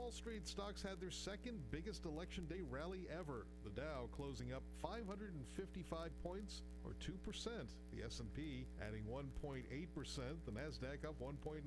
Wall Street stocks had their second biggest election day rally ever. The Dow closing up 555 points, or 2%. The S&P adding 1.8%. The Nasdaq up 1.9%.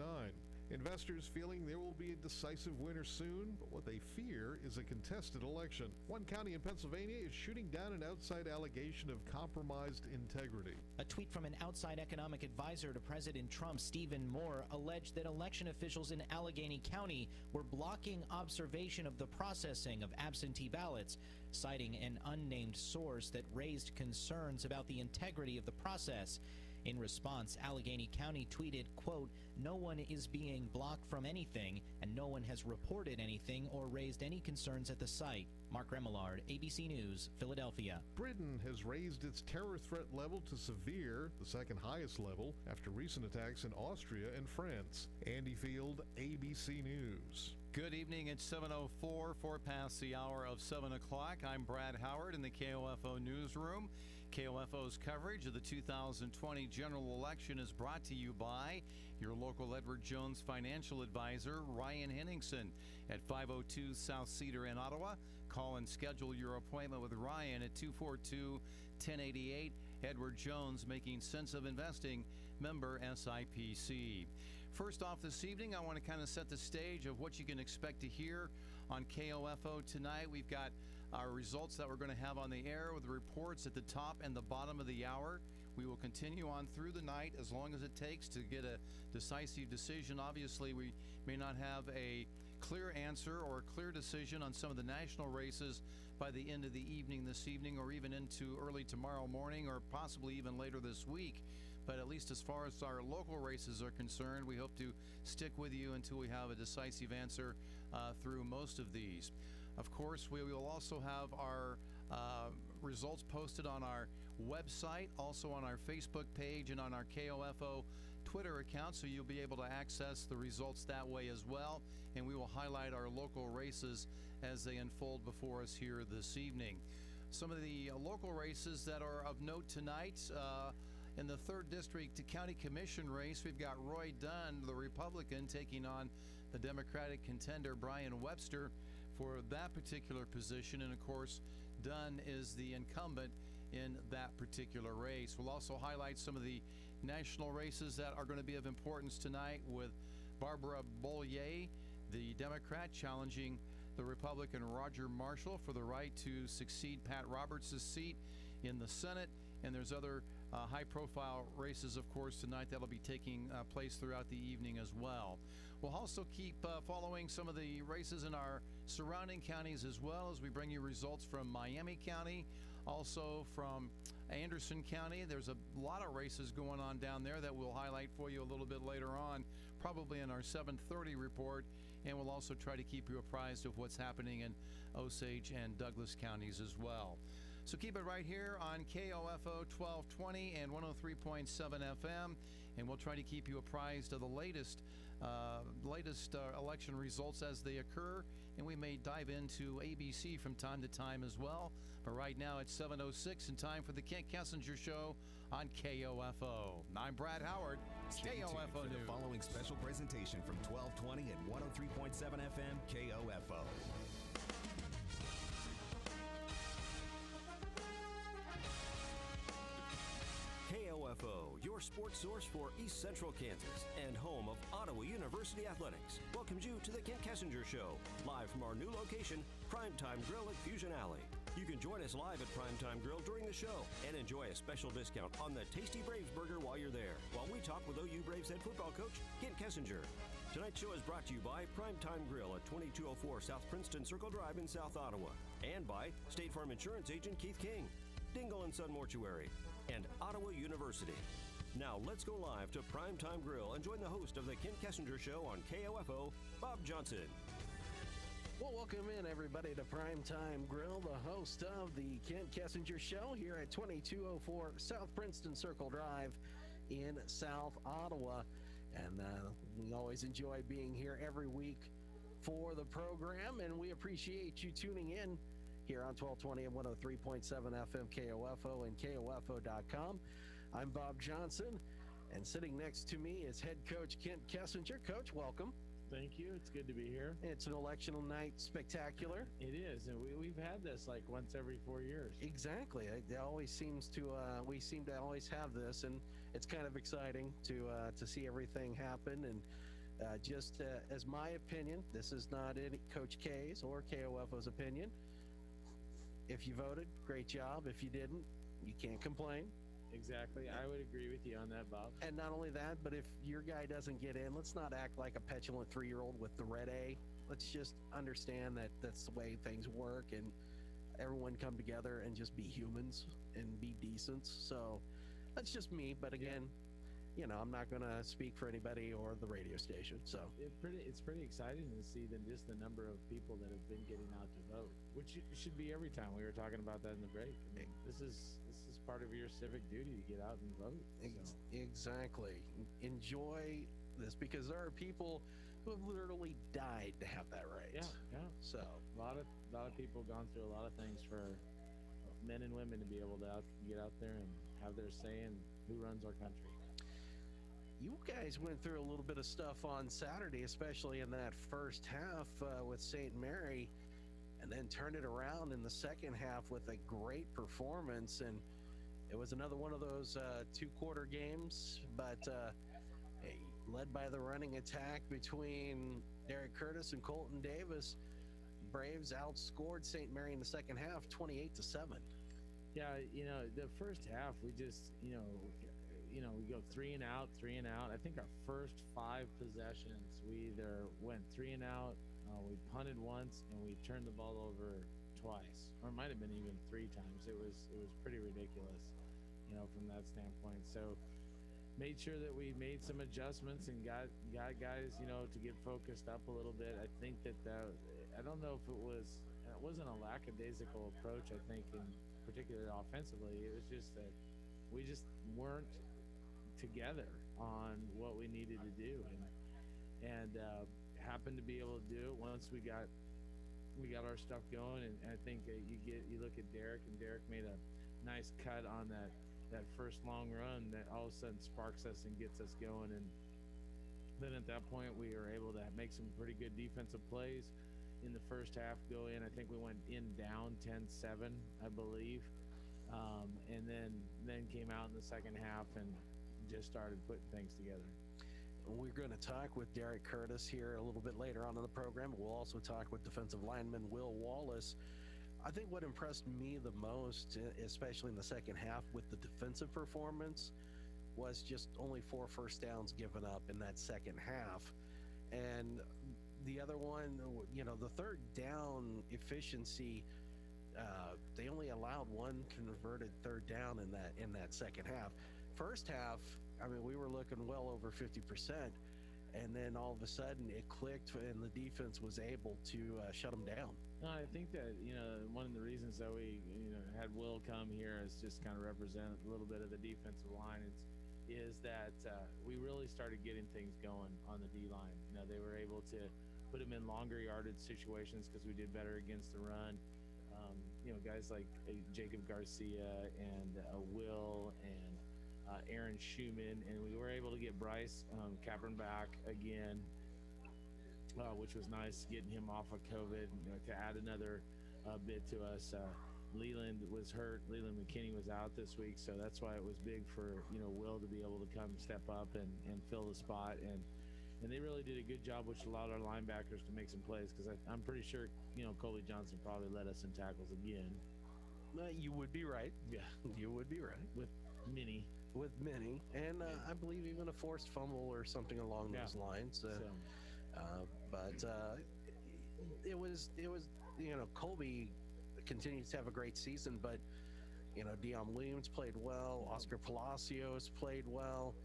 Investors feeling there will be a decisive winner soon, but what they fear is a contested election. One county in Pennsylvania is shooting down an outside allegation of compromised integrity. A tweet from an outside economic advisor to President Trump, Stephen Moore, alleged that election officials in Allegheny County were blocking observation of the processing of absentee ballots, citing an unnamed source that raised concerns about the integrity of the process. In response, Allegheny County tweeted, quote, "No one is being blocked from anything, and no one has reported anything or raised any concerns at the site." Mark Remillard, ABC News, Philadelphia. Britain has raised its terror threat level to severe, the second highest level, after recent attacks in Austria and France. Andy Field, ABC News. Good evening. It's 7:04, 4 past the hour of 7 o'clock. I'm Brad Howard in the KOFO newsroom. KOFO's coverage of the 2020 general election is brought to you by your local Edward Jones financial advisor, Ryan Henningsen, at 502 South Cedar in Ottawa. Call and schedule your appointment with Ryan at 242-1088. Edward Jones, making sense of investing, member SIPC. First off this evening, I want to kind of set the stage of what you can expect to hear on KOFO tonight. We've got our results that we're going to have on the air with the reports at the top and the bottom of the hour. We will continue on through the night as long as it takes to get a decisive decision. Obviously, we may not have a clear answer or a clear decision on some of the national races by the end of the evening this evening, or even into early tomorrow morning, or possibly even later this week. But at least as far as our local races are concerned, we hope to stick with you until we have a decisive answer through most of these. Of course, we will also have our results posted on our website, also on our Facebook page, and on our KOFO Twitter account, so you'll be able to access the results that way as well. And we will highlight our local races as they unfold before us here this evening. Some of the local races that are of note tonight, in the 3rd District County Commission race, we've got Roy Dunn, the Republican, taking on the Democratic contender Brian Webster for that particular position. And of course, Dunn is the incumbent in that particular race. We'll also highlight some of the national races that are going to be of importance tonight, with Barbara Bollier, the Democrat, challenging the Republican Roger Marshall for the right to succeed Pat Roberts' seat in the Senate. And there's other high-profile races, of course, tonight that'll be taking place throughout the evening as well. We'll also keep following some of the races in our surrounding counties, as well as we bring you results from Miami County, also from Anderson County. There's a lot of races going on down there that we'll highlight for you a little bit later on, probably in our 7:30 report. And we'll also try to keep you apprised of what's happening in Osage and Douglas counties as well. So keep it right here on KOFO 1220 and 103.7 FM, and we'll try to keep you apprised of the latest election results as they occur, and we may dive into ABC from time to time as well. But right now it's 7:06 and time for the Kent Kessinger Show on KOFO. I'm Brad Howard, KOFO News. The following special presentation from 1220 and 103.7 FM KOFO. KOFO, your sports source for East Central Kansas and home of Ottawa University Athletics, welcomes you to the Kent Kessinger Show, live from our new location, PrimeTime Grille at Fusion Alley. You can join us live at PrimeTime Grille during the show and enjoy a special discount on the Tasty Braves Burger while you're there, while we talk with OU Braves head football coach Kent Kessinger. Tonight's show is brought to you by PrimeTime Grille at 2204 South Princeton Circle Drive in South Ottawa, and by State Farm Insurance agent Keith King, Dingle & Son Mortuary, and Ottawa University. Now let's go live to PrimeTime Grille and join the host of the Kent Kessinger Show on KOFO, Bob Johnson. Well, welcome in, everybody, to PrimeTime Grille, the host of the Kent Kessinger Show here at 2204 South Princeton Circle Drive in South Ottawa. And we always enjoy being here every week for the program, and we appreciate you tuning in here on 1220 and 103.7 FM KOFO and KOFO.com. I'm Bob Johnson, and sitting next to me is head coach Kent Kessinger. Coach, welcome. Thank you. It's good to be here. It's an election night spectacular. It is, and we've had this like once every 4 years. Exactly. It always seems to. We seem to always have this, and it's kind of exciting to see everything happen. And just as my opinion, this is not any Coach K's or KOFO's opinion. If you voted, great job. If you didn't, you can't complain. Exactly. I would agree with you on that, Bob. And not only that, but if your guy doesn't get in, let's not act like a petulant 3-year-old with the red A. Let's just understand that that's the way things work, and everyone come together and just be humans and be decent. So that's just me. But again, I'm not going to speak for anybody or the radio station. So it's pretty exciting to see just the number of people that have been getting out to vote, which should be every time. We were talking about that in the break. I mean, this is part of your civic duty to get out and vote. So. Exactly. Enjoy this, because there are people who have literally died to have that right. Yeah. So a lot of people gone through a lot of things for men and women to be able to get out there and have their say in who runs our country. You guys went through a little bit of stuff on Saturday, especially in that first half with St. Mary, and then turned it around in the second half with a great performance. And it was another one of those 2-quarter games, but led by the running attack between Derek Curtis and Colton Davis, Braves outscored St. Mary in the second half 28-7. Yeah, the first half we just, we go 3 and out. I think our first 5 possessions, we either went 3 and out, we punted once, and we turned the ball over twice, or it might have been even 3 times. It was pretty ridiculous, from that standpoint. So made sure that we made some adjustments and got guys, to get focused up a little bit. I think that I don't know if it wasn't a lackadaisical approach. I think, in particular offensively, it was just that we just weren't together on what we needed to do, and happened to be able to do it once we got our stuff going. And I think you look at Derek, and Derek made a nice cut on that first long run that all of a sudden sparks us and gets us going. And then at that point we were able to make some pretty good defensive plays in the first half. Go in, I think we went in down 10-7, I believe, and then came out in the second half and just started putting things together. We're going to talk with Derek Curtis here a little bit later on in the program. We'll also talk with defensive lineman Will Wallace. I think what impressed me the most, especially in the second half with the defensive performance, was just only 4 first downs given up in that second half. And the other one, the third down efficiency, they only allowed 1 converted third down in that second half. First half, I mean, we were looking well over 50%, and then all of a sudden it clicked, and the defense was able to shut them down. No, I think that one of the reasons that we had Will come here is just kind of represent a little bit of the defensive line is that we really started getting things going on the D line. They were able to put them in longer yardage situations because we did better against the run. Guys like Jacob Garcia and Will and Aaron Schumann, and we were able to get Bryce Capron back again, which was nice, getting him off of COVID, to add another bit to us. Leland was hurt. Leland McKinney was out this week, so that's why it was big for Will to be able to come step up and fill the spot, and they really did a good job, which allowed our linebackers to make some plays, because I'm pretty sure Colby Johnson probably led us in tackles again. You would be right. Yeah, you would be right. With many, and I believe even a forced fumble or something along those lines. But it was Colby continues to have a great season, but Dion Williams played well. Oscar Palacios played well.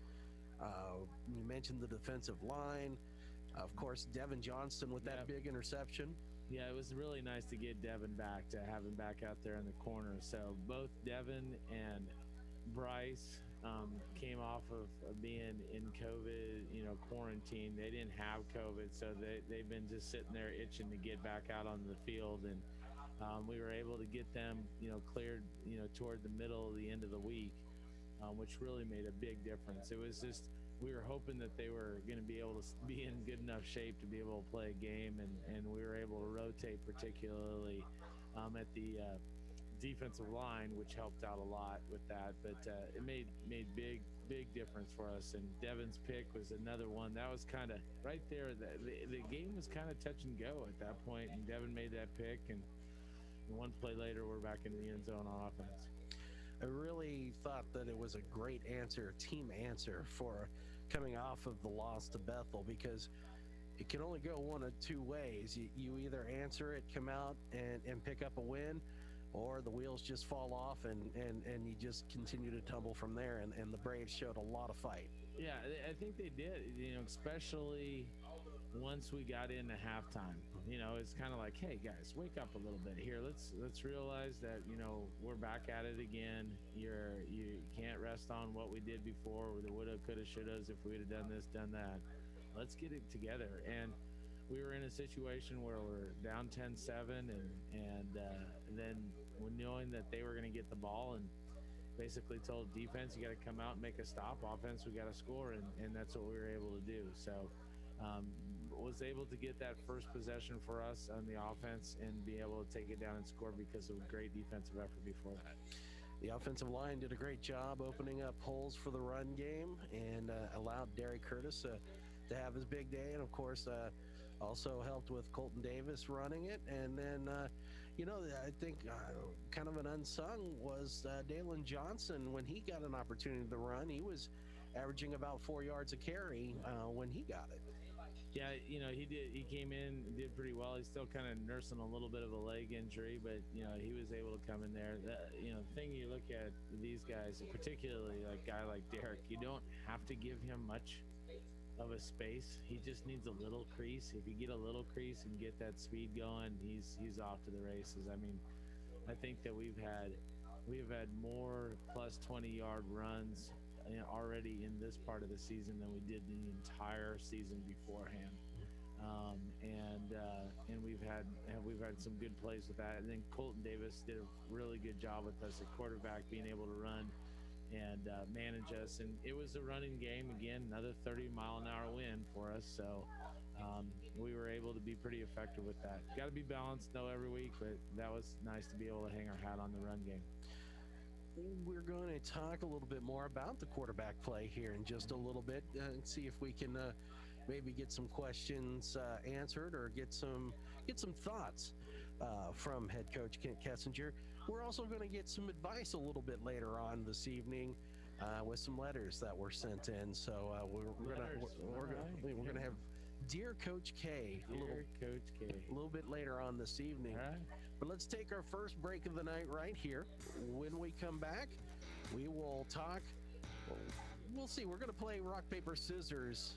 You mentioned the defensive line, of course, Devin Johnson with that big interception. Yeah, it was really nice to get Devin back, to have him back out there in the corner. So both Devin and Bryce came off of being in COVID, quarantine. They didn't have COVID, so they've been just sitting there itching to get back out on the field. And we were able to get them, cleared, toward the middle of the end of the week, which really made a big difference. It was just we were hoping that they were going to be able to be in good enough shape to be able to play a game, and we were able to rotate, particularly at the defensive line, which helped out a lot with that. But it made big difference for us. And Devin's pick was another one that was kind of right there. The game was kind of touch and go at that point, and Devin made that pick, and one play later we're back in the end zone on offense. I really thought that it was a great answer, team answer, for coming off of the loss to Bethel, because it can only go one of two ways. You either answer it, come out and pick up a win, or the wheels just fall off and you just continue to tumble from there. And the Braves showed a lot of fight. Yeah, I think they did, especially once we got into halftime. It's kind of like, hey guys, wake up a little bit here. Let's realize that we're back at it again. You can't rest on what we did before, with the woulda, coulda, shouldas. If we'd have done this, done that, let's get it together. And we were in a situation where we're down 10-7, and then knowing that they were going to get the ball, and basically told defense, you got to come out and make a stop. Offense, we got to score, and that's what we were able to do. So was able to get that first possession for us on the offense and be able to take it down and score because of a great defensive effort before that. The offensive line did a great job opening up holes for the run game and allowed Derek Curtis to have his big day, and of course also helped with Colton Davis running it. And then I think kind of an unsung was Devin Johnson. When he got an opportunity to run, he was averaging about 4 yards a carry when he got it. Yeah, he did. He came in, did pretty well. He's still kind of nursing a little bit of a leg injury, but he was able to come in there. The thing you look at these guys, particularly a guy like Derek, you don't have to give him much of a space. He just needs a little crease. If you get a little crease and get that speed going, he's off to the races. I mean, I think that we've had more plus 20-yard runs already in this part of the season than we did the entire season beforehand, and we've had some good plays with that. And then Colton Davis did a really good job with us at quarterback, being able to run and manage us. And it was a running game again, another 30-mile-an-hour win for us. So we were able to be pretty effective with that. Got to be balanced though every week, but that was nice to be able to hang our hat on the run game. We're going to talk a little bit more about the quarterback play here in just a little bit and see if we can maybe get some questions answered or get some thoughts from head coach Kent Kessinger. We're also going to get some advice a little bit later on this evening with some letters that were sent in. So we're going to have Dear Coach K, a little bit later on this evening. All right. But let's take our first break of the night right here. When we come back, we will talk. We'll see. We're going to play rock, paper, scissors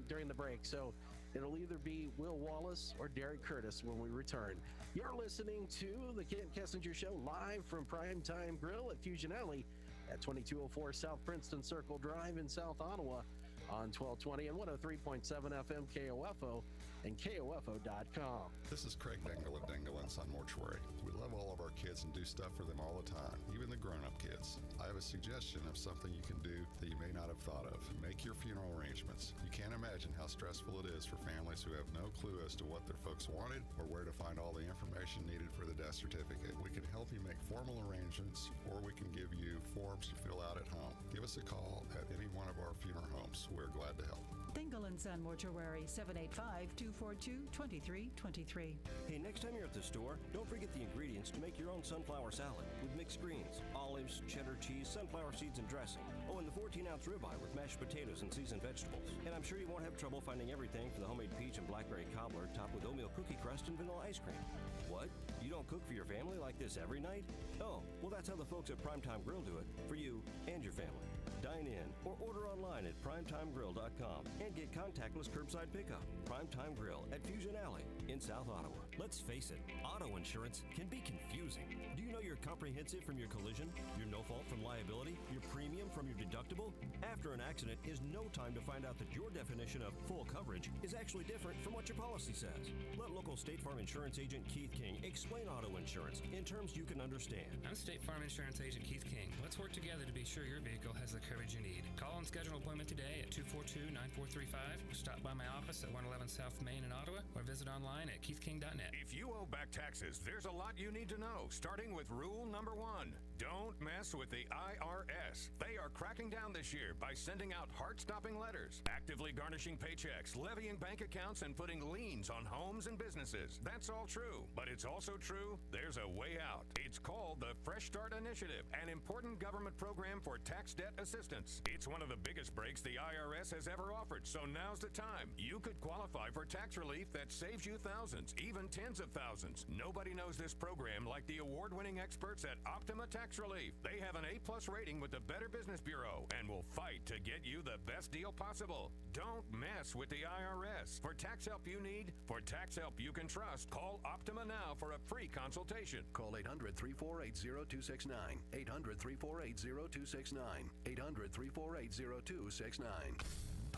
during the break. So it'll either be Will Wallace or Derek Curtis when we return. You're listening to the Kent Kessinger Show live from PrimeTime Grille at Fusion Alley at 2204 South Princeton Circle Drive in South Ottawa on 1220 and 103.7 FM KOFO and KOFO.com. This is Craig Dingle of Dingle & Son Mortuary. We love all of our kids and do stuff for them all the time, even the grown-up kids. I have a suggestion of something you can do that you may not have thought of. Make your funeral arrangements. You can't imagine how stressful it is for families who have no clue as to what their folks wanted or where to find all the information needed for the death certificate. We can help you make formal arrangements, or we can give you forms to fill out at home. Give us a call at any one of our funeral homes. We're glad to help. Dingle & Son Mortuary, 785-242-2323. Hey, next time you're at the store, don't forget the ingredients to make your own sunflower salad with mixed greens, olives, cheddar cheese, sunflower seeds, and dressing. Oh, and the 14-ounce ribeye with mashed potatoes and seasoned vegetables. And I'm sure you won't have trouble finding everything for the homemade peach and blackberry cobbler topped with oatmeal cookie crust and vanilla ice cream. What? You don't cook for your family like this every night? Oh, well, that's how the folks at PrimeTime Grille do it for you and your family. Dine in or order online at primetimegrill.com and get contactless curbside pickup. PrimeTime Grille at Fusion Alley in South Ottawa. Let's face it, auto insurance can be confusing. Do you know you're comprehensive from your collision, your no-fault from liability, your premium from your deductible? After an accident is no time to find out that your definition of full coverage is actually different from what your policy says. Let local State Farm Insurance Agent Keith King explain auto insurance in terms you can understand. I'm State Farm Insurance Agent Keith King. Let's work together to be sure your vehicle has the coverage you need. Call and schedule an appointment today at 242-9435. Stop by my office at 111 South Main in Ottawa or visit online at keithking.net. If you owe back taxes, there's a lot you need to know, starting with rule number 1. Don't mess with the IRS. They are cracking down this year by sending out heart-stopping letters, actively garnishing paychecks, levying bank accounts, and putting liens on homes and businesses. That's all true, but it's also true there's a way out. It's called the Fresh Start Initiative, an important government program for tax debt assistance. It's one of the biggest breaks the IRS has ever offered, so now's the time. You could qualify for tax relief that saves you thousands, even tens of thousands. Nobody knows this program like the award-winning experts at Optima Tax Relief. They have an A+ rating with the Better Business Bureau and will fight to get you the best deal possible. Don't mess with the IRS. For tax help you need, for tax help you can trust, call Optima now for a free consultation. Call 800-348-0269. 800-348-0269. 800-348-0269.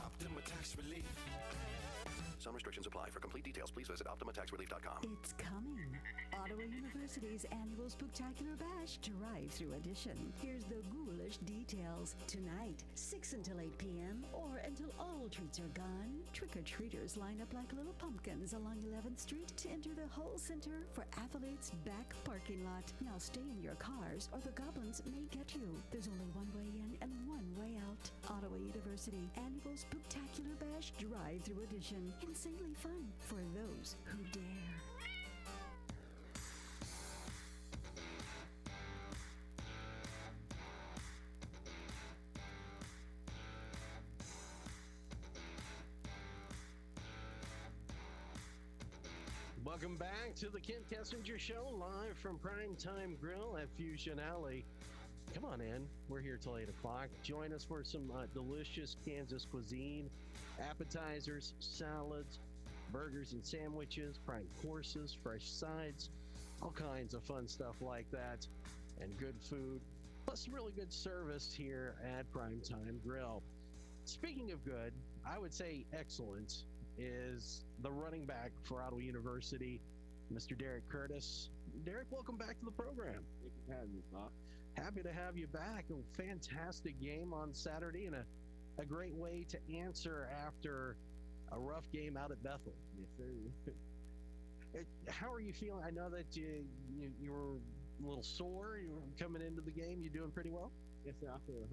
Optima Tax Relief. Some restrictions apply. For complete details, please visit OptimaTaxRelief.com. It's coming. Ottawa University's annual Spooktacular Bash Drive-Through Edition. Here's the ghoulish details. Tonight, 6 until 8 p.m. or until all treats are gone. Trick-or-treaters line up like little pumpkins along 11th Street to enter the whole center for Athlete's back parking lot. Now stay in your cars or the goblins may get you. There's only one way in and one way out. Ottawa University annual Spooktacular Bash Drive-Through Edition. Insanely fun for those who dare. Welcome back to the Kent Kessinger Show, live from PrimeTime Grille at Fusion Alley. Come on in. We're here till 8 o'clock. Join us for some delicious Kansas cuisine, appetizers, salads, burgers and sandwiches, prime courses, fresh sides, all kinds of fun stuff like that, and good food, plus really good service here at PrimeTime Grille. Speaking of good, I would say excellent, is the running back for Ottawa University, Mr. Derek Curtis. Derek, welcome back to the program. Thank you for having me, Bob. Happy to have you back. A fantastic game on Saturday and a great way to answer after a rough game out at Bethel. Yes, sir. How are you feeling? I know that you were a little sore. You were coming into the game. You doing pretty well? Yes, sir. I feel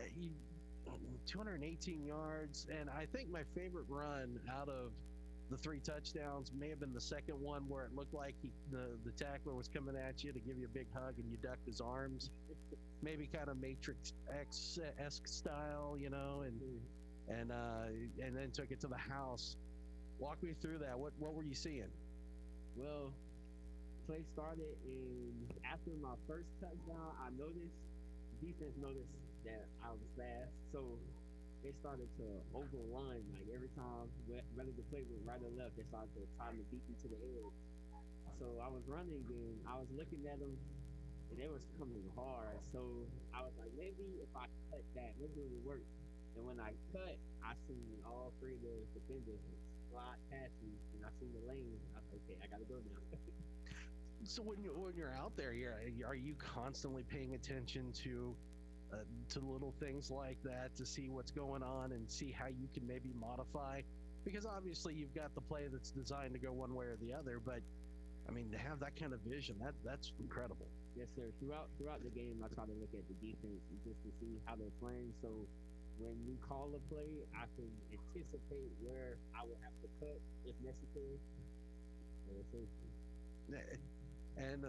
100%. 218 yards, and I think my favorite run out of the 3 touchdowns may have been the second one where it looked like the tackler was coming at you to give you a big hug and you ducked his arms. Maybe kind of Matrix X-esque style, you know, and then took it to the house. Walk me through that. What were you seeing? Well, play started, and after my first touchdown, I noticed defense noticed that I was fast, so they started to overrun. Like every time, whether the play was right or left, they started to try to beat me to the edge. So I was running, and I was looking at them, and they was coming hard. So I was like, maybe if I cut that, maybe it would work. And when I cut, I seen all 3 of the defenders slide past me, and I seen the lane. I was like, okay, I gotta go now. So when you're out there, are you constantly paying attention to little things like that to see what's going on and see how you can maybe modify? Because obviously you've got the play that's designed to go one way or the other, but I mean, to have that kind of vision, that's incredible. Yes, sir. Throughout the game, I try to look at the defense just to see how they're playing. So when you call a play, I can anticipate where I will have to cut if necessary. And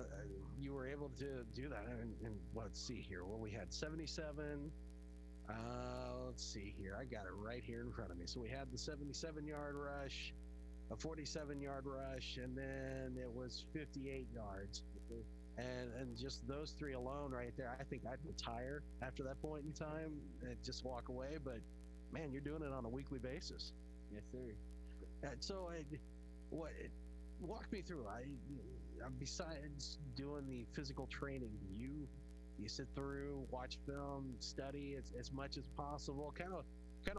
you were able to do that. And let's see here. Well, we had 77. Let's see here. I got it right here in front of me. So we had the 77-yard rush, a 47-yard rush, and then it was 58 yards. And just those 3 alone right there, I think I'd retire after that point in time and just walk away. But, man, you're doing it on a weekly basis. Yes, sir. Walk me through. Besides doing the physical training, you sit through, watch film, study as much as possible. Kind of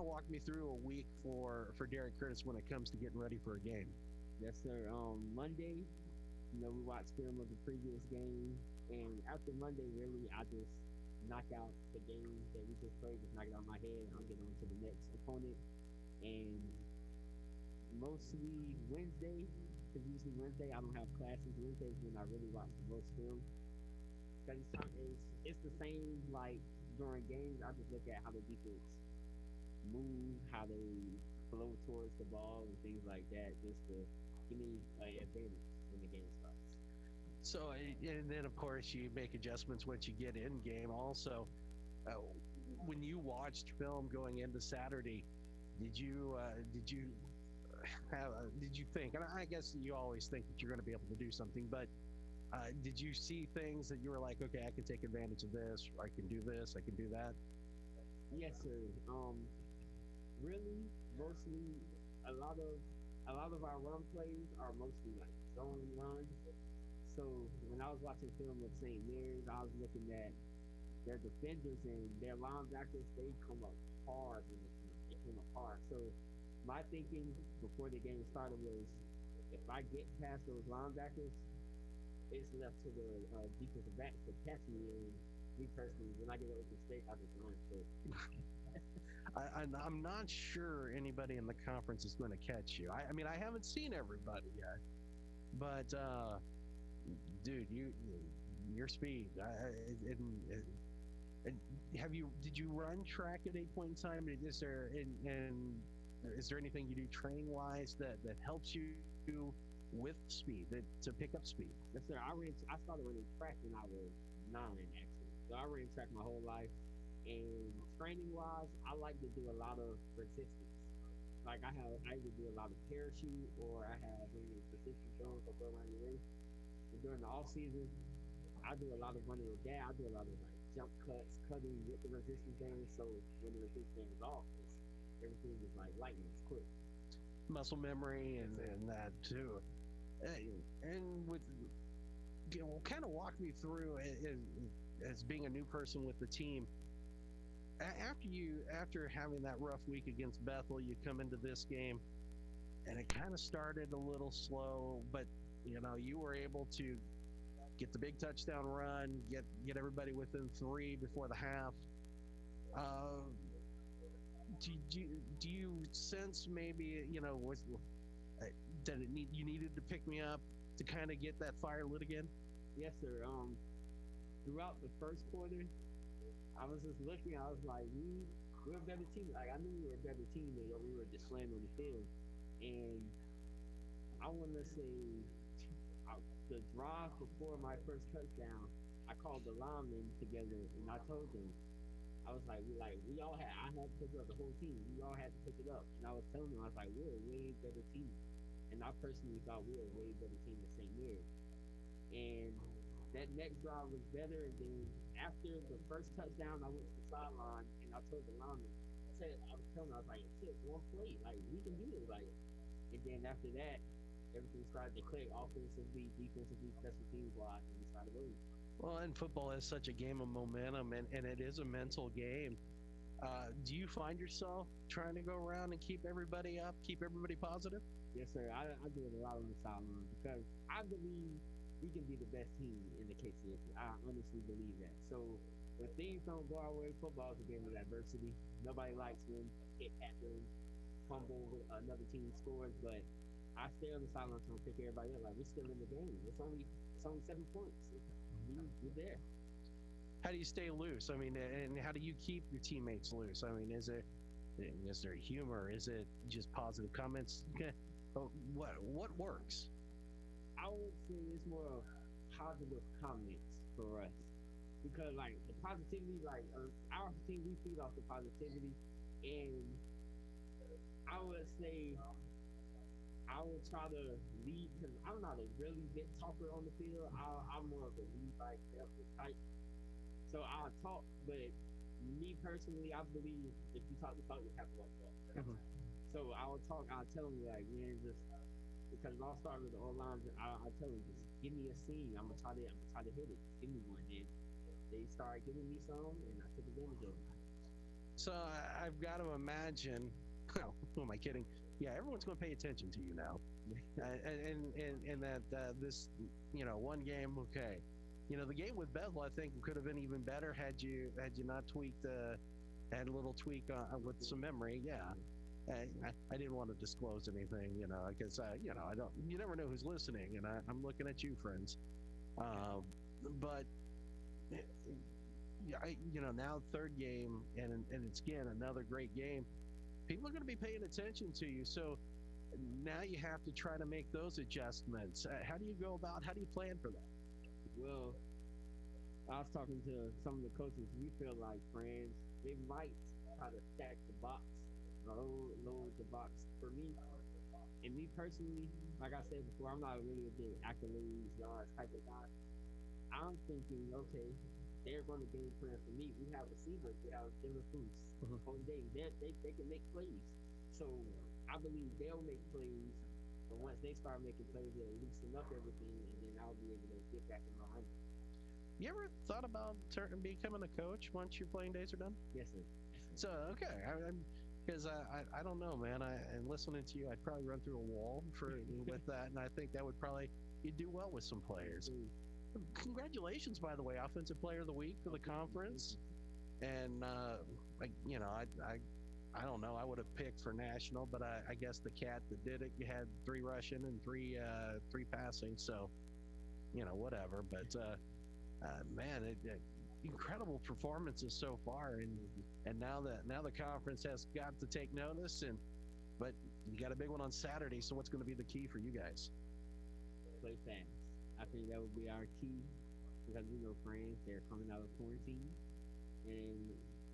walk me through a week for Derek Curtis when it comes to getting ready for a game. Yes, sir. Monday, we watch film of the previous game, and after Monday, really, I just knock out the game that we just played, just knock it out of my head. I'll get on to the next opponent, and mostly Wednesday, because usually Wednesday I don't have classes. Wednesday is when I really watch the most film. Because it's the same like during games. I just look at how the defense move, how they flow towards the ball, and things like that, just to give me an advantage when the game starts. So, and then of course you make adjustments once you get in game. Also, when you watched film going into Saturday, did you think? And I guess you always think that you're going to be able to do something, but did you see things that you were like, okay, I can take advantage of this, or I can do this, I can do that? Yes, sir. Really, mostly a lot of our run plays are mostly like zone runs. So when I was watching film with St. Mary's, I was looking at their defenders and their linebackers. They come up hard and they came up hard. So my thinking before the game started was, if I get past those linebackers, it's left to the defensive back to catch me. And me personally, when I get an open space, I just run. So I'm not sure anybody in the conference is going to catch you. I mean, I haven't seen everybody yet, but dude, your speed. Did you run track at any point in time? Is there anything you do training wise that helps you with speed, to pick up speed? Yes, sir. I started running track when I was 9, actually. So I ran track my whole life. And training wise, I like to do a lot of resistance. Like I either do a lot of parachute, or I have resistance zones that go around your race. And during the off season, I do a lot of running with that. I do a lot of like jump cuts, cutting with the resistance band. So when the resistance band is off, everything is like lightning. It's quick. Muscle memory and that too. And kind of walk me through as being a new person with the team. After having that rough week against Bethel, you come into this game, and it kind of started a little slow, but you were able to get the big touchdown run, get everybody within 3 before the half. Do you sense maybe that you needed to pick me up to kind of get that fire lit again? Yes, sir. Throughout the first quarter, I was just looking. I was like, we're a better team. Like I knew we were a better team than what we were displaying on the field. And I want to say, the drive before my first touchdown, I called the linemen together and I told them, I was like, we all had. I had to pick it up, the whole team. We all had to pick it up. And I was telling them, I was like, we're a way better team. And I personally thought we were a way better team than St. Mary's. And that next drive was better. And then after the first touchdown, I went to the sideline and I told the lineman, I was telling them, I was like, it's just one play. Like, we can do this. Like, and then after that, everything started to click offensively, defensively, special teams wise, and we started winning. Well, and football is such a game of momentum, and it is a mental game. Do you find yourself trying to go around and keep everybody up, keep everybody positive? Yes, sir. I do it a lot on the sideline because I believe we can be the best team in the KCS. I honestly believe that. So when things don't go our way, football is a game of adversity. Nobody likes when it happens, fumble, another team scores, but I stay on the sideline trying to pick everybody up. Like, we're still in the game. It's only 7 points. We're there. How do you stay loose? I mean, and how do you keep your teammates loose? I mean, is there humor? Is it just positive comments? What works? I would say it's more of positive comments for us, because like the positivity, like our team, we feed off the positivity, and I would say I will try to lead, because I'm not a really big talker on the field. I'm more of a lead by example type. So I'll talk, but me personally, I believe if you talk the talk, you have to walk the walk. Mm-hmm. So I'll tell them like, man, just because it all started with the old lines. I tell them, just give me a scene. I'm gonna try to hit it. Just give me one. Then they started giving me some, and I took advantage of it. So I've got to imagine. Well, who am I kidding? Yeah, everyone's going to pay attention to you now, and that this, one game, okay. The game with Bethel, I think, could have been even better had you not tweaked, had a little tweak with some memory. Yeah, I didn't want to disclose anything, because I don't. You never know who's listening, and I'm looking at you, friends. But now third game, and it's again another great game. People are going to be paying attention to you, so now you have to try to make those adjustments. How do you plan for that? Well, I was talking to some of the coaches. We feel like friends. They might try to stack the box, load the box. For me, and me personally, like I said before, I'm not really a big accolades, yards type of guy. I'm thinking, okay, they're going to game plan for me. We have receivers. We have Devin Johnson. They can make plays. So I believe they'll make plays. And once they start making plays, they'll loosen up everything, and then I'll be able to get back in line. You ever thought about becoming a coach once your playing days are done? Yes, sir. So okay, because I don't know, man. And listening to you, I'd probably run through a wall with that, and I think that would probably you'd do well with some players. Congratulations, by the way, Offensive Player of the Week for the conference. And I don't know. I would have picked for national, but I guess the cat that did it had 3 rushing and 3 passing. So, whatever. But man, incredible performances so far, and now the conference has got to take notice. But you got a big one on Saturday. So what's going to be the key for you guys? Play fast. I think that would be our key, because friends, they're coming out of quarantine, and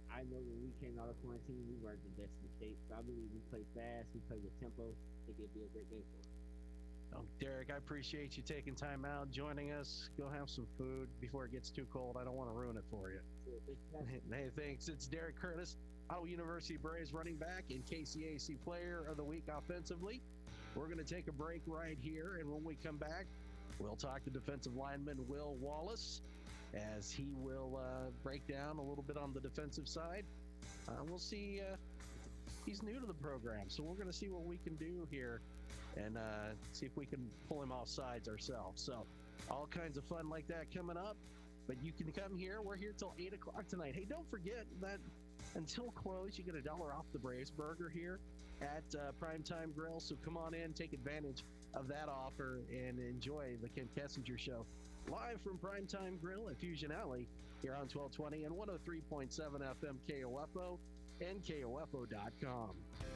I know when we came out of quarantine, we weren't the best in shape. So I believe we play fast, we play with tempo. I think it'd be a great game for us. Derek, I appreciate you taking time out, joining us. Go have some food before it gets too cold. I don't want to ruin it for you. Hey, thanks. It's Derek Curtis, Ottawa University Braves running back and KCAC Player of the Week offensively. We're going to take a break right here, and when we come back, we'll talk to defensive lineman Will Wallace as he will break down a little bit on the defensive side. We'll see. He's new to the program, so we're going to see what we can do here and see if we can pull him off sides ourselves. So all kinds of fun like that coming up. But you can come here. We're here till 8 o'clock tonight. Hey, don't forget that until close, you get $1 off the Braves burger here at PrimeTime Grille. So come on in, take advantage of that offer, and enjoy the Ken Kessinger Show live from PrimeTime Grille at Fusion Alley here on 1220 and 103.7 FM KOFO and KOFO.com.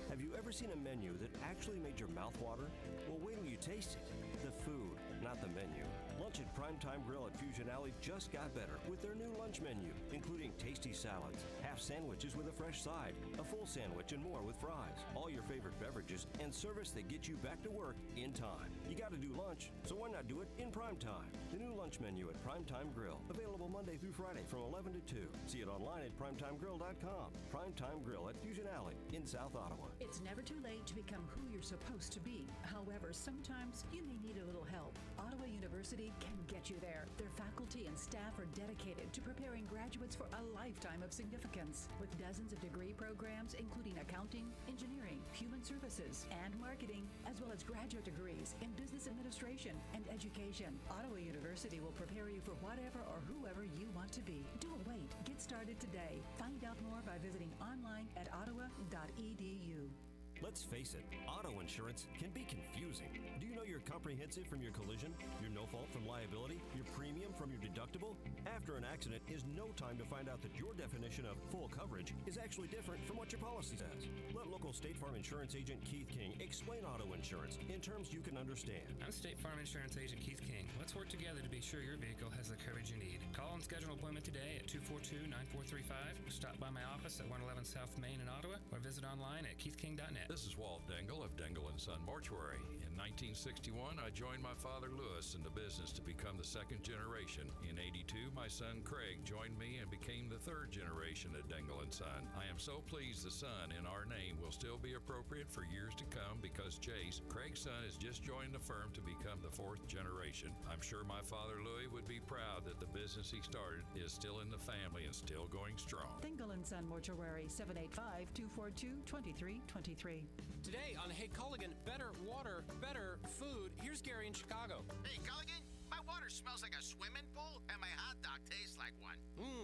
Have you ever seen a menu that actually made your mouth water? Well, wait till you taste it. The food, not the menu. Lunch at PrimeTime Grille at Fusion Alley just got better with their new lunch menu, including tasty salads, half sandwiches with a fresh side, a full sandwich, and more with fries, all your favorite beverages, and service that gets you back to work in time. You got to do lunch, so why not do it in prime time? The new lunch menu at PrimeTime Grille, available Monday through Friday from 11 to 2. See it online at PrimetimeGrill.com. PrimeTime Grille at Fusion Alley in South Ottawa. It's never too late to become who you're supposed to be. However, sometimes you may need a little help. Ottawa University can get you there. Their faculty and staff are dedicated to preparing graduates for a lifetime of significance. With dozens of degree programs, including accounting, engineering, human services, and marketing, as well as graduate degrees in business administration and education, Ottawa University will prepare you for whatever or whoever you want to be. Don't wait. Get started today. Find out more by visiting online at ottawa.edu. Let's face it, auto insurance can be confusing. Do you know your comprehensive from your collision, your no-fault from liability, your premium from your deductible? After an accident is no time to find out that your definition of full coverage is actually different from what your policy says. Let local State Farm Insurance Agent Keith King explain auto insurance in terms you can understand. I'm State Farm Insurance Agent Keith King. Let's work together to be sure your vehicle has the coverage you need. Call and schedule an appointment today at 242-9435. Stop by my office at 111 South Main in Ottawa or visit online at keithking.net. This is Walt Dengel of Dengel & Son Mortuary in 1961, I joined my father Lewis in the business to become the second generation. In 82, my son Craig joined me and became the third generation at Dingle & Son. I am so pleased the son in our name will still be appropriate for years to come because Chase, Craig's son, has just joined the firm to become the fourth generation. I'm sure my father Louis would be proud that the business he started is still in the family and still going strong. Dingle & Son Mortuary, 785-242-2323. Today on Hey Culligan, better water, better food. Here's Gary in Chicago. Hey, Culligan, my water smells like a swimming pool, and my hot dog tastes like one.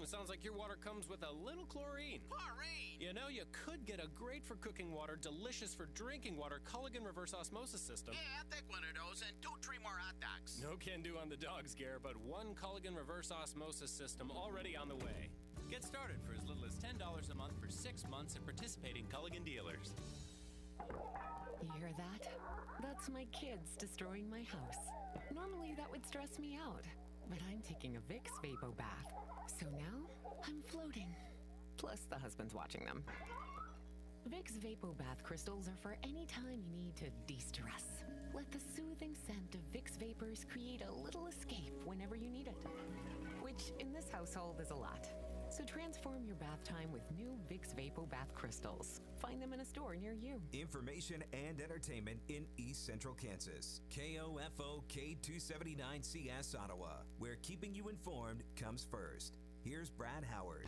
Sounds like your water comes with a little chlorine. Chlorine? You know, you could get a great for cooking water, delicious for drinking water Culligan reverse osmosis system. Yeah, I'll take one of those and 2-3 more hot dogs. No can do on the dogs, Gare, but one Culligan reverse osmosis system already on the way. Get started for as little as $10 a month for 6 months at participating Culligan dealers. You hear that? That's my kids destroying my house. Normally that would stress me out, but I'm taking a Vicks Vapo bath. So now I'm floating. Plus the husband's watching them. Vicks Vapo Bath crystals are for any time you need to de-stress. Let the soothing scent of Vicks Vapors create a little escape whenever you need it. Which in this household is a lot. So transform your bath time with new Vicks Vapo Bath crystals. Find them in a store near you. Information and entertainment in East Central Kansas. KOFO K279CS Ottawa, where keeping you informed comes first. Here's Brad Howard.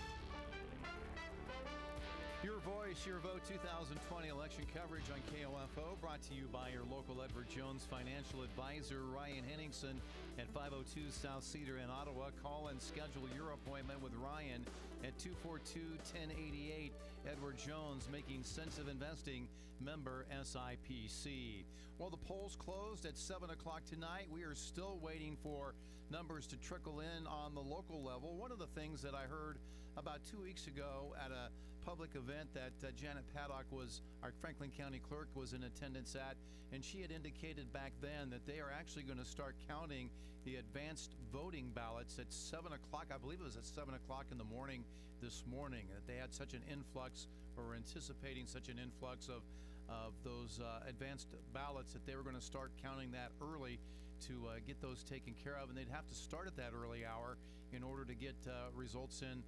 Your voice, your vote 2020 election coverage on KOFO, brought to you by your local Edward Jones financial advisor, Ryan Henningsen, at 502 South Cedar in Ottawa. Call and schedule your appointment with Ryan at 242-1088. Edward Jones, making sense of investing, member SIPC. Well, the polls closed at 7 o'clock tonight. We are still waiting for numbers to trickle in on the local level. One of the things that I heard about 2 weeks ago at a public event that Janet Paddock, our Franklin County clerk, was in attendance at, and she had indicated back then that they are actually going to start counting the advanced voting ballots at 7 o'clock. I believe it was at 7 o'clock in the morning this morning, that they had such an influx, or were anticipating such an influx of those advanced ballots, that they were going to start counting that early to get those taken care of, and they'd have to start at that early hour in order to get results in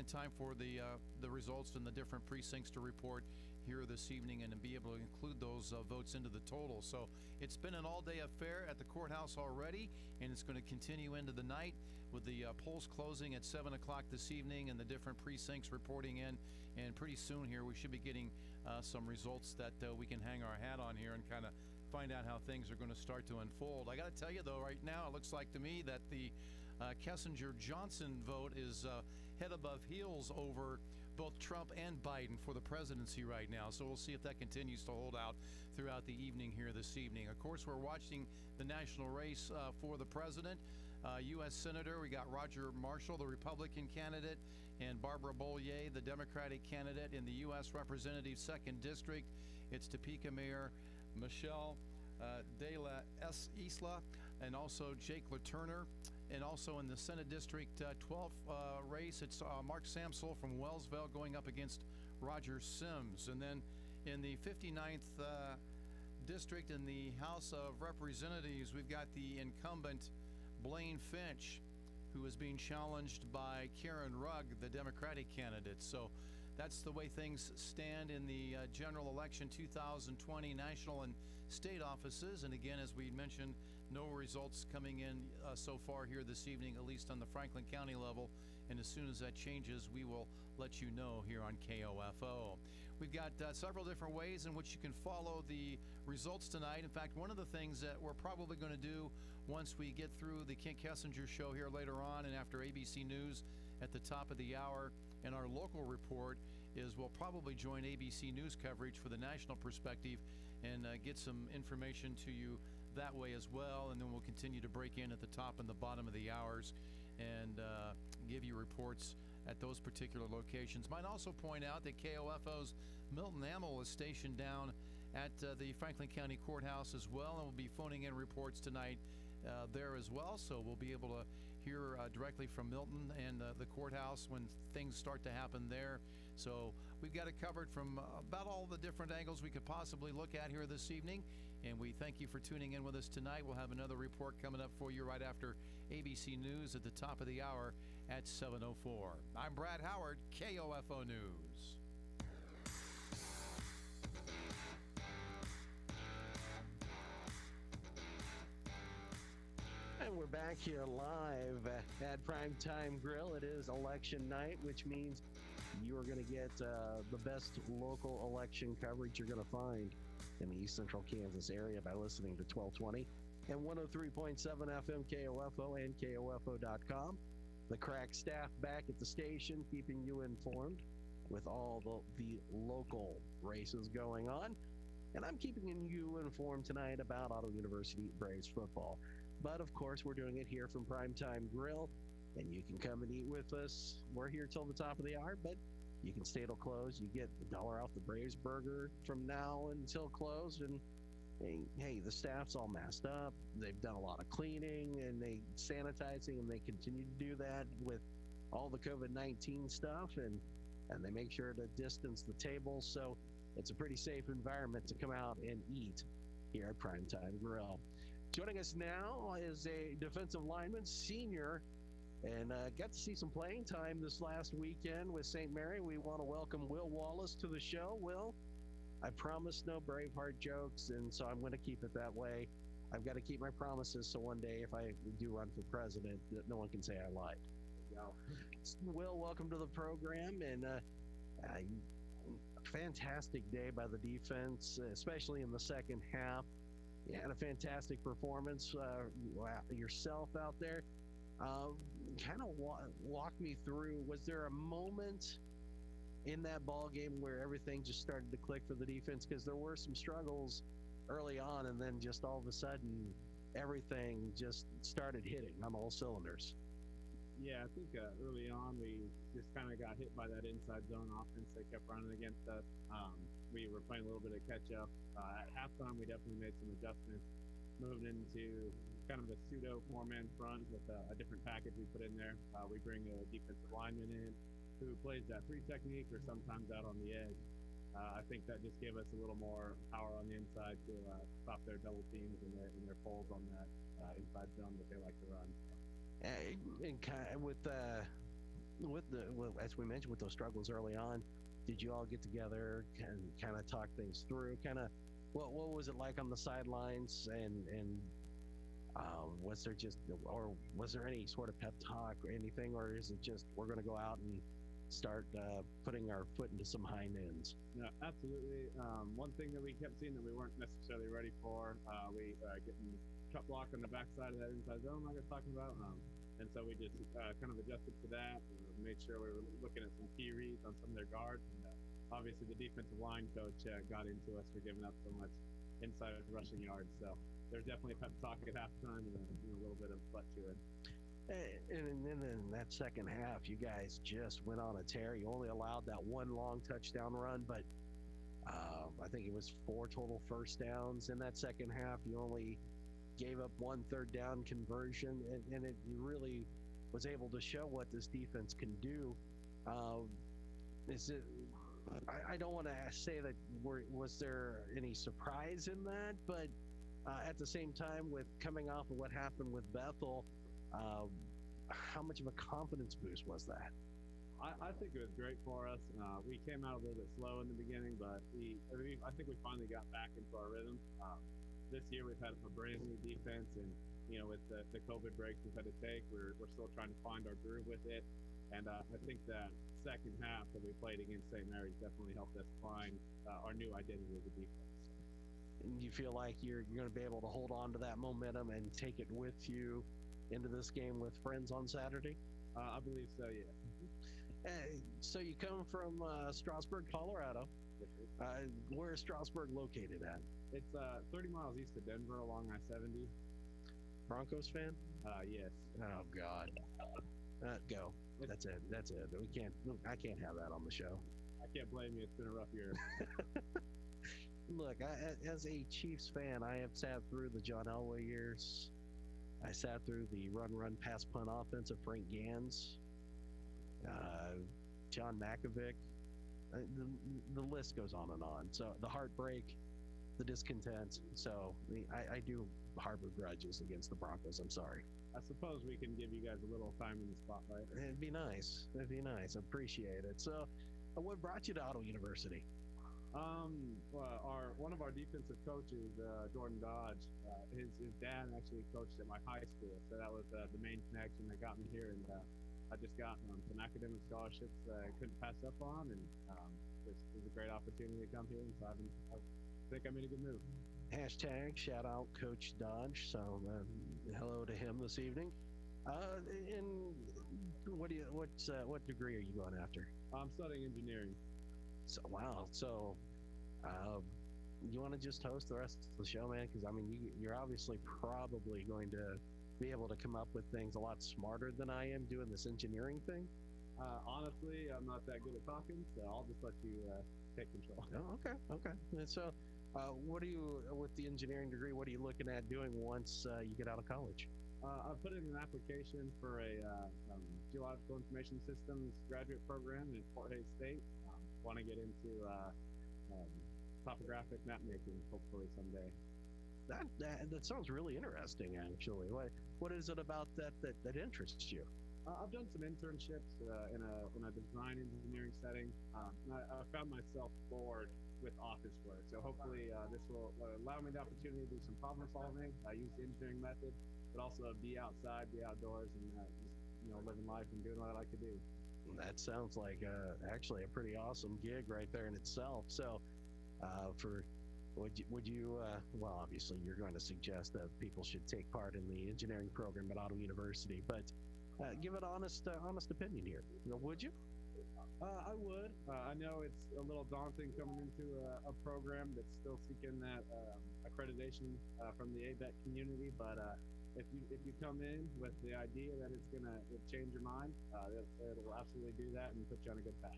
time for the results in the different precincts to report here this evening, and to be able to include those votes into the total. So it's been an all-day affair at the courthouse already, and it's going to continue into the night with the polls closing at 7 o'clock this evening and the different precincts reporting in. And pretty soon here we should be getting some results that we can hang our hat on here and kind of find out how things are going to start to unfold. I got to tell you, though, right now it looks like to me that the Kessinger Johnson vote is head above heels over both Trump and Biden for the presidency right now. So we'll see if that continues to hold out throughout the evening here this evening. Of course, we're watching the national race for the president. U.S. Senator, we got Roger Marshall, the Republican candidate, and Barbara Bollier, the Democratic candidate. In the U.S. Representative 2nd District, it's Topeka Mayor Michelle de la Isla, and also Jake LaTurner. And also in the Senate District 12th race, it's Mark Samsel from Wellsville going up against Roger Sims. And then in the 59th district in the House of Representatives, we've got the incumbent Blaine Finch, who is being challenged by Karen Rugg, the Democratic candidate. So that's the way things stand in the general election 2020 national and state offices. And again, as we mentioned, no results coming in so far here this evening, at least on the Franklin County level. And as soon as that changes, we will let you know here on KOFO. We've got several different ways in which you can follow the results tonight. In fact, one of the things that we're probably going to do once we get through the Kent Kessinger show here later on, and after ABC News at the top of the hour and our local report, is we'll probably join ABC News coverage for the national perspective and get some information to you that way as well. And then we'll continue to break in at the top and the bottom of the hours and give you reports at those particular locations. Might also point out that KOFO's Milton Amel is stationed down at the Franklin County Courthouse as well, and we'll be phoning in reports tonight there as well. So we'll be able to hear directly from Milton and the courthouse when things start to happen there. So We've got it covered from about all the different angles we could possibly look at here this evening. And we thank you for tuning in with us tonight. We'll have another report coming up for you right after ABC News at the top of the hour at 7:04. I'm Brad Howard, KOFO News. And we're back here live at PrimeTime Grille. It is election night, which means you are going to get the best local election coverage you're going to find in the East Central Kansas area by listening to 1220 and 103.7 FM KOFO and KOFO.com. The crack staff back at the station keeping you informed with all the local races going on. And I'm keeping you informed tonight about Ottawa University Braves football. But of course, we're doing it here from PrimeTime Grille, and you can come and eat with us. We're here till the top of the hour, but you can stay till close. You get $1 off the Braves burger from now until close. And hey, the staff's all masked up. They've done a lot of cleaning and sanitizing, and they continue to do that with all the COVID-19 stuff. And they make sure to distance the tables. So it's a pretty safe environment to come out and eat here at PrimeTime Grille. Joining us now is a defensive lineman, senior, and got to see some playing time this last weekend with St. Mary. We want to welcome Will Wallace to the show. Will, I promised no Braveheart jokes, and so I'm going to keep it that way. I've got to keep my promises, so one day if I do run for president, that no one can say I lied. Will, welcome to the program, and fantastic day by the defense, especially in the second half. You had a fantastic performance yourself out there. Kind of walk me through, was there a moment in that ball game where everything just started to click for the defense? Because there were some struggles early on, and then just all of a sudden everything just started hitting on all cylinders. Yeah, I think early on we just kind of got hit by that inside zone offense. They kept running against us. We were playing a little bit of catch up. At halftime, we definitely made some adjustments, moved into kind of a pseudo four-man front with a different package we put in there. We bring a defensive lineman in who plays that three technique or sometimes out on the edge. I think that just gave us a little more power on the inside to stop their double teams and their pulls on that inside zone that they like to run. And kind of with as we mentioned, with those struggles early on, did you all get together and kind of talk things through? Kind of what was it like on the sidelines, and was there any sort of pep talk or anything, or is it just we're going to go out and start putting our foot into some hind ends? No, absolutely. One thing that we kept seeing that we weren't necessarily ready for, we getting cut block on the backside of that inside zone like I was talking about. And so we just kind of adjusted to that, made sure we were looking at some key reads on some of their guards. And obviously the defensive line coach got into us for giving up so much inside rushing yards. So there's definitely a pep talk at halftime and a little bit of butt chewing. And then in that second half, you guys just went on a tear. You only allowed that one long touchdown run, but I think it was 4 total first downs in that second half. You only gave up 1 third down conversion, and it really was able to show what this defense can do. I don't want to say that was there any surprise in that, but at the same time, with coming off of what happened with Bethel, how much of a confidence boost was that? I think it was great for us. We came out a little bit slow in the beginning, but I think we finally got back into our rhythm. This year we've had a brand new defense, and with the COVID breaks we've had to take, we're still trying to find our groove with it. And I think that second half that we played against St. Mary's definitely helped us find our new identity as a defense. And you feel like you're going to be able to hold on to that momentum and take it with you into this game with friends on Saturday? I believe so, yeah. So you come from Strasburg, Colorado. Where is Strasburg located at? It's 30 miles east of Denver along I-70. Broncos fan? Yes. Oh, God. Go. That's it. I can't have that on the show. I can't blame you. It's been a rough year. Look, as a Chiefs fan, I have sat through the John Elway years. I sat through the run, pass, punt offense of Frank Gans, John Makovic. the list goes on and on. So the heartbreak, the discontent. So I do harbor grudges against the Broncos. I'm sorry. I suppose we can give you guys a little time in the spotlight. It'd be nice. It'd be nice. Appreciate it. So, what brought you to Ottawa University? Well, one of our defensive coaches, Jordan Dodge, his dad actually coached at my high school, so that was the main connection that got me here. And I just got some academic scholarships I couldn't pass up on, and it was a great opportunity to come here. And so I think I made a good move. Hashtag shout out Coach Dodge. So hello to him this evening. And what degree are you going after? I'm studying engineering. So wow. So you want to just host the rest of the show, man? Because I mean, you're obviously probably going to be able to come up with things a lot smarter than I am doing this engineering thing. Honestly, I'm not that good at talking, so I'll just let you take control. Oh, okay. And so, what are you, with the engineering degree, what are you looking at doing once you get out of college? I put in an application for a geological information systems graduate program at Fort Hays State. Want to get into topographic map making, hopefully someday. That sounds really interesting, actually. What is it about that interests you? I've done some internships in a design engineering setting. I found myself bored with office work, so hopefully this will allow me the opportunity to do some problem solving. I use the engineering method, but also be outside, be outdoors, and just living life and doing what I like to do. That sounds like actually a pretty awesome gig right there in itself. So, would you well, obviously you're going to suggest that people should take part in the engineering program at Ottawa University, but give an honest opinion here. Would you? I would. I know it's a little daunting coming into a program that's still seeking that accreditation from the ABET community, but if you come in with the idea that it's gonna change your mind, it'll absolutely do that and put you on a good path.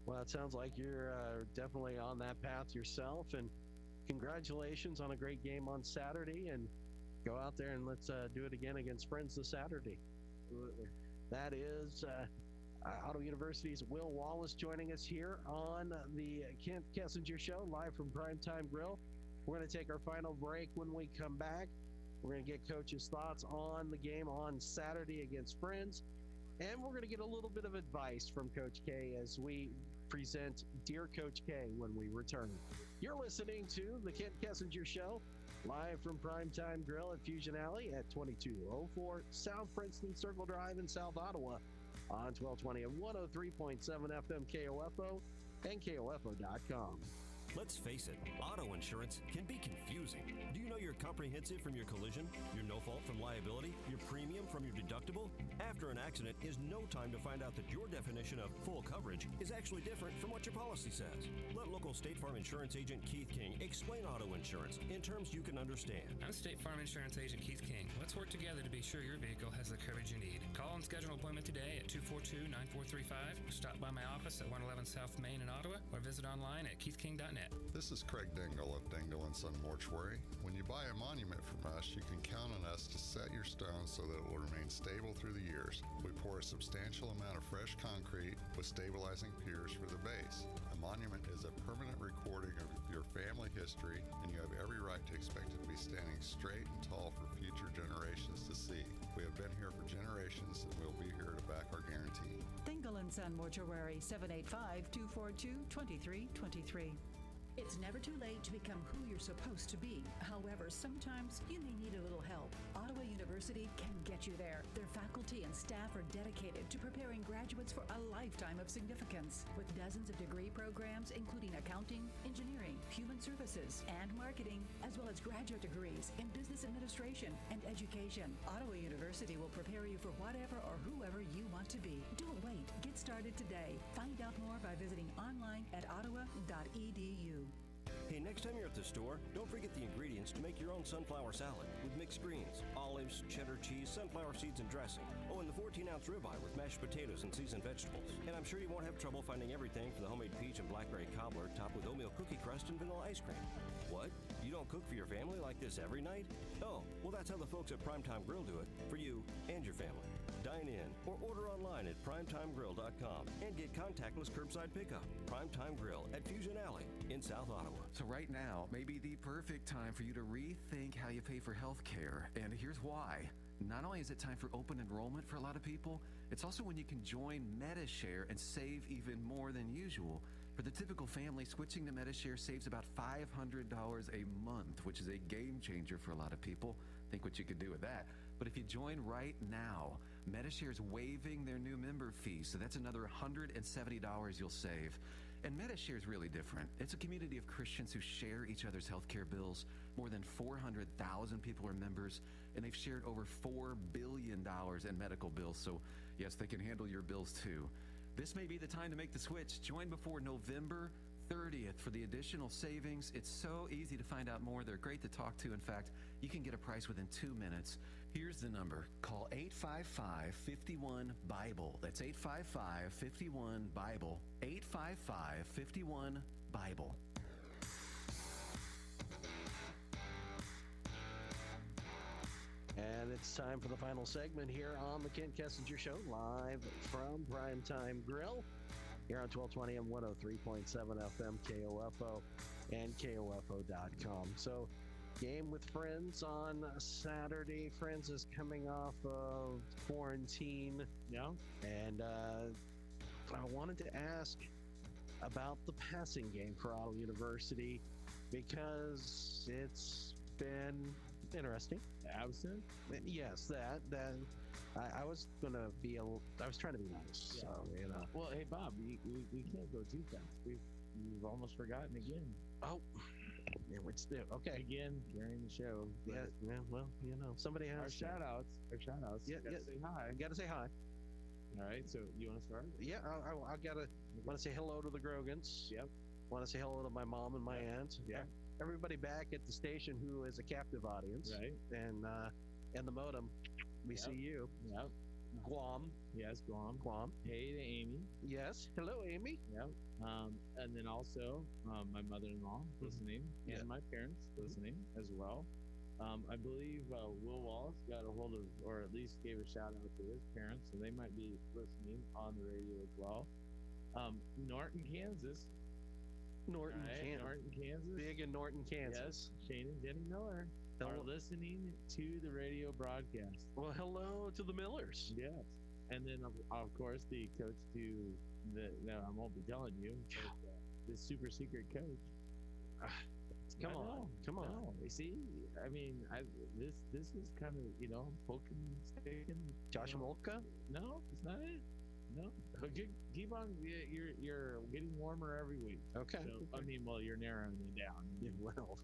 Well, it sounds like you're definitely on that path yourself, and congratulations on a great game on Saturday, and go out there and let's do it again against Friends this Saturday. Absolutely. That is Ottawa University's Will Wallace joining us here on the Kent Kessinger Show, live from PrimeTime Grille. We're going to take our final break. When we come back, we're going to get Coach's thoughts on the game on Saturday against Friends, and we're going to get a little bit of advice from Coach K as we present Dear Coach K when we return. You're listening to the Kent Kessinger Show, live from PrimeTime Grille at Fusion Alley at 2204 South Princeton Circle Drive in South Ottawa on 1220 and 103.7 FM KOFO and KOFO.com. Let's face it, auto insurance can be confusing. Do you know your comprehensive from your collision, your no fault from liability, your premium from your deductible? After an accident is no time to find out that your definition of full coverage is actually different from what your policy says. Let local State Farm Insurance Agent Keith King explain auto insurance in terms you can understand. I'm State Farm Insurance Agent Keith King. Let's work together to be sure your vehicle has the coverage you need. Call and schedule an appointment today at 242-9435. Stop by my office at 111 South Main in Ottawa, or visit online at keithking.net. This is Craig Dingle of Dingle & Son Mortuary. When you buy a monument from us, you can count on us to set your stones so that it will remain stable through the years. We pour a substantial amount of fresh concrete with stabilizing piers for the base. A monument is a permanent recording of your family history, and you have every right to expect it to be standing straight and tall for future generations to see. We have been here for generations, and we'll be here to back our guarantee. Dingle & Son Mortuary, 785-242-2323. It's never too late to become who you're supposed to be. However, sometimes you may need a little help. Ottawa University can get you there. Their faculty and staff are dedicated to preparing graduates for a lifetime of significance. With dozens of degree programs, including accounting, engineering, human services, and marketing, as well as graduate degrees in business administration and education, Ottawa University will prepare you for whatever or whoever you want to be. Don't wait. Get started today. Find out more by visiting online at ottawa.edu. Hey, next time you're at the store, don't forget the ingredients to make your own sunflower salad with mixed greens, olives, cheddar cheese, sunflower seeds, and dressing. Oh, and the 14-ounce ribeye with mashed potatoes and seasoned vegetables. And I'm sure you won't have trouble finding everything for the homemade peach and blackberry cobbler topped with oatmeal cookie crust and vanilla ice cream. What? You don't cook for your family like this every night? Oh, well, that's how the folks at PrimeTime Grill do it for you and your family. Dine in or order online at primetimegrill.com and get contactless curbside pickup. PrimeTime Grill at Fusion Alley in South Ottawa. So right now may be the perfect time for you to rethink how you pay for health care, and here's why. Not only is it time for open enrollment for a lot of people, it's also when you can join MediShare and save even more than usual. For the typical family, switching to MediShare saves about $500 a month, which is a game changer for a lot of people. Think what you could do with that. But if you join right now, MediShare is waiving their new member fee, so that's another $170 you'll save. And MediShare is really different. It's a community of Christians who share each other's healthcare bills. More than 400,000 people are members, and they've shared over $4 billion in medical bills. So, yes, they can handle your bills too. This may be the time to make the switch. Join before November 30th for the additional savings. It's so easy to find out more. They're great to talk to. In fact, you can get a price within 2 minutes. Here's the number. Call 855-51-BIBLE. That's 855-51-BIBLE. 855-51-BIBLE. And it's time for the final segment here on the Kent Kessinger Show, live from PrimeTime Grill, here on 1220 and 103.7 FM KOFO and KOFO.com. So, game with Friends on Saturday. Friends is coming off of quarantine. Yeah. And I wanted to ask about the passing game for Ottawa University because it's been interesting. Absent? Yes, that. I was gonna be I was trying to be nice. Yeah. So, you know. Well, hey, Bob, we can't go too fast. We've almost forgotten again. Oh. Yeah, okay. Again, carrying the show. Yeah, well, you know, somebody has our shout outs. Yeah, gotta say hi. Gotta say hi. All right, so you want to start? Yeah, I want to say hello to the Grogans. Yep. Want to say hello to my mom and my aunt. Yeah. Everybody back at the station who is a captive audience. Right. And the modem, we see you. Yep. Guam. Yes, Guam. Hey to Amy. Yes. Hello, Amy. Yep. And then also my mother-in-law listening, and my parents listening as well. I believe Will Wallace got a hold of, or at least gave a shout out to his parents, so they might be listening on the radio as well. Norton, Kansas. Norton, Kansas. Big in Norton, Kansas. Yes. Shane and Jenny Miller are listening to the radio broadcast. Well, hello to the Millers. Yes. And then, of course, the coach to no, I won't be telling you, but, the super secret coach. Come on. No, you see, I mean, this is kind of, poking, sticking. Josh Molka? No, it's not it. No, keep on. You're getting warmer every week. Okay. So, I mean, well, you're narrowing it down. Yeah, well,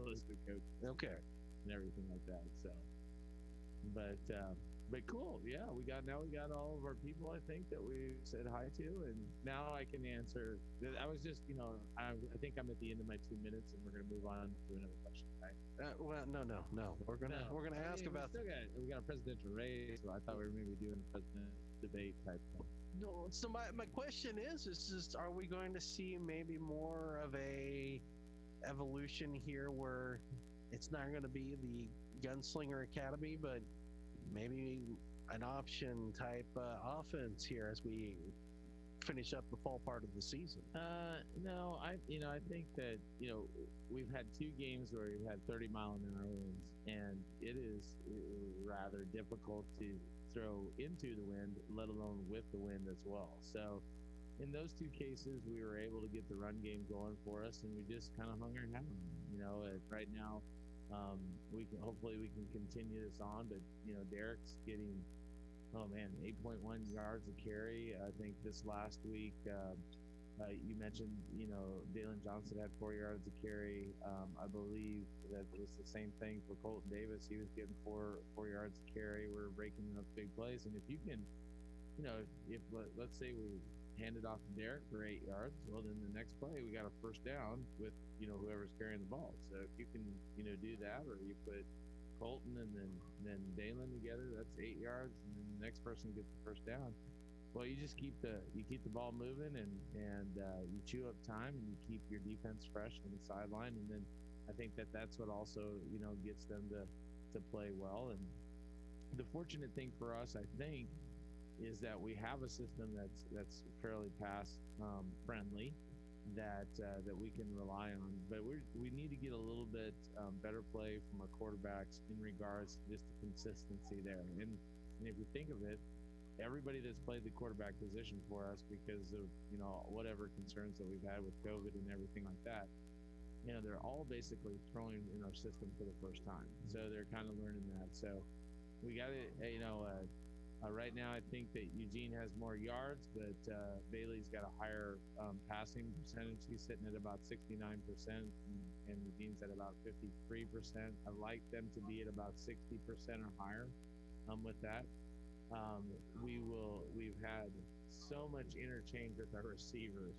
list of coaches. Okay. And everything like that. So, but cool. Yeah, we got all of our people. I think that we said hi to, and now I can answer. I was just, I think I'm at the end of my 2 minutes, and we're gonna move on to another question. Right? Well, no. We're gonna ask about. We got a presidential race, so I thought we were maybe doing a president debate type thing. No. So my question is are we going to see maybe more of a evolution here where it's not going to be the Gunslinger Academy, but maybe an option type offense here as we finish up the fall part of the season? No, I think that we've had 2 games where we've had 30-mile-an-hour winds, and it is rather difficult to throw into the wind, let alone with the wind as well. So in those 2 cases, we were able to get the run game going for us, and we just kind of hung our hat on it. Right now, hopefully we can continue this on, but Derek's getting 8.1 yards a carry. I think this last week you mentioned Devin Johnson had 4 yards a carry. I believe that it was the same thing for Colton Davis. He was getting 4 yards a carry. We're breaking up big plays, and if you can, if let's say we hand it off to Derek for 8 yards, well, then the next play we got a first down with whoever's carrying the ball. So if you can do that, or you put Colton and then Dalen together, that's 8 yards, and then the next person gets the first down. Well, you just keep the ball moving, and you chew up time, and you keep your defense fresh on the sideline, and then I think that's what also gets them to play well. And the fortunate thing for us, I think, is that we have a system that's fairly pass friendly that we can rely on. But we need to get a little bit better play from our quarterbacks in regards to just the consistency there. And if you think of it, everybody that's played the quarterback position for us because of whatever concerns that we've had with COVID and everything like that, they're all basically throwing in our system for the first time. So they're kind of learning that. So we got to, right now I think that Eugene has more yards, but Bailey's got a higher passing percentage. He's sitting at about 69%, and Eugene's at about 53%. I'd like them to be at about 60% or higher with that. We've had so much interchange with our receivers.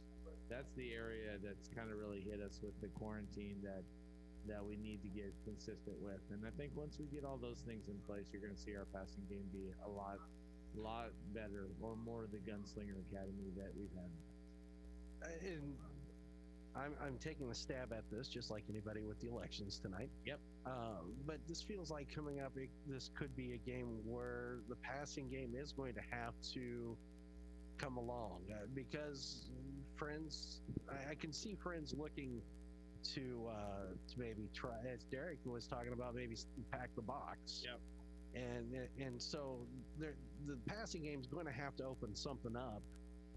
That's the area that's kind of really hit us with the quarantine that we need to get consistent with. And I think once we get all those things in place, you're going to see our passing game be a lot better, or more of the Gunslinger Academy that we've had. And I'm taking a stab at this, just like anybody with the elections tonight. Yep. But this feels like coming up, this could be a game where the passing game is going to have to come along because friends, I can see friends looking to maybe try, as Derek was talking about, maybe pack the box. Yep. And so the passing game is going to have to open something up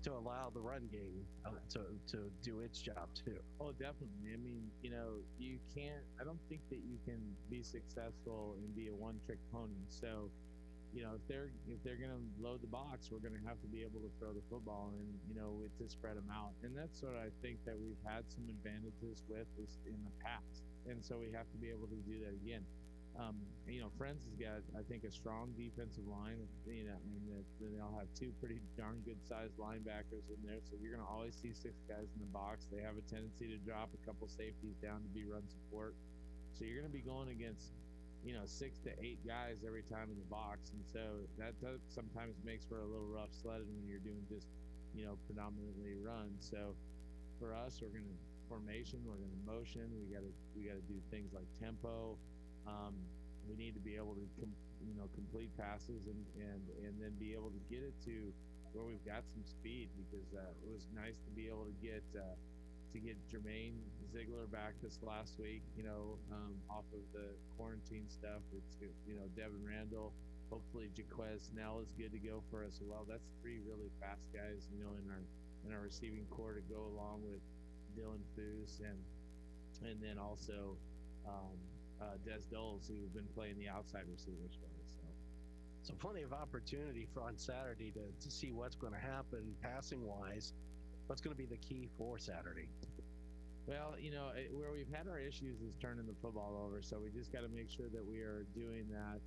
to allow the run game to do its job too. Oh, definitely. I mean, you can't. I don't think that you can be successful and be a one-trick pony. So, if they're going to load the box, we're going to have to be able to throw the football and to spread them out. And that's what I think that we've had some advantages with is in the past, and so we have to be able to do that again. Friends has got, I think, a strong defensive line, and they'll have two pretty darn good sized linebackers in there. So you're going to always see six guys in the box. They have a tendency to drop a couple safeties down to be run support. So you're going to be going against, 6 to 8 guys every time in the box. And so that sometimes makes for a little rough sledding when you're doing just, predominantly run. So for us, we're going to formation, we're going to motion. We got to do things like tempo. We need to be able to complete passes and then be able to get it to where we've got some speed, because it was nice to be able to get Jermaine Ziegler back this last week, off of the quarantine stuff. It's Devin Randall, hopefully Jaquez Snell is good to go for us as well. That's 3 really fast guys, in our receiving core to go along with Dylan Foose and then also Des Doles, who've been playing the outside receivers for us. So plenty of opportunity for on Saturday to see what's going to happen passing wise. What's going to be the key for Saturday? Well, where we've had our issues is turning the football over. So we just got to make sure that we are doing that.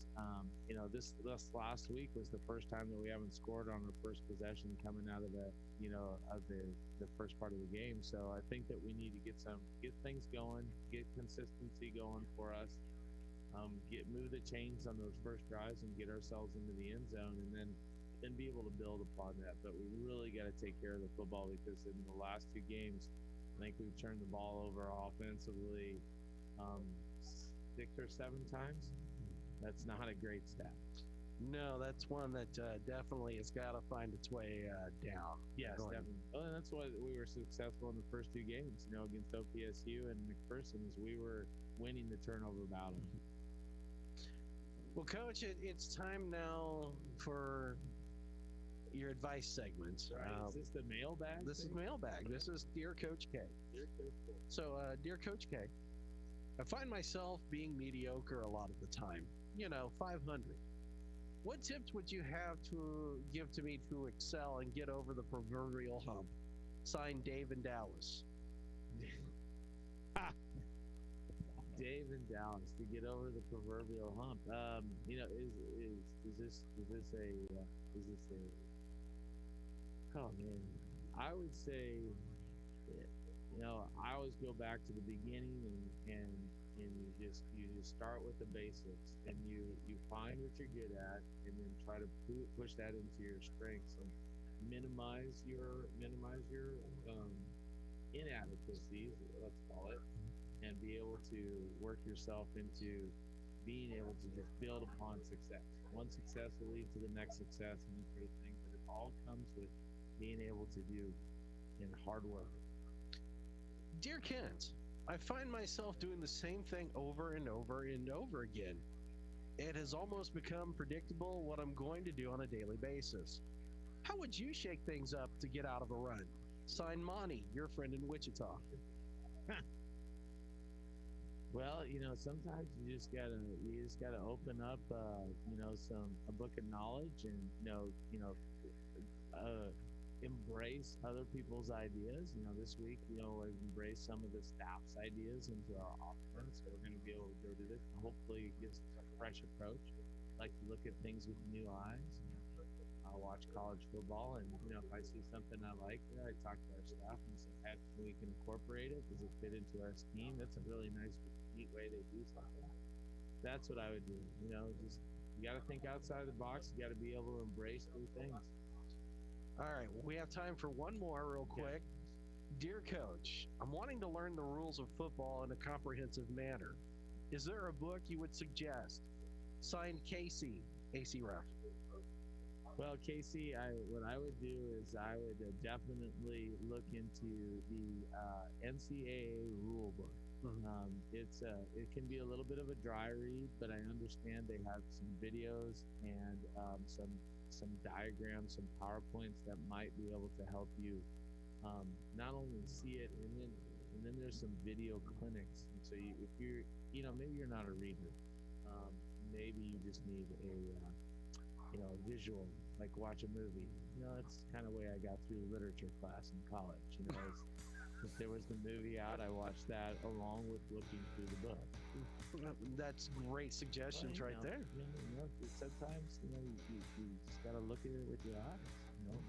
This last week was the first time that we haven't scored on our first possession coming out of the first part of the game. So I think that we need to get things going, get consistency going for us, move the chains on those first drives and get ourselves into the end zone, and then be able to build upon that. But we really got to take care of the football, because in the last 2 games, I think we've turned the ball over offensively 6 or 7 times. That's not a great stat. No, that's one that definitely has got to find its way down. Yes, definitely. Well, and that's why we were successful in the first 2 games, against OPSU and McPherson, is we were winning the turnover battle. Well, Coach, it's time now for your advice segments. Right. Is this the mailbag? This is mailbag. This is Dear Coach K. Dear Coach K. So, Dear Coach K, I find myself being mediocre a lot of the time. 500. What tips would you have to give to me to excel and get over the proverbial hump? Signed, Dave in Dallas. Dave in Dallas, to get over the proverbial hump. Is this a oh man, I would say, I always go back to the beginning and you just start with the basics, and you find what you're good at, and then try to push that into your strengths and minimize your inadequacies, let's call it, and be able to work yourself into being able to just build upon success. One success will lead to the next success and that sort of thing, but it all comes with being able to do in hard work. Dear Kent, I find myself doing the same thing over and over and over again. It has almost become predictable what I'm going to do on a daily basis. How would you shake things up to get out of a run? Signed, Monty, your friend in Wichita. Well, sometimes you just gotta open up, a book of knowledge and embrace other people's ideas. This week, I've embraced some of the staff's ideas into our offense, so we're going to be able to go to this. Hopefully, it gives us a fresh approach. I like to look at things with new eyes. I watch college football, and if I see something I like, I talk to our staff and say, "Hey, we can incorporate it. Does it fit into our scheme?" That's a really nice, neat way to do something. That's what I would do. Just you got to think outside the box. You got to be able to embrace new things. All right, well, we have time for one more real quick. Dear Coach, I'm wanting to learn the rules of football in a comprehensive manner. Is there a book you would suggest? Signed, Casey, AC Ref. Well, Casey, what I would do is I would definitely look into the NCAA rule book. It can be a little bit of a dry read, but I understand they have some videos and some diagrams, some PowerPoints that might be able to help you not only see it, and then there's some video clinics. And so if you're, maybe you're not a reader, maybe you just need a visual, like watch a movie. That's kind of the way I got through literature class in college. If there was the movie out, I watched that along with looking through the book. That's great suggestions right there. Sometimes you just gotta look at it with your eyes.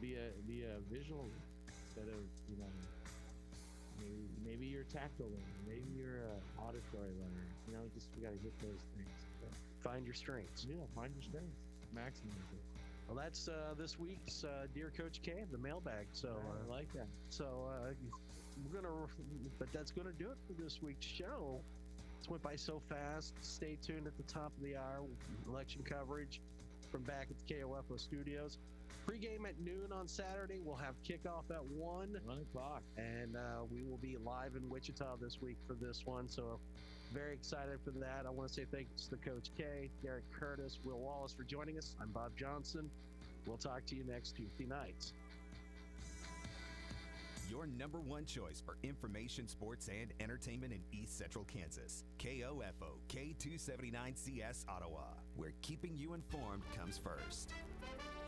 Be a visual instead of maybe you're a tactile learner, maybe you're an auditory learner. Just we gotta hit those things. Find your strengths. Yeah, find your strengths. Maximize it. Well, that's this week's Dear Coach K, the mailbag. So I like that. So but that's gonna do it for this week's show. It went by so fast. Stay tuned at the top of the hour with election coverage from back at the KOFO studios. Pre-game at noon on Saturday. We'll have kickoff at 1 o'clock. And we will be live in Wichita this week for this one. So very excited for that. I want to say thanks to Coach K, Derek Curtis, Will Wallace for joining us. I'm Bob Johnson. We'll talk to you next Tuesday night. Your number one choice for information, sports, and entertainment in East Central Kansas. KOFO K279CS Ottawa, where keeping you informed comes first.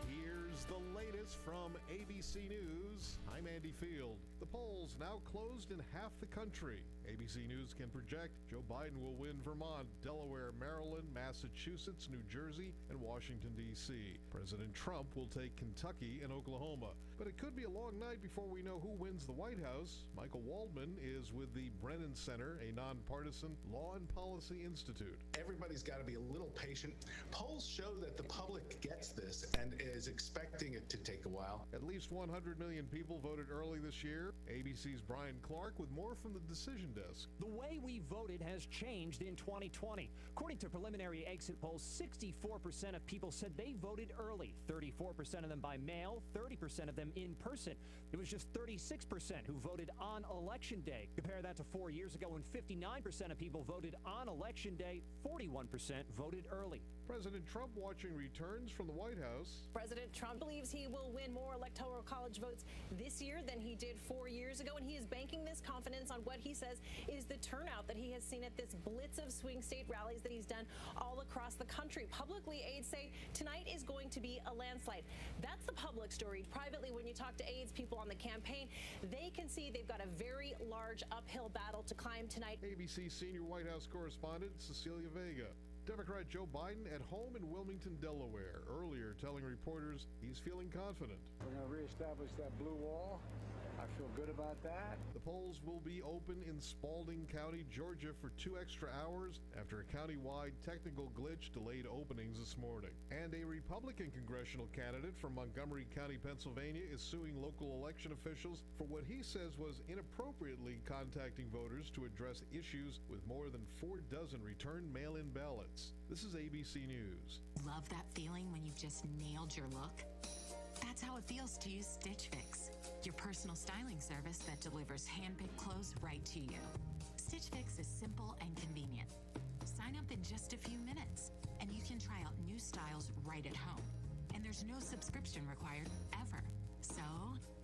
Here's the latest from ABC News. I'm Andy Field. The polls now closed in half the country. ABC News can project Joe Biden will win Vermont, Delaware, Maryland, Massachusetts, New Jersey, and Washington, D.C. President Trump will take Kentucky and Oklahoma. But it could be a long night before we know who wins the White House. Michael Waldman is with the Brennan Center, a nonpartisan law and policy institute. Everybody's got to be a little patient. Polls show that the public gets this and is expecting it to take a while. At least 100 million people voted early this year. ABC's Brian Clark with more from the decision desk. The way we voted has changed in 2020. According to preliminary exit polls, 64% of people said they voted early, 34% of them by mail, 30% of them in person. It was just 36% who voted on Election Day. Compare that to 4 years ago when 59% of people voted on Election Day, 41% voted early. President Trump watching returns from the White House. President Trump believes he will win more electoral college votes this year than he did 4 years ago, and he is banking this confidence on what he says is the turnout that he has seen at this blitz of swing state rallies that he's done all across the country. Publicly, aides say tonight is going to be a landslide. That's the public story. Privately, when you talk to aides, people on the campaign, they can see they've got a very large uphill battle to climb tonight. ABC senior White House correspondent Cecilia Vega. Democrat Joe Biden at home in Wilmington, Delaware, earlier telling reporters he's feeling confident. We're going to reestablish that blue wall. I I feel good about that. The polls will be open in Spalding County, Georgia for 2 extra hours after a countywide technical glitch delayed openings this morning. And a Republican congressional candidate from Montgomery County, Pennsylvania is suing local election officials for what he says was inappropriately contacting voters to address issues with more than 4 dozen returned mail-in ballots. This is ABC News. Love that feeling when you've just nailed your look? That's how it feels to use Stitch Fix, your personal styling service that delivers hand-picked clothes right to you. Stitch Fix is simple and convenient. Sign up in just a few minutes, and you can try out new styles right at home. And there's no subscription required ever. So,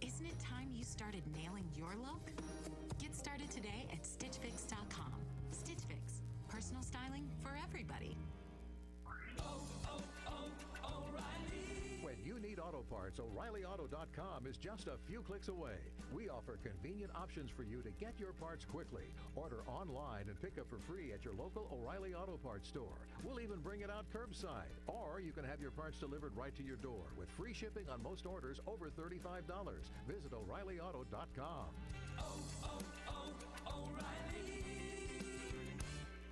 isn't it time you started nailing your look? Get started today at StitchFix.com. Stitch Fix, personal styling for everybody. When you need auto parts, O'ReillyAuto.com is just a few clicks away. We offer convenient options for you to get your parts quickly. Order online and pick up for free at your local O'Reilly Auto Parts store. We'll even bring it out curbside. Or you can have your parts delivered right to your door with free shipping on most orders over $35. Visit O'ReillyAuto.com. O'Reilly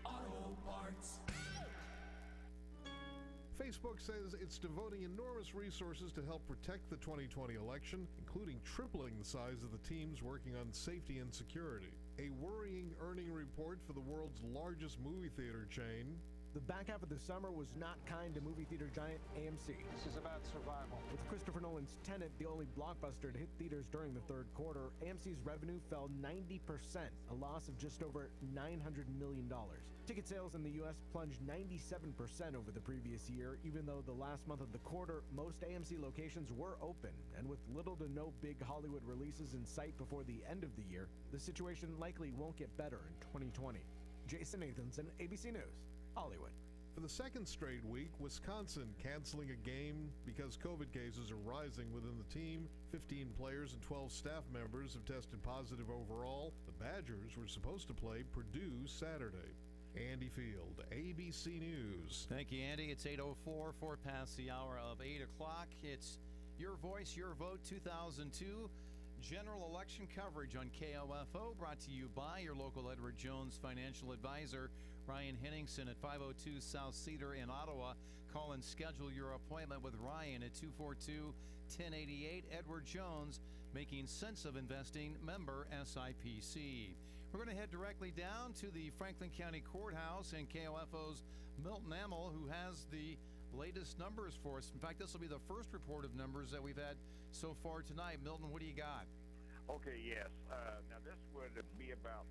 Auto Parts. Facebook says it's devoting enormous resources to help protect the 2020 election, including tripling the size of the teams working on safety and security. A worrying earning report for the world's largest movie theater chain. The back half of the summer was not kind to movie theater giant AMC. This is about survival. With Christopher Nolan's Tenet the only blockbuster to hit theaters during the third quarter, AMC's revenue fell 90%, a loss of just over $900 million. Ticket sales in the U.S. plunged 97% over the previous year, even though the last month of the quarter, most AMC locations were open. And with little to no big Hollywood releases in sight before the end of the year, the situation likely won't get better in 2020. Jason Nathanson, ABC News, Hollywood. For the second straight week, Wisconsin canceling a game because COVID cases are rising within the team. 15 players and 12 staff members have tested positive overall. The Badgers were supposed to play Purdue Saturday. Andy Field, ABC News. Thank you, Andy. It's 8:04, 4 past the hour of 8 o'clock. It's Your Voice, Your Vote 2002 general election coverage on KOFO, brought to you by your local Edward Jones financial advisor, Ryan Henningsen at 502 South Cedar in Ottawa. Call and schedule your appointment with Ryan at 242-1088. Edward Jones, making sense of investing, member SIPC. We're going to head directly down to the Franklin County Courthouse and KOFO's Milton Amel, who has the latest numbers for us. In fact, this will be the first report of numbers that we've had so far tonight. Milton, what do you got? Okay, yes. Now, this would be about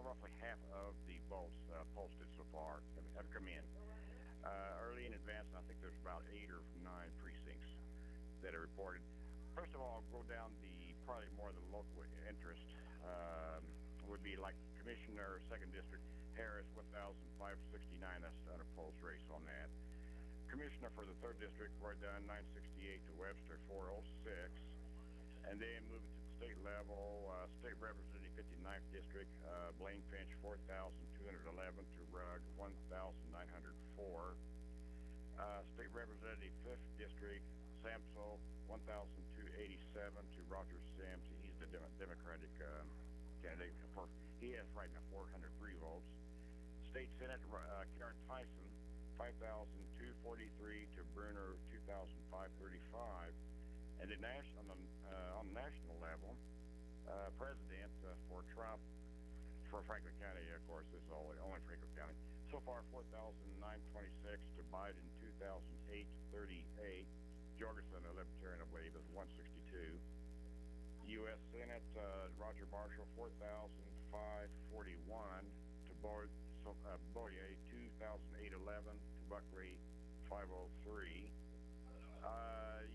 roughly half of the votes posted so far have come in. Early in advance, I think there's about 8 or 9 precincts that are reported. First of all, go down the probably more the local interest. Would be like Commissioner, 2nd District, Harris, 1,569. That's an unopposed race on that. Commissioner for the 3rd District, Roy Dunn, 968 to Webster, 406. And then moving to the state level, State Representative, 59th District, Blaine Finch, 4,211 to Rugg, 1,904. State Representative, 5th District, Samso, 1,287 to Roger Sims. He's the Democratic candidate. He has right now 403 votes. State Senate, Karen Tyson, 5,243 to Bruner, 2,535. And the on the national level, President for Trump, for Franklin County, of course, this is only Franklin County. So far, 4,926 to Biden, 2,838. Jorgensen, a Libertarian, I believe, is 162. U.S. Senate, Roger Marshall, 4,541 to Boyer, 2,811 to Buckley, 503.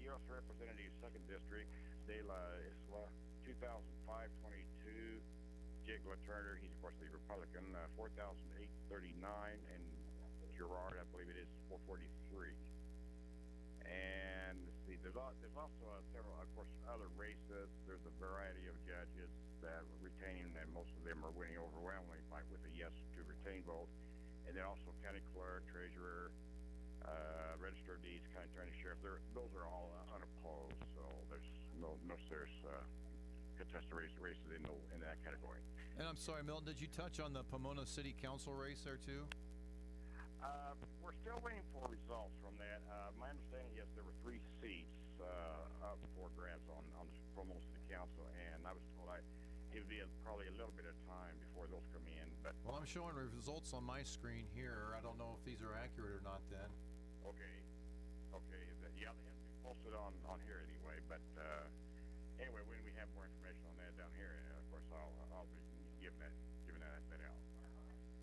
U.S. Representative, 2nd District, De La Isla, 2,522. Jigla Turner, he's of course the Republican, 4,839, and Gerard, I believe it is 443. And let's see, there's also several, of course, other races. There's a variety of judges that are retaining, and most of them are winning overwhelmingly with a yes to retain vote. And then also county clerk, treasurer, register of deeds, county attorney, sheriff. Those are all unopposed, so there's no serious contested races in that category. And I'm sorry, Milton, did you touch on the Pomona City Council race there too? We're still waiting for results from that. My understanding is there were 3 seats up for grabs on the Pomona City Council, and I was told it would be probably a little bit of time before those come in. But well, I'm showing results on my screen here. I don't know if these are accurate or not. Then. Okay. Yeah, they have to be posted on here anyway. But anyway, when we have more information on that down here, of course I'll be giving that out.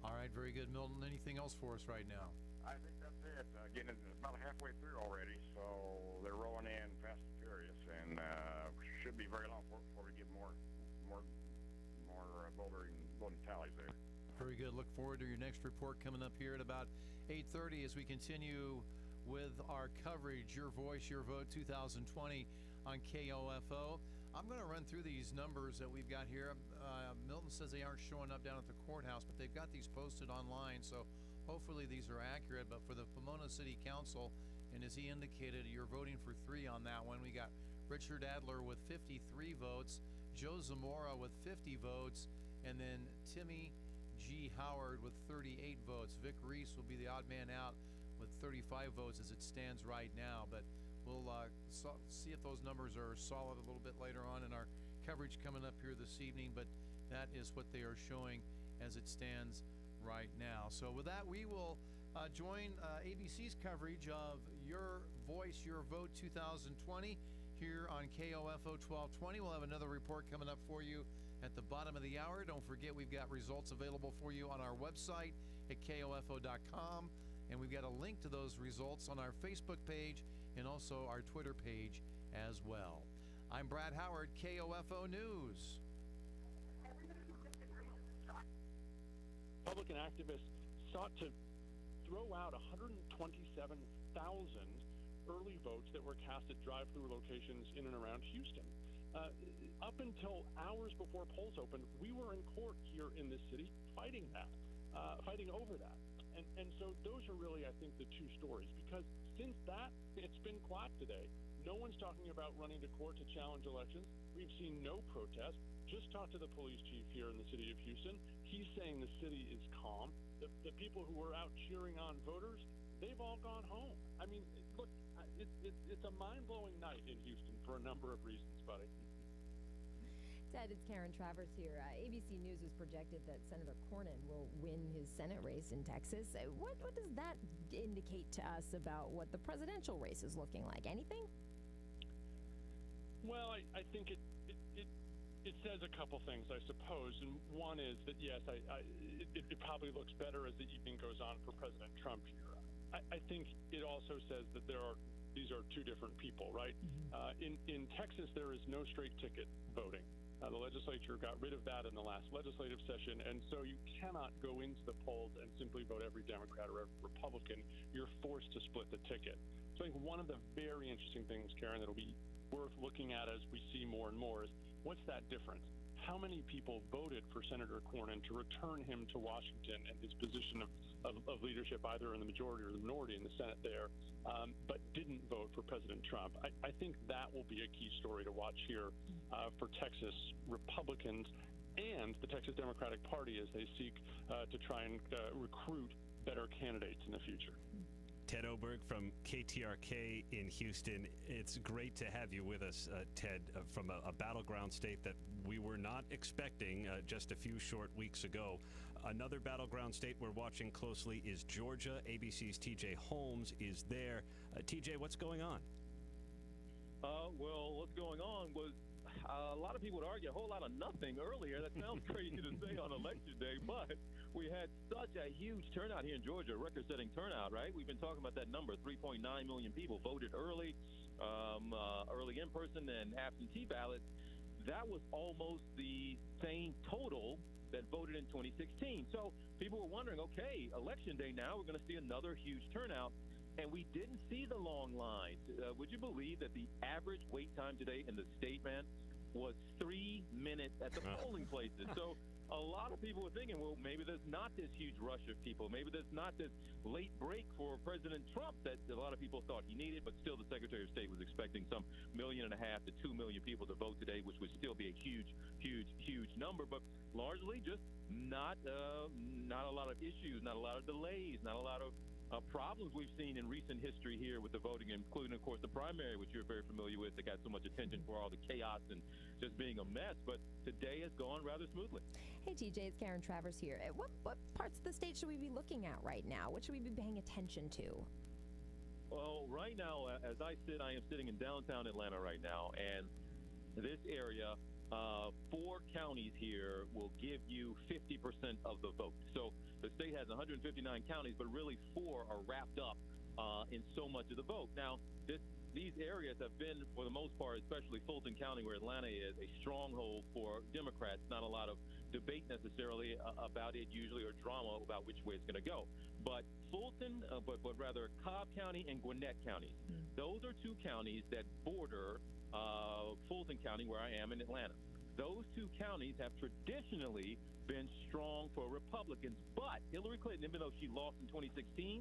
All right, very good, Milton. Anything else for us right now? I think that's it. Getting about halfway through already, so they're rolling in fast and furious, and should be very long before we get more voting tallies there. Very good. Look forward to your next report coming up here at about 8:30 as we continue with our coverage. Your Voice, Your Vote 2020 on KOFO. I'm going to run through these numbers that we've got here. Milton says they aren't showing up down at the courthouse, but they've got these posted online, so hopefully these are accurate. But for the Pomona City Council, and as he indicated, you're voting for 3 on that one. We got Richard Adler with 53 votes, Joe Zamora with 50 votes, and then Timmy G. Howard with 38 votes. Vic Reese will be the odd man out with 35 votes as it stands right now. But we'll see if those numbers are solid a little bit later on in our coverage coming up here this evening. But that is what they are showing as it stands right now. So with that, we will join ABC's coverage of Your Voice, Your Vote 2020 here on KOFO 1220. We'll have another report coming up for you at the bottom of the hour. Don't forget, we've got results available for you on our website at KOFO.com, and we've got a link to those results on our Facebook page and also our Twitter page as well. I'm Brad Howard, KOFO News. Republican activists sought to throw out 127,000 early votes that were cast at drive-through locations in and around Houston. Up until hours before polls opened, we were in court here in this city fighting over that. And so those are really, I think, the two stories, because since that, it's been quiet today. No one's talking about running to court to challenge elections. We've seen no protest. Just talked to the police chief here in the city of Houston. He's saying the city is calm. The people who were out cheering on voters, they've all gone home. I mean, look, it's a mind-blowing night in Houston for a number of reasons, buddy. Ted, it's Karen Travers here. ABC News has projected that Senator Cornyn will win his Senate race in Texas. What does that indicate to us about what the presidential race is looking like? Anything? Well, I think it says a couple things, I suppose. And one is that, yes, it probably looks better as the evening goes on for President Trump here. I think it also says that these are two different people, right? In Texas, there is no straight ticket voting. The legislature got rid of that in the last legislative session, and so you cannot go into the polls and simply vote every Democrat or every Republican. You're forced to split the ticket. So I think one of the very interesting things, Karen, that'll be worth looking at as we see more and more is, what's that difference? How many people voted for Senator Cornyn to return him to Washington and his position of leadership, either in the majority or the minority in the Senate there, but didn't vote for President Trump? I think that will be a key story to watch here for Texas Republicans and the Texas Democratic Party as they seek to try and recruit better candidates in the future. Ted Oberg from KTRK in Houston. It's great to have you with us, Ted, from a battleground state that we were not expecting just a few short weeks ago. Another battleground state we're watching closely is Georgia. ABC's TJ Holmes is there. TJ, what's going on? Well, what's going on was a lot of people would argue a whole lot of nothing earlier. That sounds crazy to say on election day, but we had such a huge turnout here in Georgia, record-setting turnout, right? We've been talking about that number, 3.9 million people voted early in person and absentee ballots. That was almost the same total that voted in 2016. So people were wondering, okay, election day now, we're going to see another huge turnout. And we didn't see the long lines. Would you believe that the average wait time today in the state, man, was 3 minutes at the polling places? So a lot of people were thinking, well, maybe there's not this huge rush of people. Maybe there's not this late break for President Trump that a lot of people thought he needed, but still the Secretary of State was expecting some 1.5 million to 2 million people to vote today, which would still be a huge number, but largely just not a lot of issues, not a lot of delays, not a lot of problems we've seen in recent history here with the voting, including, of course, the primary, which you're very familiar with, that got so much attention for all the chaos and just being a mess. But today has gone rather smoothly. Hey, TJ, it's Karen Travers here. What parts of the state should we be looking at right now? What should we be paying attention to? Well, right now, as I am sitting in downtown Atlanta right now, and this area, 4 counties here will give you 50% of the vote. So the state has 159 counties, but really 4 are wrapped up in so much of the vote. Now, these areas have been, for the most part, especially Fulton County, where Atlanta is, a stronghold for Democrats. Not a lot of debate necessarily about it usually, or drama about which way it's going to go. But Fulton, but rather Cobb County and Gwinnett County. Those are 2 counties that border Fulton County, where I am in Atlanta. Those 2 counties have traditionally been strong for Republicans, but Hillary Clinton, even though she lost in 2016,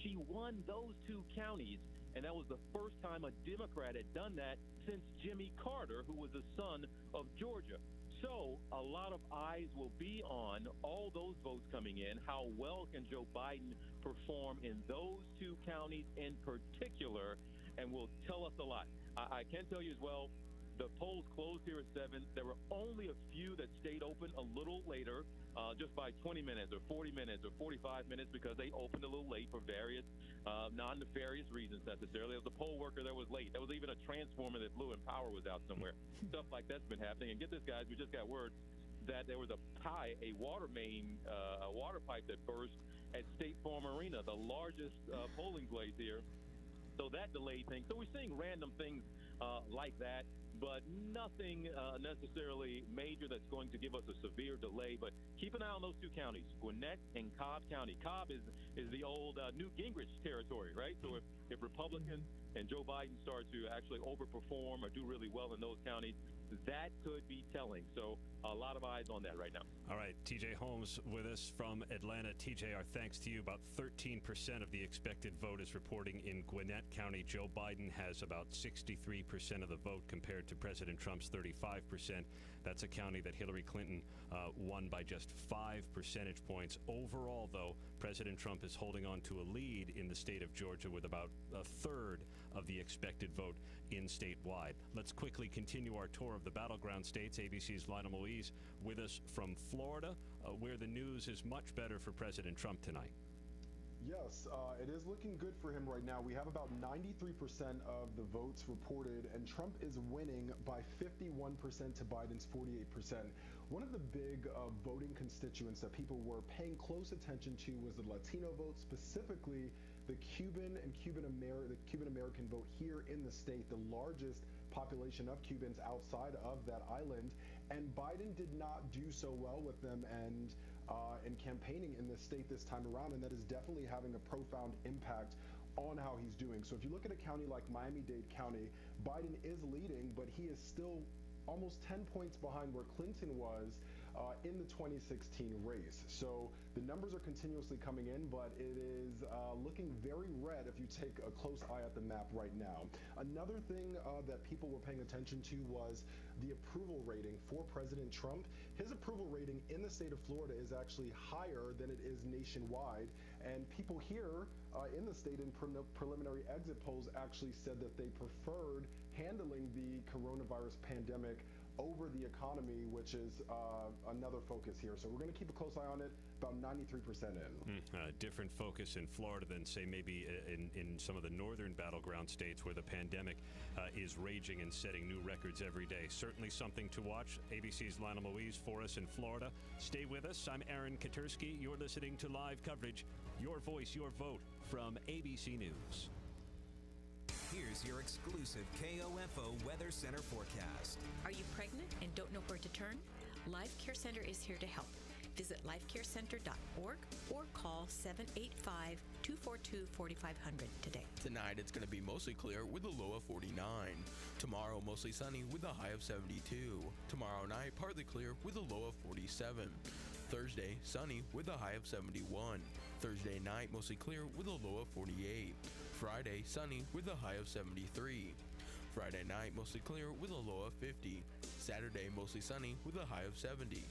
she won those 2 counties, and that was the first time a Democrat had done that since Jimmy Carter, who was the son of Georgia. So a lot of eyes will be on all those votes coming in. How well can Joe Biden perform in those 2 counties in particular, and will tell us a lot. I can tell you as well, the polls closed here at 7. There were only a few that stayed open a little later, just by 20 minutes or 40 minutes or 45 minutes, because they opened a little late for various non-nefarious reasons necessarily. There was a poll worker that was late. There was even a transformer that blew and power was out somewhere. Stuff like that's been happening. And get this, guys, we just got word that there was a water main, a water pipe that burst at State Farm Arena, the largest polling place here. So that delayed things. So we're seeing random things like that, but nothing necessarily major that's going to give us a severe delay. But keep an eye on those 2 counties, Gwinnett and Cobb County. Cobb is the old Newt Gingrich territory, right? So if Republicans and Joe Biden start to actually overperform or do really well in those counties, that could be telling. So a lot of eyes on that right now. All right, TJ Holmes with us from Atlanta. TJ, our thanks to you. About 13% of the expected vote is reporting in Gwinnett County. Joe Biden has about 63% of the vote compared to President Trump's 35%. That's a county that Hillary Clinton won by just 5 percentage points. Overall, though, President Trump is holding on to a lead in the state of Georgia with about a third of the expected vote in statewide. Let's quickly continue our tour of the battleground states. ABC's Lionel Moise with us from Florida, where the news is much better for President Trump tonight. Yes, it is looking good for him right now. We have about 93% of the votes reported, and Trump is winning by 51% to Biden's 48%. One of the big voting constituents that people were paying close attention to was the Latino vote, specifically the Cuban American vote here in the state, the largest population of Cubans outside of that island. And Biden did not do so well with them and in campaigning in this state this time around, and that is definitely having a profound impact on how he's doing. So if you look at a county like Miami-Dade County, Biden is leading, but he is still almost 10 points behind where Clinton was in the 2016 race. So the numbers are continuously coming in, but it is looking very red if you take a close eye at the map right now. Another thing that people were paying attention to was the approval rating for President Trump. His approval rating in the state of Florida is actually higher than it is nationwide, and people here in the state in preliminary exit polls actually said that they preferred handling the coronavirus pandemic over the economy, which is another focus here. So we're going to keep a close eye on it. About 93% in. Different focus in Florida than, say, maybe in some of the northern battleground states where the pandemic is raging and setting new records every day. Certainly something to watch. ABC's Lionel Moise for us in Florida. Stay with us. I'm Aaron Katursky. You're listening to live coverage. Your voice, your vote from ABC News. Here's your exclusive KOFO Weather Center forecast. Are you pregnant and don't know where to turn? Live Care Center is here to help. Visit lifecarecenter.org or call 785-242-4500 today. Tonight it's going to be mostly clear with a low of 49. Tomorrow mostly sunny with a high of 72. Tomorrow night partly clear with a low of 47. Thursday sunny with a high of 71. Thursday night mostly clear with a low of 48. Friday sunny with a high of 73. Friday night mostly clear with a low of 50. Saturday mostly sunny with a high of 70.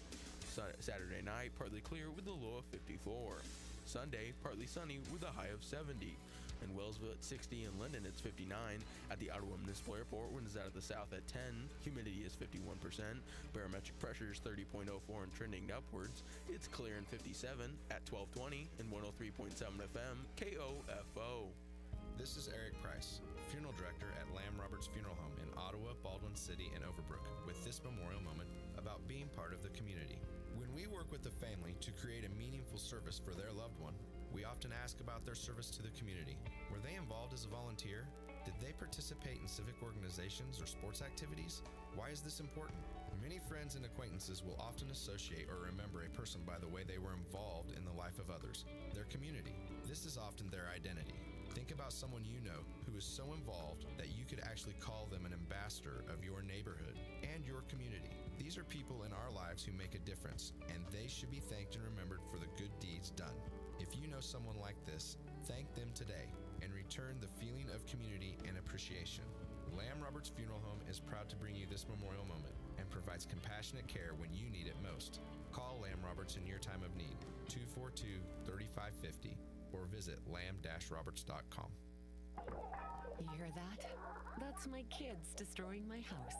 Saturday night partly clear with a low of 54. Sunday partly sunny with a high of 70. In Wellsville at 60, in Linden it's 59. At the Ottawa Municipal Airport, winds out of the south at 10. Humidity is 51%. Barometric pressure is 30.04 and trending upwards. It's clear in 57 at 1220 and 103.7 FM KOFO. This is Eric Price, funeral director at Lamb Roberts Funeral Home in Ottawa, Baldwin City, and Overbrook, with this memorial moment about being part of the community. When we work with the family to create a meaningful service for their loved one, we often ask about their service to the community. Were they involved as a volunteer? Did they participate in civic organizations or sports activities? Why is this important? Many friends and acquaintances will often associate or remember a person by the way they were involved in the life of others, their community. This is often their identity. Think about someone you know who is so involved that you could actually call them an ambassador of your neighborhood and your community. These are people in our lives who make a difference, and they should be thanked and remembered for the good deeds done. If you know someone like this, thank them today and return the feeling of community and appreciation. Lamb Roberts Funeral Home is proud to bring you this memorial moment and provides compassionate care when you need it most. Call Lamb Roberts in your time of need, 242-3550, or visit lamb-roberts.com. You hear that? That's my kids destroying my house.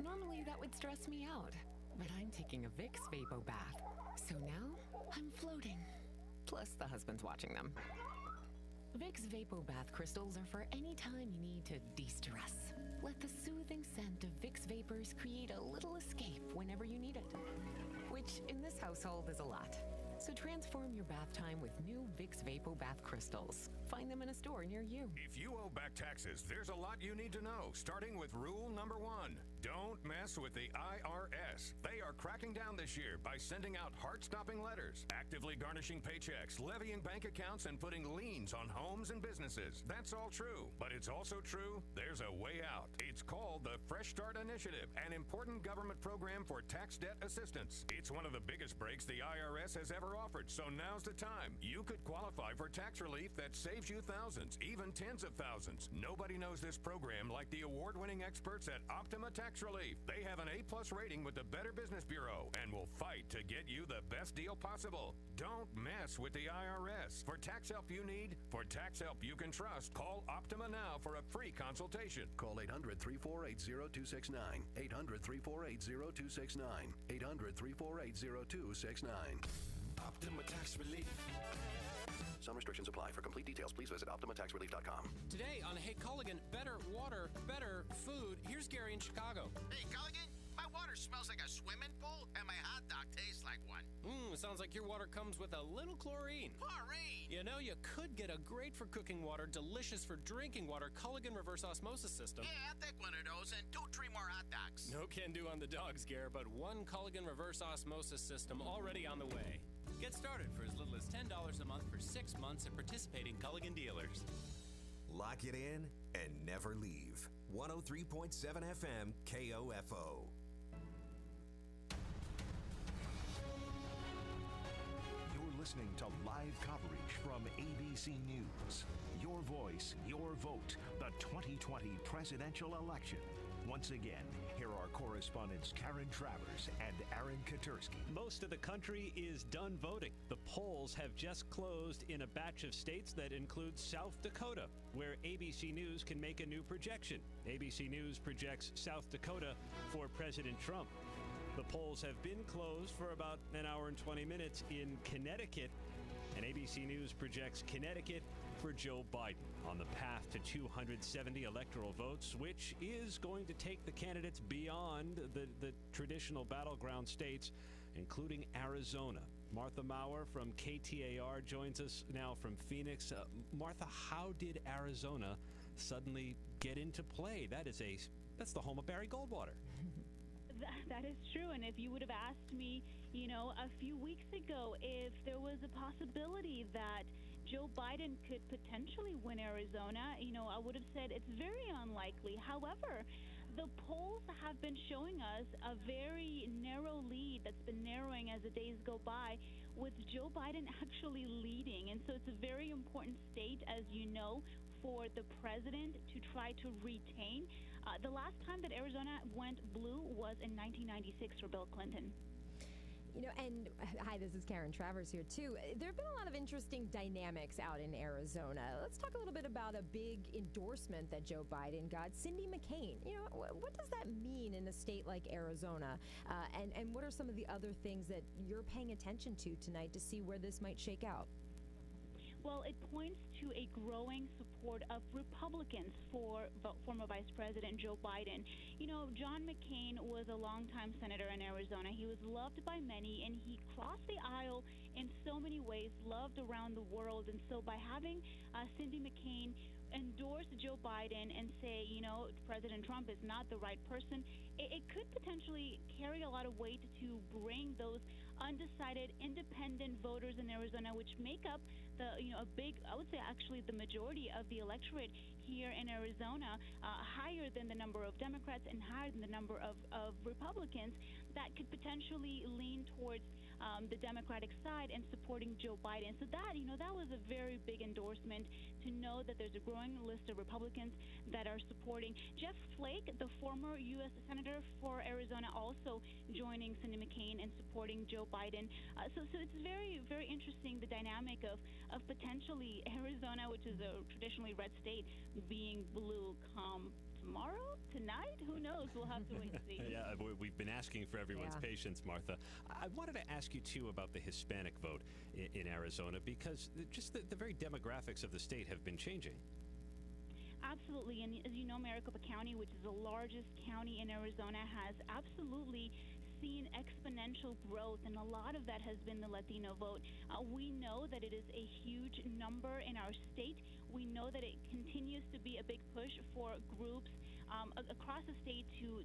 Normally that would stress me out, but I'm taking a Vicks Vapo bath. So now I'm floating. Plus the husband's watching them. Vicks Vapo Bath crystals are for any time you need to de-stress. Let the soothing scent of Vicks Vapors create a little escape whenever you need it. Which in this household is a lot. So transform your bath time with new Vicks Vapo Bath crystals. Find them in a store near you. If you owe back taxes, there's a lot you need to know, starting with rule number 1. Don't mess with the IRS. They are cracking down this year by sending out heart-stopping letters, actively garnishing paychecks, levying bank accounts, and putting liens on homes and businesses. That's all true. But it's also true there's a way out. It's called the Fresh Start Initiative, an important government program for tax debt assistance. It's one of the biggest breaks the IRS has ever offered, so now's the time. You could qualify for tax relief that saves you thousands, even tens of thousands. Nobody knows this program like the award-winning experts at Optima Tax Relief. They have an A+ rating with the Better Business Bureau and will fight to get you the best deal possible. Don't mess with the IRS. For tax help you need, for tax help you can trust, call Optima now for a free consultation. Call 800-348-0269. 800-348-0269. 800-348-0269. Optima Tax Relief. Some restrictions apply. For complete details, please visit OptimaTaxRelief.com. Today on Hey Culligan, better water, better food. Here's Gary in Chicago. Hey Culligan, my water smells like a swimming pool and my hot dog tastes like one. Sounds like your water comes with a little chlorine. Chlorine? You know, you could get a great for cooking water, delicious for drinking water, Culligan reverse osmosis system. Yeah, I'll take one of those and 2-3 more hot dogs. No can do on the dogs, Gare, but one Culligan reverse osmosis system already on the way. Get started for as little as $10 a month for 6 months at participating Culligan dealers. Lock it in and never leave. 103.7 FM KOFO. You're listening to live coverage from ABC News. Your voice, your vote. The 2020 presidential election. Once again, here are correspondents Karen Travers and Aaron Katersky. Most of the country is done voting. The polls have just closed in a batch of states that include South Dakota, where ABC News can make a new projection. ABC News projects South Dakota for President Trump. The polls have been closed for about an hour and 20 minutes in Connecticut, and ABC News projects Connecticut for Joe Biden on the path to 270 electoral votes, which is going to take the candidates beyond the traditional battleground states, including Arizona. Martha Maurer from KTAR joins us now from Phoenix. Martha, how did Arizona suddenly get into play? That's the home of Barry Goldwater. That is true, and if you would have asked me a few weeks ago, if there was a possibility that Joe Biden could potentially win Arizona, I would have said it's very unlikely. However, the polls have been showing us a very narrow lead that's been narrowing as the days go by, with Joe Biden actually leading. And so it's a very important state, as you know, for the president to try to retain. The last time that Arizona went blue was in 1996 for Bill Clinton. And hi, this is Karen Travers here, too. There have been a lot of interesting dynamics out in Arizona. Let's talk a little bit about a big endorsement that Joe Biden got, Cindy McCain. What does that mean in a state like Arizona? And what are some of the other things that you're paying attention to tonight to see where this might shake out? Well, it points to a growing support of Republicans for former Vice President Joe Biden. John McCain was a longtime senator in Arizona. He was loved by many, and he crossed the aisle in so many ways, loved around the world. And so by having Cindy McCain endorse Joe Biden and say, President Trump is not the right person, it could potentially carry a lot of weight to bring those undecided independent voters in Arizona, which make up a big, I would say actually the majority of the electorate here in Arizona, higher than the number of Democrats and higher than the number of Republicans, that could potentially lean towards the Democratic side and supporting Joe Biden. So that was a very big endorsement, to know that there's a growing list of Republicans that are supporting. Jeff Flake, the former U.S. Senator for Arizona, also joining Cindy McCain and supporting Joe Biden. So it's very, very interesting, the dynamic of potentially Arizona, which is a traditionally red state, being blue come tomorrow, tonight, who knows? We'll have to wait and see. Yeah, we've been asking for everyone's patience, Martha. I wanted to ask you, too, about the Hispanic vote in Arizona, because just the very demographics of the state have been changing. Absolutely. And as you know, Maricopa County, which is the largest county in Arizona, has absolutely seen exponential growth, and a lot of that has been the Latino vote. We know that it is a huge number in our state. We know that it continues to be a big push for groups across the state to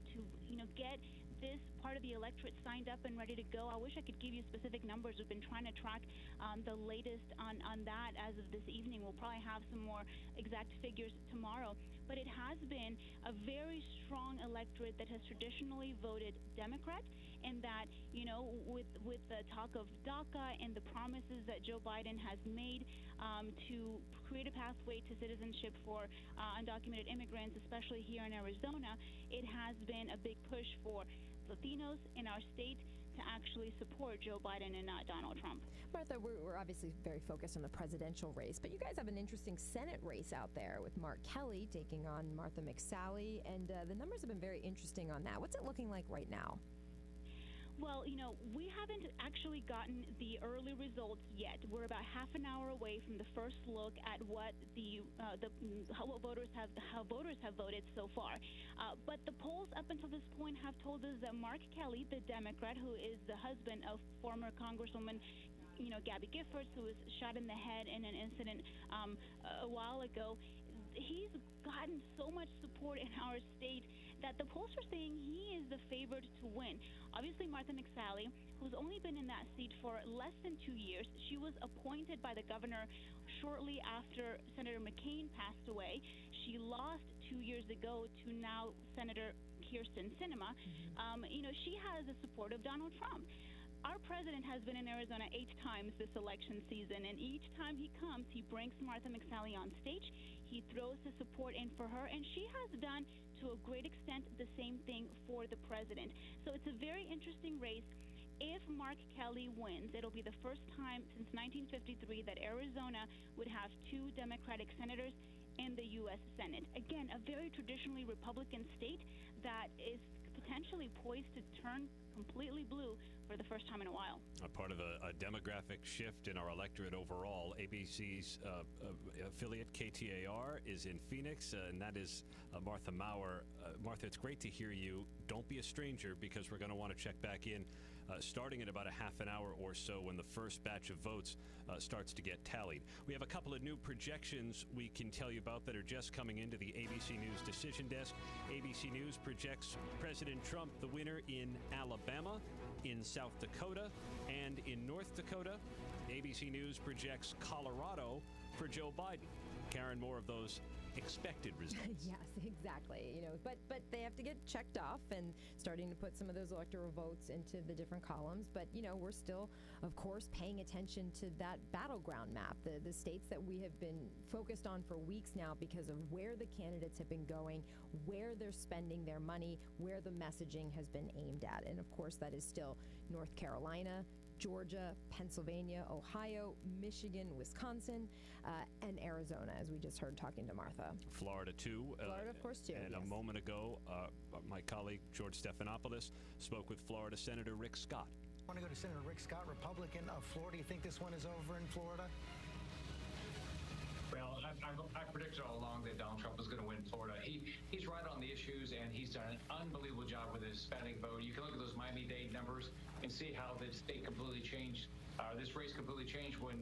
get this part of the electorate signed up and ready to go. I wish I could give you specific numbers. We've been trying to track the latest on that as of this evening. We'll probably have some more exact figures tomorrow. But it has been a very strong electorate that has traditionally voted Democrat, and that, with the talk of DACA and the promises that Joe Biden has made to create a pathway to citizenship for undocumented immigrants, especially here in Arizona, it has been a big push for Latinos in our state to actually support Joe Biden and not Donald Trump. Martha, we're obviously very focused on the presidential race, but you guys have an interesting Senate race out there with Mark Kelly taking on Martha McSally, and the numbers have been very interesting on that. What's it looking like right now? Well, we haven't actually gotten the early results yet. We're about half an hour away from the first look at what how voters have voted so far. But the polls up until this point have told us that Mark Kelly, the Democrat, who is the husband of former Congresswoman Gabby Giffords, who was shot in the head in an incident a while ago, he's gotten so much support in our state that the polls are saying he is the favorite to win. Obviously, Martha McSally, who's only been in that seat for less than 2 years, she was appointed by the governor shortly after Senator McCain passed away. She lost 2 years ago to now Senator Kyrsten Sinema. She has the support of Donald Trump. Our president has been in Arizona 8 times this election season, and each time he comes, he brings Martha McSally on stage. He throws his support in for her, and she has done, to a great extent, the same thing for the president. So it's a very interesting race. If Mark Kelly wins, it'll be the first time since 1953 that Arizona would have 2 Democratic senators in the U.S. Senate. Again, a very traditionally Republican state that is potentially poised to turn completely blue for the first time in a while. A part of a demographic shift in our electorate overall. ABC's affiliate KTAR is in Phoenix, and that is Martha Maurer. Martha, it's great to hear you. Don't be a stranger, because we're going to want to check back in starting in about a half an hour or so when the first batch of votes starts to get tallied. We have a couple of new projections we can tell you about that are just coming into the ABC News decision desk. ABC News projects President Trump the winner in Alabama, in South Dakota, and in North Dakota. ABC News projects Colorado for Joe Biden. Karen, more of those expected results. Yes, exactly. But they have to get checked off and starting to put some of those electoral votes into the different columns. But, we're still, of course, paying attention to that battleground map, the states that we have been focused on for weeks now because of where the candidates have been going, where they're spending their money, where the messaging has been aimed at. And, of course, that is still North Carolina, Georgia, Pennsylvania, Ohio, Michigan, Wisconsin, and Arizona, as we just heard talking to Martha. Florida, too. Florida, of course, too. And yes. a moment ago, my colleague George Stephanopoulos spoke with Florida Senator Rick Scott. I want to go to Senator Rick Scott, Republican of Florida. You think this one is over in Florida? Well, I predicted all along that Donald Trump was going to win Florida. He's right on the issues, and he's done an unbelievable job with the Hispanic vote. You can look at those Miami-Dade numbers and see how the state completely changed. This race completely changed when,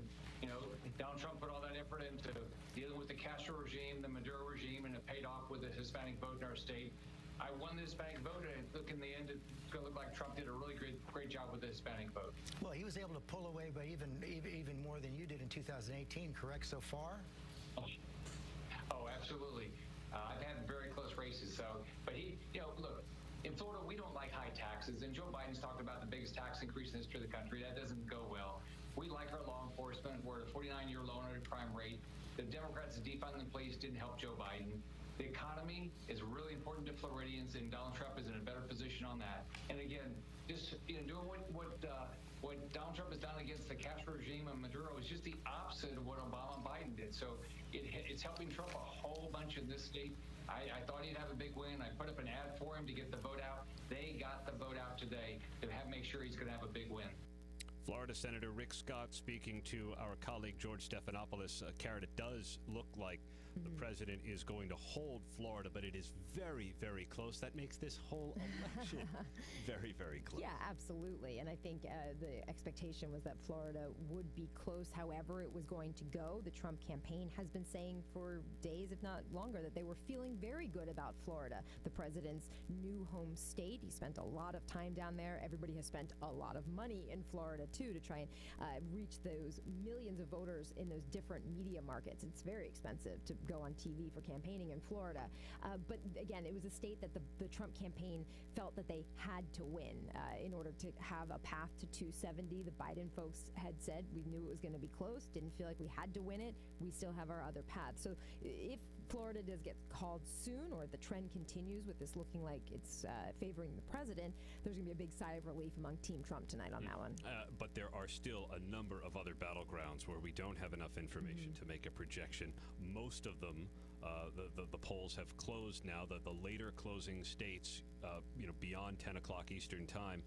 Donald Trump put all that effort into dealing with the Castro regime, the Maduro regime, and it paid off with the Hispanic vote in our state. I won the Hispanic vote, and look, in the end, it's going to look like Trump did a really great job with the Hispanic vote. Well, he was able to pull away by even more than you did in 2018, correct, so far? Oh, absolutely. I've had very close races, but look, in Florida, we don't like high taxes, and Joe Biden's talked about the biggest tax increase in the history of the country. That doesn't go well. We like our law enforcement. We're at a 49-year low crime rate. The Democrats' defunding the police didn't help Joe Biden. The economy is really important to Floridians, and Donald Trump is in a better position on that. And again, just doing what Donald Trump has done against the Castro regime and Maduro is just the opposite of what Obama and Biden did. So it's helping Trump a whole bunch in this state. I thought he'd have a big win. I put up an ad for him to get the vote out. They got the vote out today to make sure he's going to have a big win. Florida Senator Rick Scott speaking to our colleague George Stephanopoulos. Karen, it does look like the president is going to hold Florida, but it is very, very close. That makes this whole election very, very close. Yeah, absolutely. And I think the expectation was that Florida would be close however it was going to go. The Trump campaign has been saying for days, if not longer, that they were feeling very good about Florida, the president's new home state. He spent a lot of time down there. Everybody has spent a lot of money in Florida, too, to try and reach those millions of voters in those different media markets. It's very expensive to go on TV for campaigning in Florida. But again, it was a state that the Trump campaign felt that they had to win in order to have a path to 270. The Biden folks had said we knew it was going to be close, didn't feel like we had to win it. We still have our other paths. So if Florida does get called soon, or the trend continues with this looking like it's favoring the president, there's going to be a big sigh of relief among Team Trump tonight on that one. But there are still a number of other battlegrounds where we don't have enough information to make a projection. Most of them, the polls have closed now. The later closing states, beyond 10 o'clock Eastern time,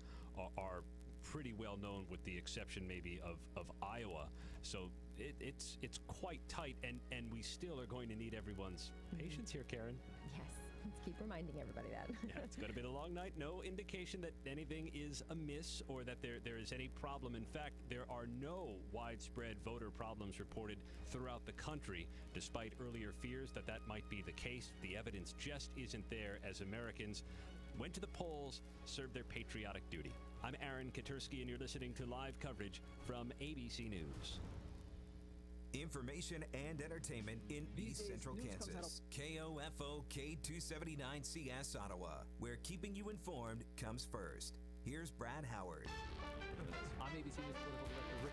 are pretty well known, with the exception maybe of Iowa. So it's quite tight, and we still are going to need everyone's patience here, Karen. Yes. Let's keep reminding everybody that. Yeah, it's going to be a long night. No indication that anything is amiss or that there is any problem. In fact, there are no widespread voter problems reported throughout the country, despite earlier fears that might be the case. The evidence just isn't there as Americans went to the polls, served their patriotic duty. I'm Aaron Katursky, and you're listening to live coverage from ABC News. Information and entertainment in East Central Kansas. KOFO K279CS Ottawa, where keeping you informed comes first. Here's Brad Howard. I'm ABC News political director Rick.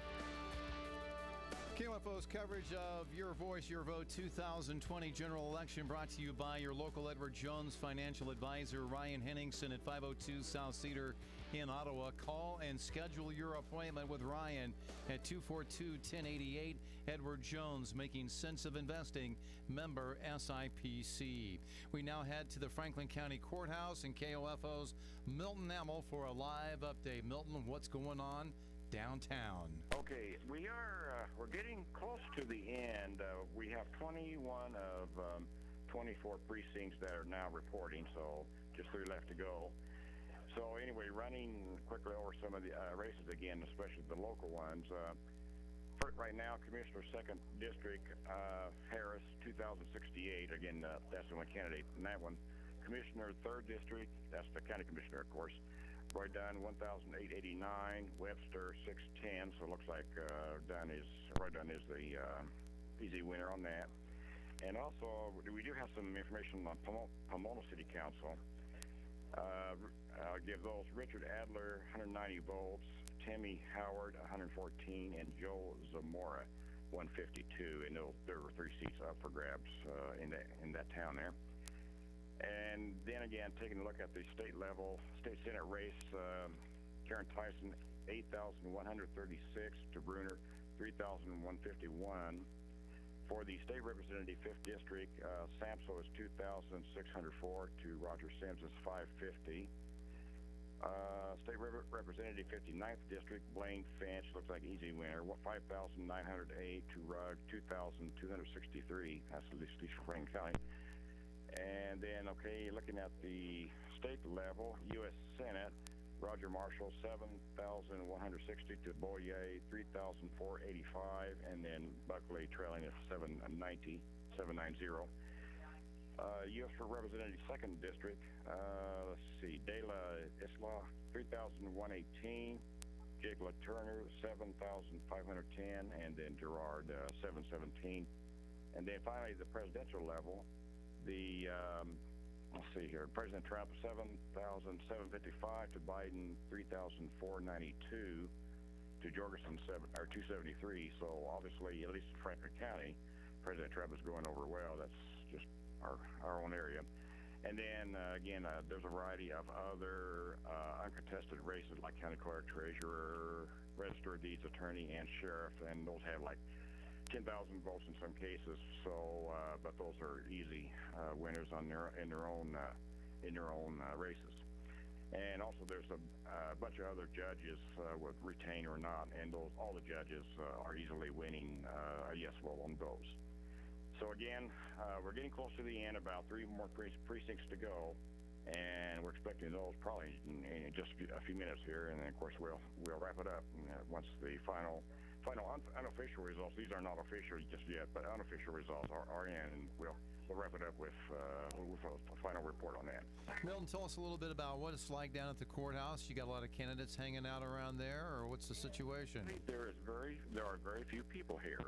KOFO's coverage of Your Voice, Your Vote 2020 general election, brought to you by your local Edward Jones financial advisor, Ryan Henningsen, at 502 South Cedar in Ottawa. Call and schedule your appointment with Ryan at 242-1088. Edward Jones, making sense of investing, member SIPC. We now head to the Franklin County Courthouse and KOFO's Milton Emmel for a live update. Milton, what's going on downtown? Okay, we're getting close to the end. We have 21 of 24 precincts that are now reporting, so just 3 left to go. So anyway, running quickly over some of the races again, especially the local ones. Right now, Commissioner 2nd District, Harris, 2068. Again, that's the only candidate in that one. Commissioner 3rd District, that's the county commissioner, of course. Roy Dunn, 1,889. Webster, 610. So it looks like Roy Dunn is the easy winner on that. And also, we do have some information on Pomona City Council. I'll give those. Richard Adler, 190 votes. Tammy Howard, 114, and Joe Zamora, 152. And there were 3 seats up for grabs in that town there. And then again, taking a look at the state Senate race, Karen Tyson, 8,136 to Bruner, 3,151. For the state representative 5th district, Samso is 2,604 to Roger Sims is 550. State representative 59th district, Blaine Finch, looks like easy winner, 5,908 to Rugg, 2,263. That's at least for Franklin County. And then, okay, looking at the state level, U.S. Senate, Roger Marshall, 7,160 to Boyer, 3,485, and then Buckley trailing at 790. U.S. for Representative 2nd District, let's see, De La Isla, 3,118, Jake LaTurner, 7,510, and then Gerard, 717. And then finally, the presidential level, let's see here, President Trump, 7,755 to Biden, 3,492 to Jorgensen, 273. So obviously, at least in Franklin County, President Trump is going over well. That's just our own area. And then again, there's a variety of other uncontested races like county clerk, treasurer, register of deeds attorney, and sheriff, and those have like 10,000 votes in some cases. So, but those are easy winners in their own races. And also, there's a bunch of other judges with retain or not, and all the judges are easily winning a yes vote on those. So again, we're getting close to the end, about 3 more precincts to go, and we're expecting those probably in just a few minutes here, and then of course we'll wrap it up once the final unofficial results. These are not official just yet, but unofficial results are in, and we'll wrap it up with a final report on that. Milton, tell us a little bit about what it's like down at the courthouse. You got a lot of candidates hanging out around there, or what's the situation? There are very few people here.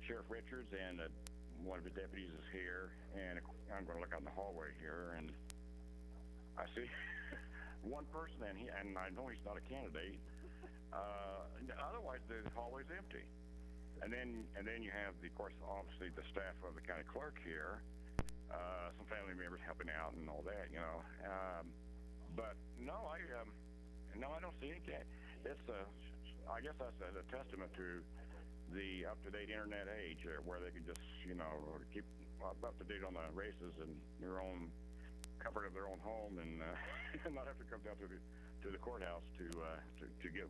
Sheriff Richards and one of his deputies is here, and I'm going to look out in the hallway here, and I see one person, and I know he's not a candidate. Otherwise, the hallway's empty. And then you have, of course, obviously the staff of the county clerk here, some family members helping out and all that, you know. But no, I don't see any. I guess that's a testament to the up-to-date internet age, where they can just, keep up to date on the races in their own comfort of their own home, and not have to come down to the courthouse to get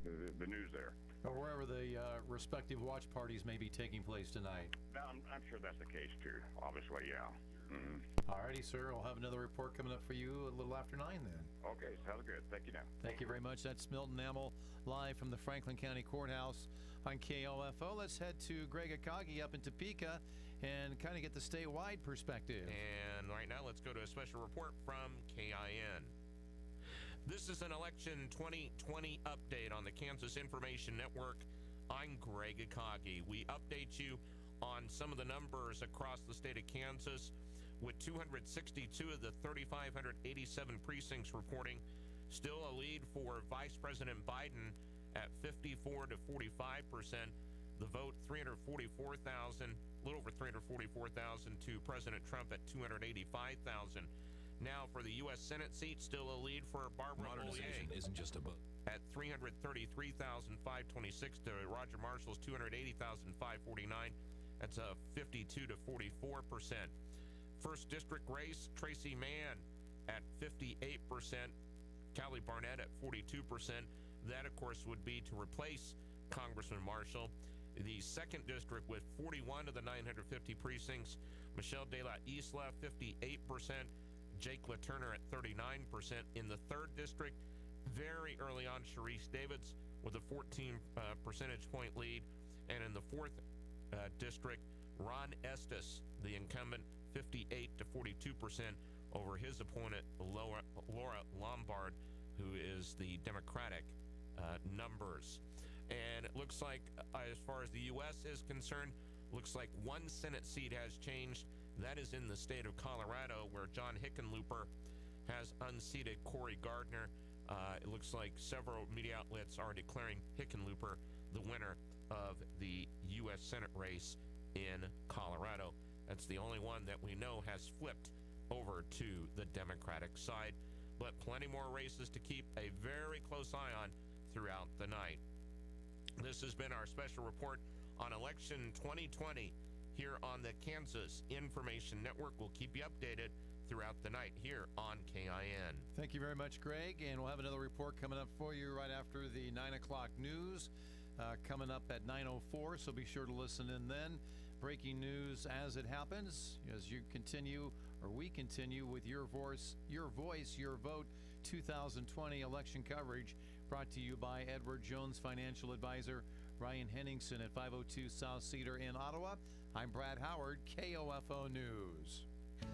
the news there. Or wherever the respective watch parties may be taking place tonight. I'm sure that's the case too. Obviously, yeah. Mm-hmm. All righty, sir. We'll have another report coming up for you a little after 9 then. Okay, sounds good. Thank you now. Thank you very much. That's Milton Amel live from the Franklin County Courthouse on KOFO. Let's head to Greg Akagi up in Topeka and kind of get the statewide perspective. And right now, let's go to a special report from KIN. This is an election 2020 update on the Kansas Information Network. I'm Greg Akagi. We update you on some of the numbers across the state of Kansas, with 262 of the 3,587 precincts reporting. Still a lead for Vice President Biden at 54 to 45%. The vote, 344,000, a little over 344,000 to President Trump at 285,000. Now for the U.S. Senate seat, still a lead for Barbara Modernization Bollier isn't just a book. at 333,526 to Roger Marshall's 280,549. That's a 52 to 44%. First district race, Tracy Mann at 58%, Callie Barnett at 42%. That, of course, would be to replace Congressman Marshall. The second district with 41 of the 950 precincts, Michelle De La Isla, 58%, Jake LaTurner at 39%. In the 3rd district, very early on, Sharice Davids with a 14 percentage point lead. And in the 4th district, Ron Estes, the incumbent, 58 to 42% over his opponent, Laura Lombard, who is the Democratic numbers. And it looks like, as far as the U.S. is concerned, looks like one Senate seat has changed. That is in the state of Colorado, where John Hickenlooper has unseated Cory Gardner. It looks like several media outlets are declaring Hickenlooper the winner of the U.S. Senate race in Colorado. That's the only one that we know has flipped over to the Democratic side. But plenty more races to keep a very close eye on throughout the night. This has been our special report on election 2020 here on the Kansas Information Network. We'll keep you updated throughout the night here on KIN. Thank you very much, Greg. And we'll have another report coming up for you right after the 9 o'clock news, coming up at 9:04. So be sure to listen in then. Breaking news as it happens, as you continue, or we continue, with Your Voice, Your Vote 2020 election coverage, brought to you by Edward Jones Financial Advisor, Ryan Henningsen at 502 South Cedar in Ottawa. I'm Brad Howard, KOFO News.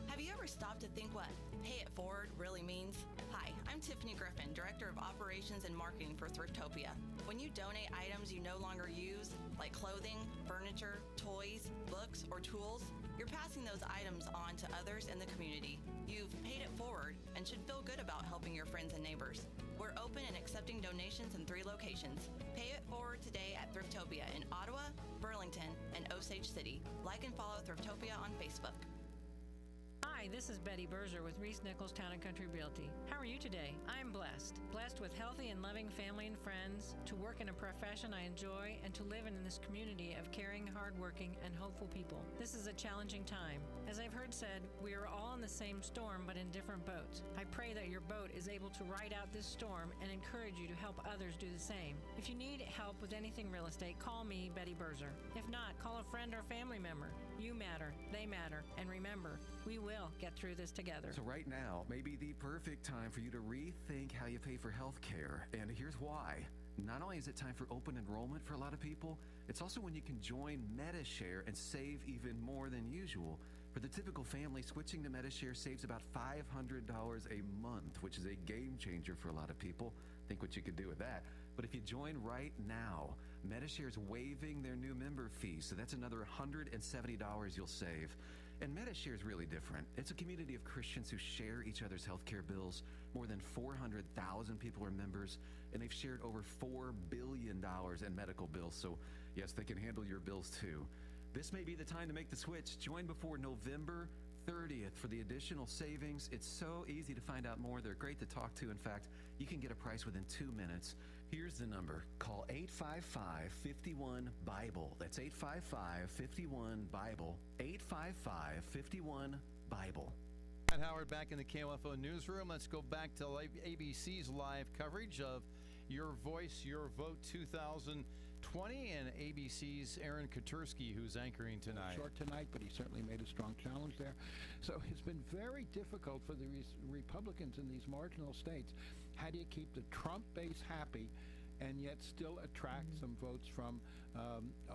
Have you ever stopped to think what Pay It Forward really means? Hi, I'm Tiffany Griffin, Director of Operations and Marketing for Thriftopia. When you donate items you no longer use, like clothing, furniture, toys, books, or tools, you're passing those items on to others in the community. You've paid it forward and should feel good about helping your friends and neighbors. We're open and accepting donations in 3 locations. Pay it forward today at Thriftopia in Ottawa, Burlington, and Osage City. Like and follow Thriftopia on Facebook. Hi, this is Betty Berger with Reese Nichols Town & Country Realty. How are you today? I'm blessed. Blessed with healthy and loving family and friends, to work in a profession I enjoy, and to live in this community of caring, hardworking, and hopeful people. This is a challenging time. As I've heard said, we are all in the same storm but in different boats. I pray that your boat is able to ride out this storm and encourage you to help others do the same. If you need help with anything real estate, call me, Betty Berger. If not, call a friend or family member. You matter, they matter, and remember, we will get through this together. So right now may be the perfect time for you to rethink how you pay for health care. And here's why. Not only is it time for open enrollment for a lot of people, it's also when you can join MediShare and save even more than usual. For the typical family, switching to MediShare saves about $500 a month, which is a game changer for a lot of people. Think what you could do with that. But if you join right now, MediShare is waiving their new member fee, so that's another $170 you'll save. And MediShare is really different. It's a community of Christians who share each other's healthcare bills. More than 400,000 people are members, and they've shared over $4 billion in medical bills. So, yes, they can handle your bills too. This may be the time to make the switch. Join before November 30th for the additional savings. It's so easy to find out more. They're great to talk to. In fact, you can get a price within 2 minutes. Here's the number. Call 855-51-BIBLE. That's 855-51-BIBLE. 855-51-BIBLE. Matt Howard back in the KOFO newsroom. Let's go back to ABC's live coverage of Your Voice, Your Vote 2020, and ABC's Aaron Katersky, who's anchoring tonight. Short tonight, but he certainly made a strong challenge there. So it's been very difficult for the Republicans in these marginal states. How do you keep the Trump base happy and yet still attract some votes from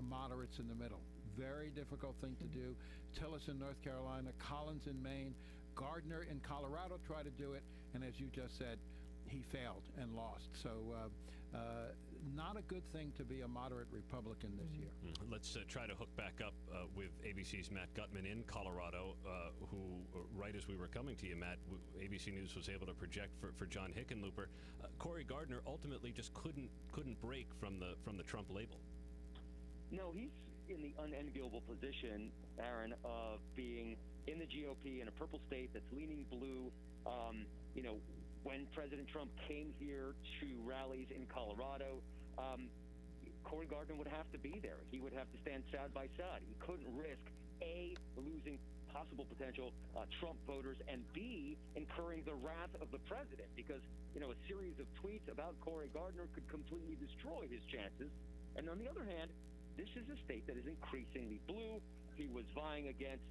moderates in the middle? Very difficult thing to do. Tillis in North Carolina, Collins in Maine, Gardner in Colorado tried to do it, and as you just said, he failed and lost. So not a good thing to be a moderate Republican this year. Let's try to hook back up with ABC's Matt Gutman in Colorado, who, right as we were coming to you, Matt, ABC News was able to project for John Hickenlooper. Cory Gardner ultimately just couldn't break from the Trump label. No, he's in the unenviable position, Aaron, of being in the GOP in a purple state that's leaning blue. When President Trump came here to rallies in Colorado, Cory Gardner would have to be there. He would have to stand side by side. He couldn't risk, A, losing possible potential Trump voters, and B, incurring the wrath of the president, because, a series of tweets about Cory Gardner could completely destroy his chances. And on the other hand, this is a state that is increasingly blue. He was vying against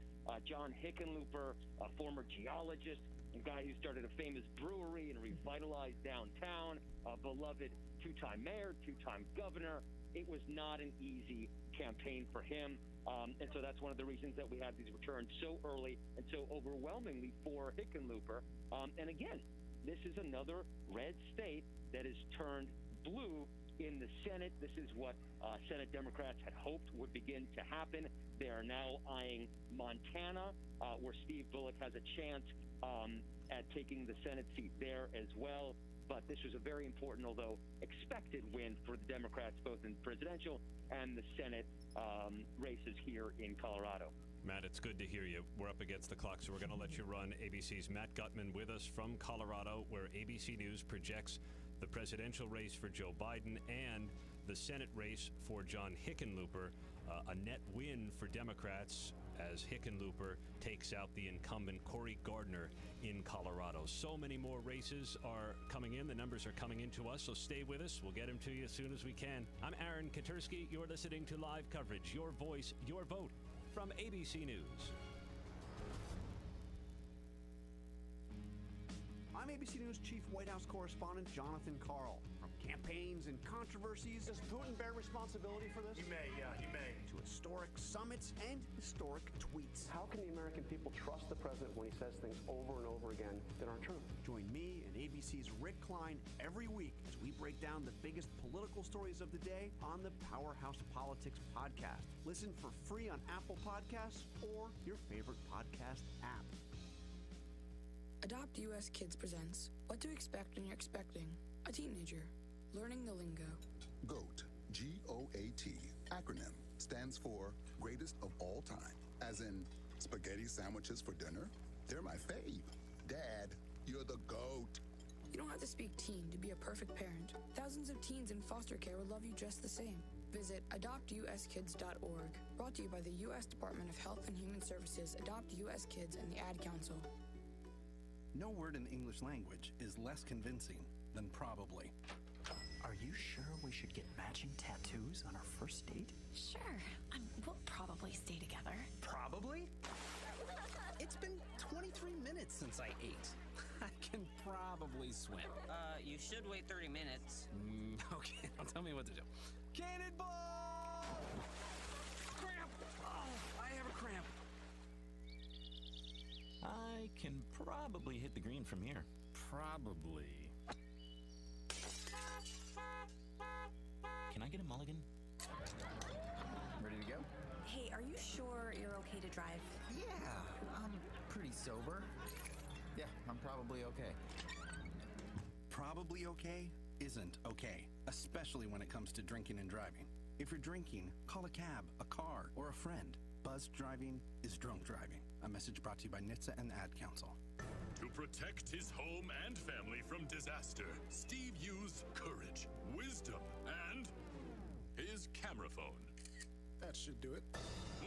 John Hickenlooper, a former geologist, a guy who started a famous brewery and revitalized downtown, a beloved two-time mayor, two-time governor. It was not an easy campaign for him. And so that's one of the reasons that we had these returns so early and so overwhelmingly for Hickenlooper. And again, this is another red state that has turned blue in the Senate. This is what Senate Democrats had hoped would begin to happen. They are now eyeing Montana, where Steve Bullock has a chance at taking the Senate seat there as well. But this was a very important, although expected, win for the Democrats, both in presidential and the Senate races here in Colorado. Matt, it's good to hear you. We're up against the clock, so we're going to let you run. ABC's Matt Gutman with us from Colorado, where ABC News projects the presidential race for Joe Biden and the Senate race for John Hickenlooper. A net win for Democrats as Hickenlooper takes out the incumbent Cory Gardner in Colorado. So many more races are coming in. The numbers are coming into us, so stay with us. We'll get them to you as soon as we can. I'm Aaron Katersky. You're listening to Live Coverage, Your Voice, Your Vote from ABC News. I'm ABC News Chief White House Correspondent Jonathan Karl. From campaigns and controversies, does Putin bear responsibility for this? He may. To historic summits and historic tweets. How can the American people trust the president when he says things over and over again that aren't true? Join me and ABC's Rick Klein every week as we break down the biggest political stories of the day on the Powerhouse Politics podcast. Listen for free on Apple Podcasts or your favorite podcast app. Adopt US Kids presents What to Expect When You're Expecting a Teenager. Learning the lingo. GOAT, G-O-A-T, acronym, stands for Greatest of All Time. As in, spaghetti sandwiches for dinner? They're my fave. Dad, you're the GOAT. You don't have to speak teen to be a perfect parent. Thousands of teens in foster care would love you just the same. Visit adoptuskids.org. Brought to you by the U.S. Department of Health and Human Services, Adopt U.S. Kids, and the Ad Council. No word in the English language is less convincing than probably. Are you sure we should get matching tattoos on our first date? Sure. We'll probably stay together. Probably? It's been 23 minutes since I ate. I can probably swim. You should wait 30 minutes. Okay, now tell me what to do. Cannonball! Cramp! Oh, I have a cramp. I can probably hit the green from here. Probably. Can I get a mulligan? Ready to go? Hey, are you sure you're okay to drive? Yeah, I'm pretty sober. Yeah, I'm probably okay. Probably okay isn't okay, especially when it comes to drinking and driving. If you're drinking, call a cab, a car, or a friend. Buzzed driving is drunk driving. A message brought to you by NHTSA and the Ad Council. To protect his home and family from disaster, Steve used courage, wisdom, and his camera phone. That should do it.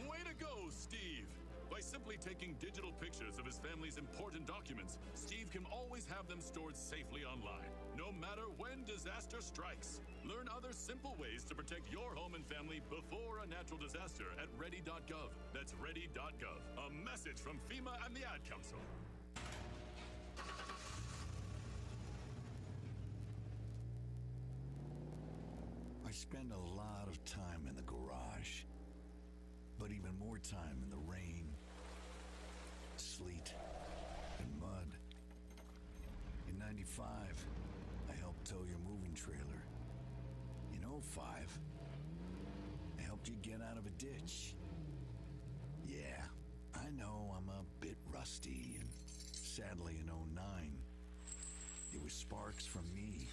Way to go, Steve! By simply taking digital pictures of his family's important documents, Steve can always have them stored safely online, no matter when disaster strikes. Learn other simple ways to protect your home and family before a natural disaster at ready.gov. That's ready.gov. A message from FEMA and the Ad Council. I spend a lot of time in the garage, but even more time in the rain, sleet, and mud. In 95, I helped tow your moving trailer. In 05, I helped you get out of a ditch. Yeah, I know I'm a bit rusty, and sadly in 09, it was sparks from me,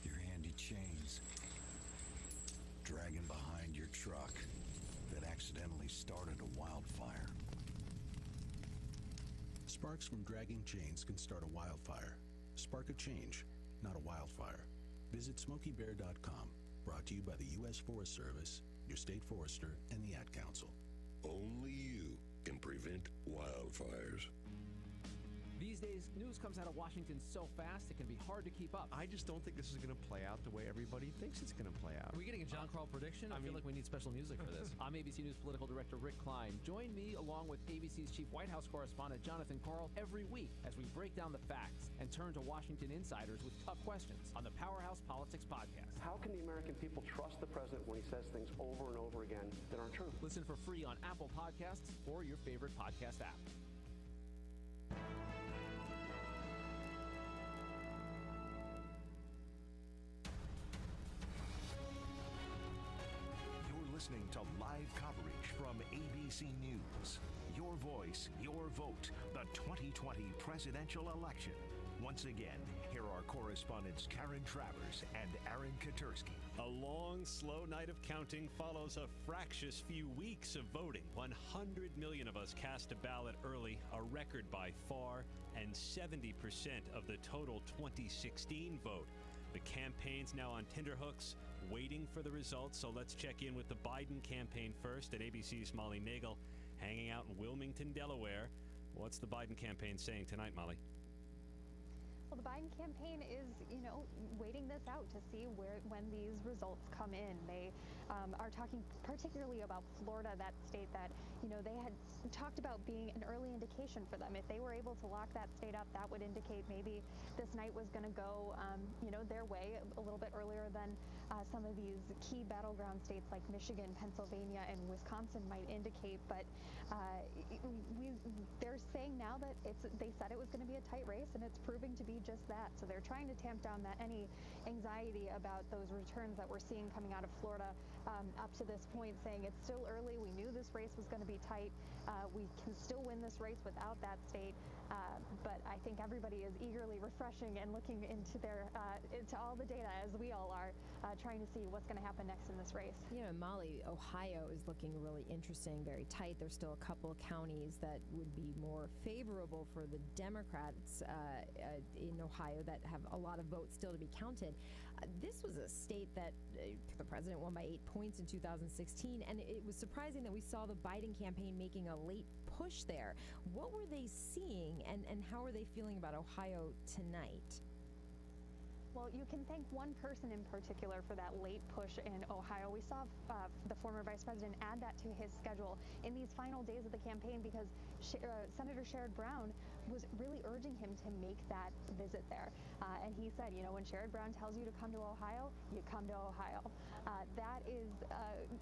your handy chains, dragging behind your truck that accidentally started a wildfire. Sparks from dragging chains can start a wildfire. Spark a change, not a wildfire. Visit SmokeyBear.com. Brought to you by the U.S. Forest Service, your state forester, and the Ad Council. Only you can prevent wildfires. Be These days, news comes out of Washington so fast it can be hard to keep up. I just don't think this is going to play out the way everybody thinks it's going to play out. Are we getting a John Carl prediction? I feel like we need special music for this. I'm ABC News political director Rick Klein. Join me along with ABC's chief White House correspondent Jonathan Karl every week as we break down the facts and turn to Washington insiders with tough questions on the Powerhouse Politics Podcast. How can the American people trust the president when he says things over and over again that aren't true? Listen for free on Apple Podcasts or your favorite podcast app. You're listening to live coverage from ABC News. Your voice, your vote, the 2020 presidential election. Once again, here are correspondents Karen Travers and Aaron Katersky. A long, slow night of counting follows a fractious few weeks of voting. 100 million of us cast a ballot early, a record by far, and 70% of the total 2016 vote. The campaign's now on tenterhooks, waiting for the results, so let's check in with the Biden campaign first, and ABC's Molly Nagel hanging out in Wilmington, Delaware. What's the Biden campaign saying tonight, Molly? Well, the Biden campaign is, waiting this out to see when these results come in. They are talking particularly about Florida, that state that, they had talked about being an early indication for them. If they were able to lock that state up, that would indicate maybe this night was going to go, their way a little bit earlier than some of these key battleground states like Michigan, Pennsylvania, and Wisconsin might indicate. But they're saying now that they said it was going to be a tight race, and it's proving to be just that. So they're trying to tamp down any anxiety about those returns that we're seeing coming out of Florida up to this point, saying it's still early. We knew this race was going to be tight. We can still win this race without that state. But I think everybody is eagerly refreshing and looking into into all the data, as we all are, trying to see what's going to happen next in this race. Molly, Ohio is looking really interesting, very tight. There's still a couple of counties that would be more favorable for the Democrats in Ohio that have a lot of votes still to be counted. This was a state that the president won by 8 points in 2016, and it was surprising that we saw the Biden campaign making a late push there. What were they seeing, and how are they feeling about Ohio tonight? Well, you can thank one person in particular for that late push in Ohio. We saw the former vice president add that to his schedule in these final days of the campaign because Senator Sherrod Brown was really urging him to make that visit there. And he said, when Sherrod Brown tells you to come to Ohio, you come to Ohio. That is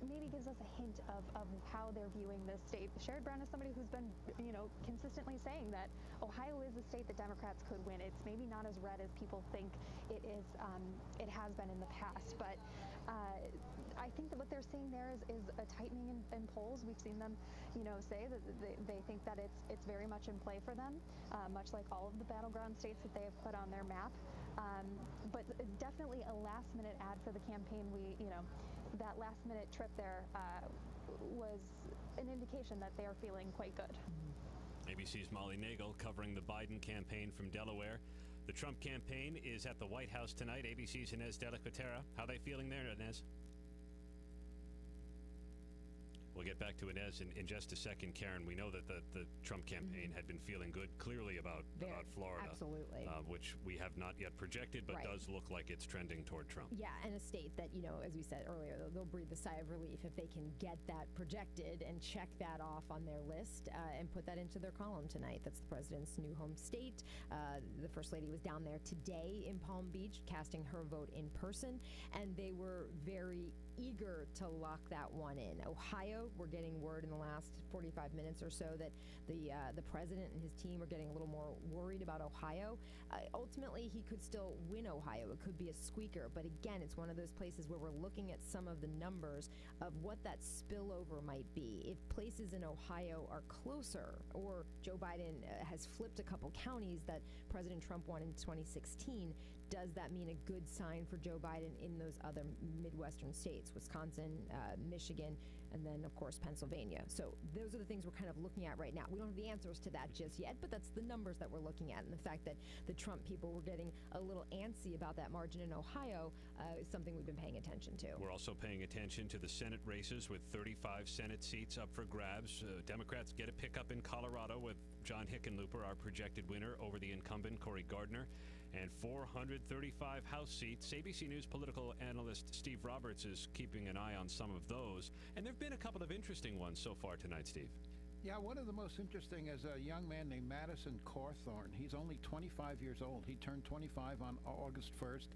maybe gives us a hint of how they're viewing this state. Sherrod Brown is somebody who's been, consistently saying that Ohio is a state that Democrats could win. It's maybe not as red as people think it is. It has been in the past, but I think that what they're seeing there is a tightening in polls. We've seen them, say that they think that it's very much in play for them, much like all of the battleground states that they have put on their map. But definitely a last-minute ad for the campaign. That last-minute trip there was an indication that they are feeling quite good. ABC's Molly Nagel covering the Biden campaign from Delaware. The Trump campaign is at the White House tonight. ABC's Inez de la Quatera. How are they feeling there, Inez? We'll get back to Inez in just a second, Karen. We know that the Trump campaign had been feeling good, clearly about Florida. Absolutely. Which we have not yet projected, but does look like it's trending toward Trump. Yeah, and a state that, as we said earlier, they'll breathe a sigh of relief if they can get that projected and check that off on their list and put that into their column tonight. That's the president's new home state. The First Lady was down there today in Palm Beach casting her vote in person, and they were very eager to lock that one in. Ohio, we're getting word in the last 45 minutes or so that the president and his team are getting a little more worried about Ohio. Ultimately, he could still win Ohio. It could be a squeaker, but again, it's one of those places where we're looking at some of the numbers of what that spillover might be. If places in Ohio are closer, or Joe Biden has flipped a couple counties that President Trump won in 2016, does that mean a good sign for Joe Biden in those other Midwestern states, Wisconsin, Michigan, and then, of course, Pennsylvania. So those are the things we're kind of looking at right now. We don't have the answers to that just yet, but that's the numbers that we're looking at. And the fact that the Trump people were getting a little antsy about that margin in Ohio is something we've been paying attention to. We're also paying attention to the Senate races with 35 Senate seats up for grabs. Democrats get a pickup in Colorado with John Hickenlooper, our projected winner, over the incumbent Cory Gardner, and 435 House seats. ABC News political analyst Steve Roberts is keeping an eye on some of those. And there have been a couple of interesting ones so far tonight, Steve. Yeah, one of the most interesting is a young man named Madison Cawthorn. He's only 25 years old. He turned 25 on August 1st.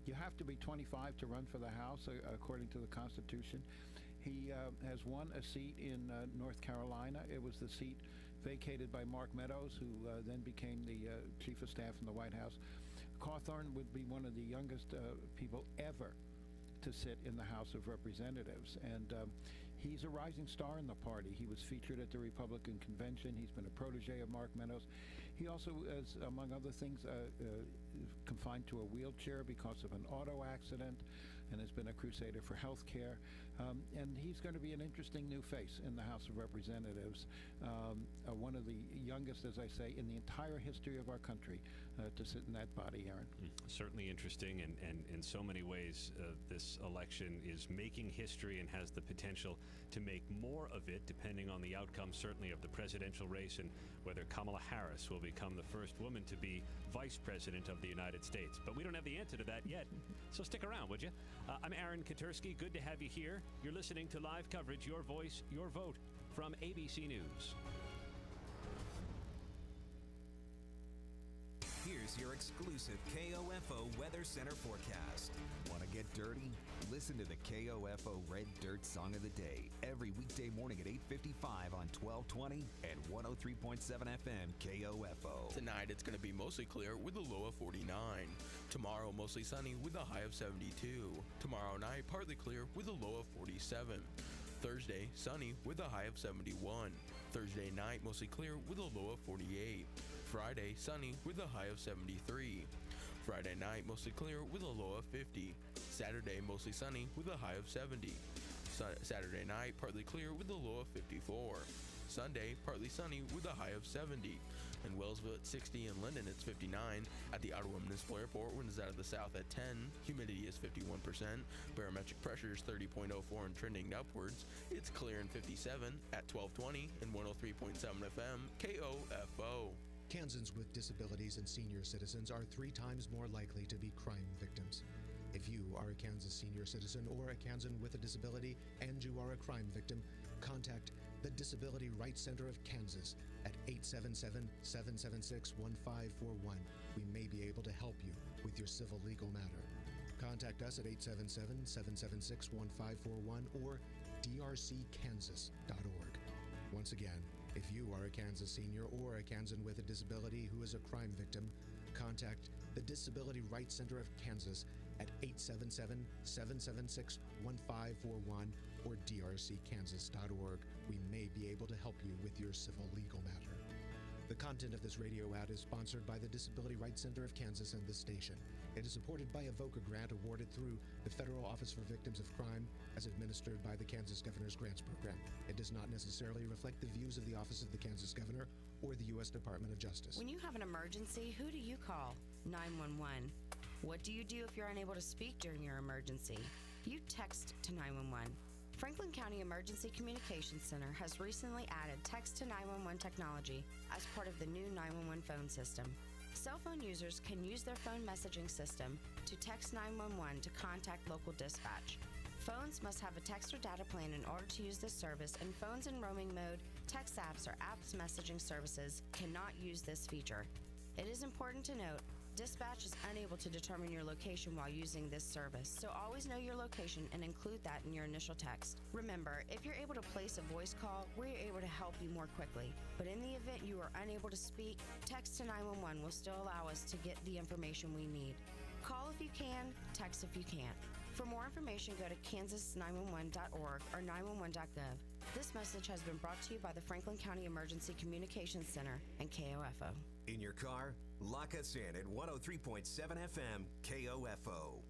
You have to be 25 to run for the House, according to the Constitution. He has won a seat in North Carolina. It was the seat vacated by Mark Meadows, who then became the chief of staff in the White House. Cawthorn would be one of the youngest people ever to sit in the House of Representatives. And he's a rising star in the party. He was featured at the Republican convention. He's been a protege of Mark Meadows. He also is, among other things, confined to a wheelchair because of an auto accident, and has been a crusader for health care. And he's going to be an interesting new face in the House of Representatives. One of the youngest, as I say, in the entire history of our country to sit in that body, Aaron. Certainly interesting, and in so many ways, this election is making history and has the potential to make more of it, depending on the outcome, certainly, of the presidential race and whether Kamala Harris will become the first woman to be vice president of the United States. But we don't have the answer to that yet, so stick around, would you? I'm Aaron Katursky. Good to have you here. You're listening to live coverage, Your Voice, Your Vote, from ABC News. Here's your exclusive KOFO Weather Center forecast. Want to get dirty? Listen to the KOFO Red Dirt Song of the Day every weekday morning at 8:55 on 1220 and 103.7 FM KOFO. Tonight it's going to be mostly clear with a low of 49. Tomorrow mostly sunny with a high of 72. Tomorrow night partly clear with a low of 47. Thursday sunny with a high of 71. Thursday night mostly clear with a low of 48. Friday sunny with a high of 73. Friday night mostly clear with a low of 50. Saturday mostly sunny with a high of 70. Saturday night partly clear with a low of 54. Sunday partly sunny with a high of 70. In Wellsville at 60, and Linden it's 59. At the Ottawa Municipal Airport, winds out of the south at 10. Humidity is 51%. Barometric pressure is 30.04 and trending upwards. It's clear in 57 at 1220 and 103.7 FM KOFO. Kansans with disabilities and senior citizens are 3 times more likely to be crime victims. If you are a Kansas senior citizen or a Kansan with a disability and you are a crime victim, contact the Disability Rights Center of Kansas at 877-776-1541. We may be able to help you with your civil legal matter. Contact us at 877-776-1541 or drckansas.org. Once again, if you are a Kansas senior or a Kansan with a disability who is a crime victim, contact the Disability Rights Center of Kansas at 877-776-1541 or drckansas.org. We may be able to help you with your civil legal matter. The content of this radio ad is sponsored by the Disability Rights Center of Kansas and this station. It is supported by a VOCA grant awarded through the Federal Office for Victims of Crime as administered by the Kansas Governor's Grants Program. It does not necessarily reflect the views of the Office of the Kansas Governor or the U.S. Department of Justice. When you have an emergency, who do you call? 911. What do you do if you're unable to speak during your emergency? You text to 911. Franklin County Emergency Communications Center has recently added text to 911 technology as part of the new 911 phone system. Cell phone users can use their phone messaging system to text 911 to contact local dispatch. Phones must have a text or data plan in order to use this service, and phones in roaming mode, text apps, or apps messaging services cannot use this feature. It is important to note, dispatch is unable to determine your location while using this service, so always know your location and include that in your initial text. Remember, if you're able to place a voice call, we're able to help you more quickly. But in the event you are unable to speak, text to 911 will still allow us to get the information we need. Call if you can, text if you can't. For more information, go to kansas911.org or 911.gov. This message has been brought to you by the Franklin County Emergency Communications Center and KOFO. In your car, lock us in at 103.7 FM KOFO.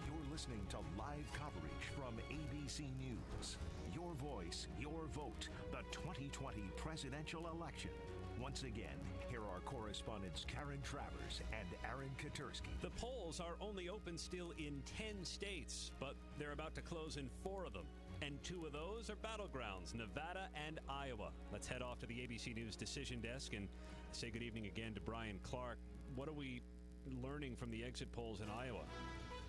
You're listening to live coverage from ABC News. Your voice, your vote, the 2020 presidential election. Once again, here are correspondents Karen Travers and Aaron Katursky. The polls are only open still in 10 states, but they're about to close in 4 of them. And 2 of those are battlegrounds, Nevada and Iowa. Let's head off to the ABC News decision desk and say good evening again to Brian Clark. What are we learning from the exit polls in Iowa?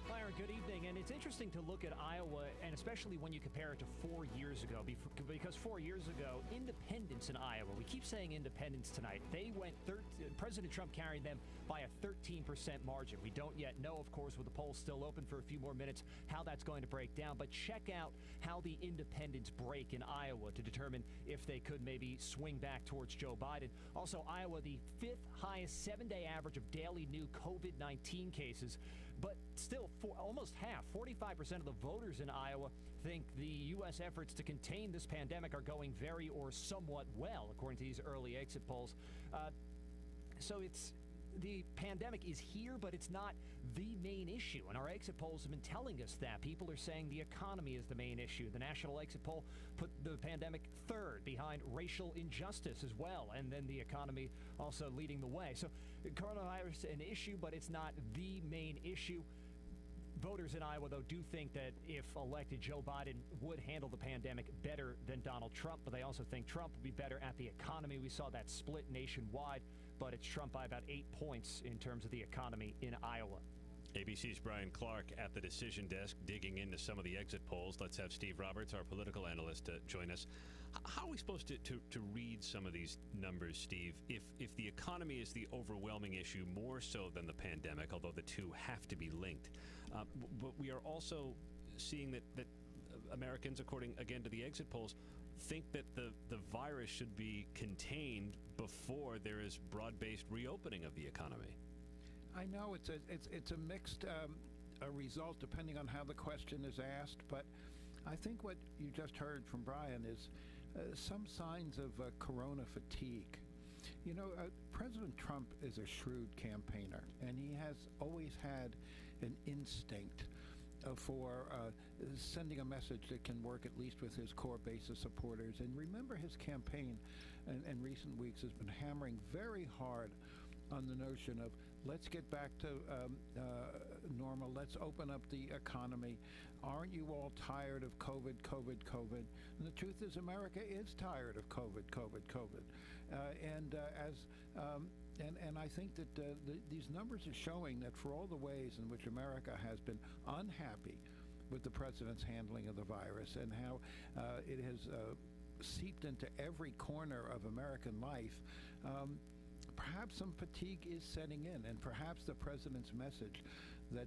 Well, Aaron, good evening. And it's interesting to look at Iowa, and especially when you compare it to 4 years ago, because 4 years ago, independents in Iowa, we keep saying independents tonight, they went, President Trump carried them by a 13% margin. We don't yet know, of course, with the polls still open for a few more minutes, how that's going to break down. But check out how the independents break in Iowa to determine if they could maybe swing back towards Joe Biden. Also, Iowa, the 5th highest 7-day average of daily new COVID-19 cases. But still, almost half, 45% of the voters in Iowa think the U.S. efforts to contain this pandemic are going very or somewhat well, according to these early exit polls. So the pandemic is here, but it's not the main issue. And our exit polls have been telling us that. People are saying the economy is the main issue. The national exit poll put the pandemic 3rd behind racial injustice as well. And then the economy also leading the way. So coronavirus an issue, but it's not the main issue. Voters in Iowa, though, do think that if elected, Joe Biden would handle the pandemic better than Donald Trump. But they also think Trump will be better at the economy. We saw that split nationwide, but it's Trump by about 8 points in terms of the economy in Iowa. ABC's Brian Clark at the decision desk digging into some of the exit polls. Let's have Steve Roberts, our political analyst, join us. How are we supposed to read some of these numbers, Steve, if the economy is the overwhelming issue more so than the pandemic, although the two have to be linked? But we are also seeing that Americans, according again to the exit polls, think that the virus should be contained before there is broad-based reopening of the economy. I know it's a mixed result depending on how the question is asked, but I think what you just heard from Brian is some signs of corona fatigue. You know, President Trump is a shrewd campaigner, and he has always had an instinct for sending a message that can work at least with his core base of supporters. And remember, his campaign in recent weeks has been hammering very hard on the notion of let's get back to normal, let's open up the economy. Aren't you all tired of COVID? And the truth is, America is tired of COVID. And I think that these numbers are showing that for all the ways in which America has been unhappy with the president's handling of the virus and how it has seeped into every corner of American life, perhaps some fatigue is setting in, and perhaps the president's message that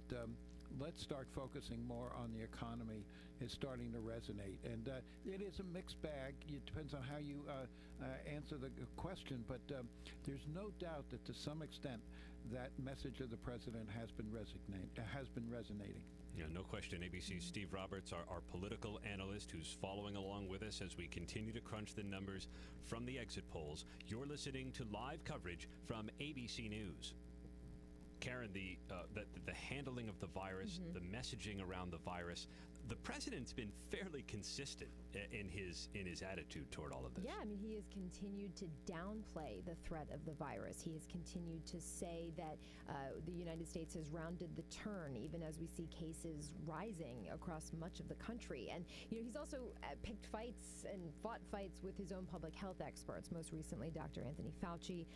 let's start focusing more on the economy is starting to resonate. And it is a mixed bag. It depends on how you answer the question, but there's no doubt that to some extent that message of the president has been resonating. Yeah, no question. ABC's Steve Roberts, our political analyst, who's following along with us as we continue to crunch the numbers from the exit polls. You're listening to live coverage from ABC News. Karen, the handling of the virus, the messaging around the virus, the president's been fairly consistent in his attitude toward all of this. Yeah, I mean, he has continued to downplay the threat of the virus. He has continued to say that the United States has rounded the turn, even as we see cases rising across much of the country. And, you know, he's also picked fights and fought fights with his own public health experts, most recently Dr. Anthony Fauci,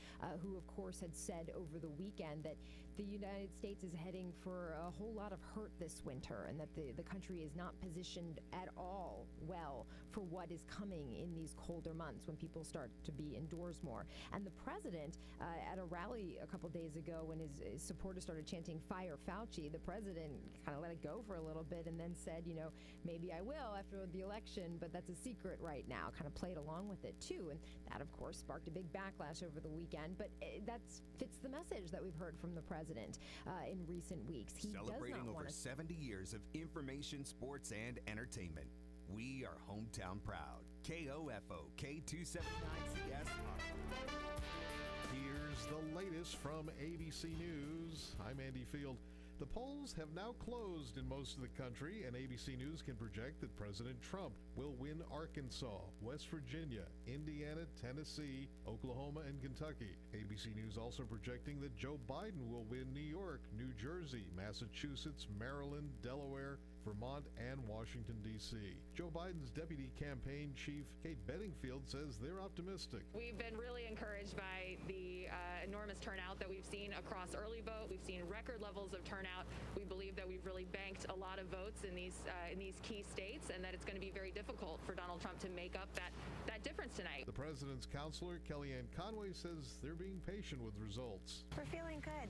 who, of course, had said over the weekend that the United States is heading for a whole lot of hurt this winter, and that the country is not positioned at all well for what is coming in these colder months when people start to be indoors more. And the president, at a rally a couple days ago when his supporters started chanting "Fire Fauci," the president kind of let it go for a little bit and then said, you know, maybe I will after the election, but that's a secret right now, kind of played along with it too. And that, of course, sparked a big backlash over the weekend, but that fits the message that we've heard from the president in recent weeks. He Celebrating does not over 70 years of information, sports, and entertainment. We are hometown proud. KOFO, K279CS. Here's the latest from ABC News. I'm Andy Field. The polls have now closed in most of the country, and ABC News can project that President Trump will win Arkansas, West Virginia, Indiana, Tennessee, Oklahoma, and Kentucky. ABC News also projecting that Joe Biden will win New York, New Jersey, Massachusetts, Maryland, Delaware, Vermont, and Washington, D.C. Joe Biden's deputy campaign chief, Kate Bedingfield, says they're optimistic. We've been really encouraged by the enormous turnout that we've seen across early vote. We've seen record levels of turnout. We believe that we've really banked a lot of votes in these key states, and that it's going to be very difficult for Donald Trump to make up that difference tonight. The president's counselor, Kellyanne Conway, says they're being patient with results. We're feeling good.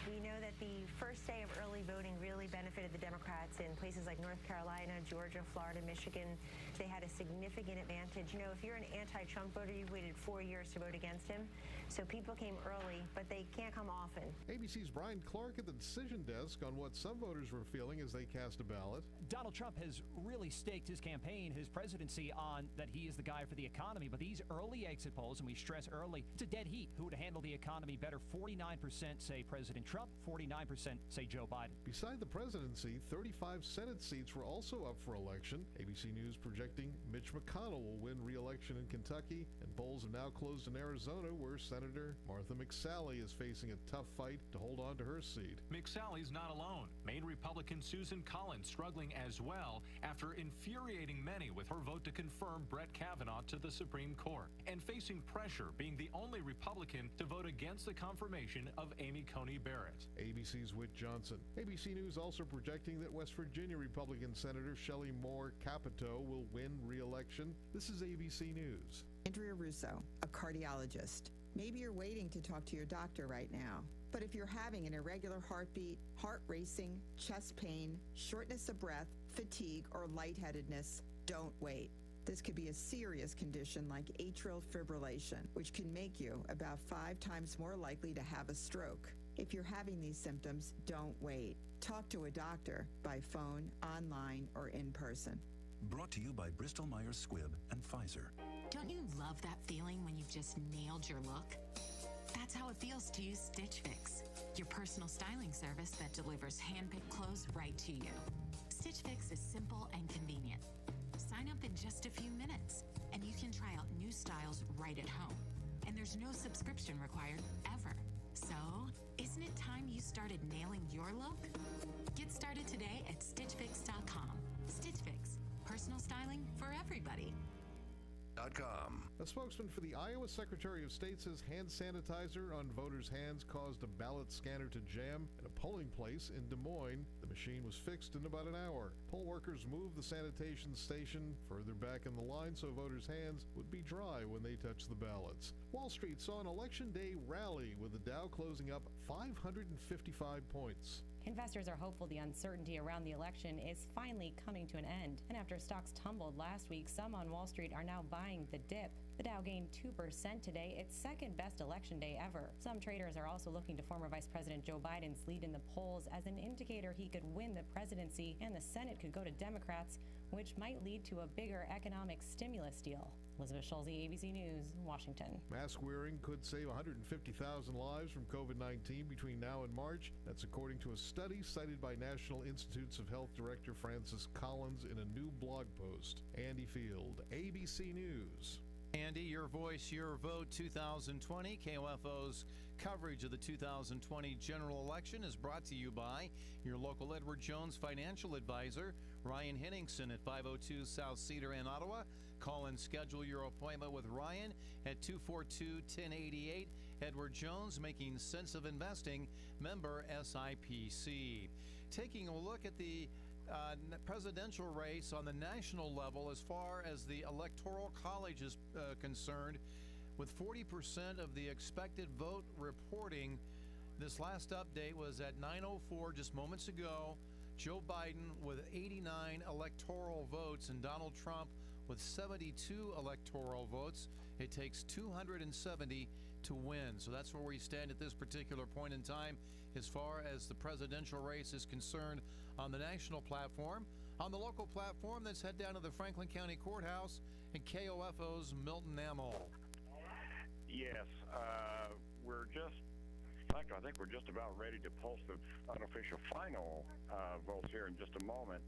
We know that the first day of early voting really benefited the Democrats in places like North Carolina, Georgia, Florida, Michigan. They had a significant advantage. You know, if you're an anti-Trump voter, you waited 4 years to vote against him. So people came early, but they can't come often. ABC's Brian Clark at the decision desk on what some voters were feeling as they cast a ballot. Donald Trump has really staked his campaign, his presidency, on that he is the guy for the economy. But these early exit polls, and we stress early, it's a dead heat. Who would handle the economy better? 49% say President Trump, 49% say Joe Biden. Beside the presidency, 35 Senate seats were also up for election. ABC News projecting Mitch McConnell will win re-election in Kentucky, and polls have now closed in Arizona, where Senator Martha McSally is facing a tough fight to hold on to her seat. McSally's not alone. Maine Republican Susan Collins struggling as well after infuriating many with her vote to confirm Brett Kavanaugh to the Supreme Court, and facing pressure being the only Republican to vote against the confirmation of Amy Coney Barrett. ABC's Whit Johnson. ABC News also projecting that West Virginia Republican Senator Shelley Moore Capito will win re-election. This is ABC News. Andrea Russo, a cardiologist. Maybe you're waiting to talk to your doctor right now. But if you're having an irregular heartbeat, heart racing, chest pain, shortness of breath, fatigue, or lightheadedness, don't wait. This could be a serious condition like atrial fibrillation, which can make you about 5 times more likely to have a stroke. If you're having these symptoms, don't wait. Talk to a doctor by phone, online, or in person. Brought to you by Bristol-Myers Squibb and Pfizer. Don't you love that feeling when you've just nailed your look? That's how it feels to use Stitch Fix, your personal styling service that delivers hand-picked clothes right to you. Stitch Fix is simple and convenient. Sign up in just a few minutes, and you can try out new styles right at home. And there's no subscription required, ever. So, isn't it time you started nailing your look? Get started today at StitchFix.com. Stitch Fix, personal styling for everybody. A spokesman for the Iowa Secretary of State says hand sanitizer on voters' hands caused a ballot scanner to jam at a polling place in Des Moines. The machine was fixed in about an hour. Poll workers moved the sanitation station further back in the line so voters' hands would be dry when they touched the ballots. Wall Street saw an election day rally with the Dow closing up 555 points. Investors are hopeful the uncertainty around the election is finally coming to an end. And after stocks tumbled last week, some on Wall Street are now buying the dip. The Dow gained 2% today, its second best election day ever. Some traders are also looking to former Vice President Joe Biden's lead in the polls as an indicator he could win the presidency and the Senate could go to Democrats, which might lead to a bigger economic stimulus deal. Elizabeth Schulze, ABC News, Washington. Mask wearing could save 150,000 lives from COVID-19 between now and March. That's according to a study cited by National Institutes of Health Director Francis Collins in a new blog post. Andy Field, ABC News. Andy, your voice, your vote 2020. KOFO's coverage of the 2020 general election is brought to you by your local Edward Jones financial advisor, Ryan Henningsen at 502 South Cedar in Ottawa. Call and schedule your appointment with Ryan at 242-1088. Edward Jones, making sense of investing, member SIPC. Taking a look at the presidential race on the national level as far as the Electoral College is concerned, with 40% of the expected vote reporting. This last update was at 9:04 just moments ago. Joe Biden with 89 electoral votes and Donald Trump with 72 electoral votes. It takes 270 to win. So that's where we stand at this particular point in time as far as the presidential race is concerned on the national platform. On the local platform, let's head down to the Franklin County Courthouse and KOFO's Milton Amel. Yes, we're just fact, I think we're just about ready to post the unofficial final votes here in just a moment.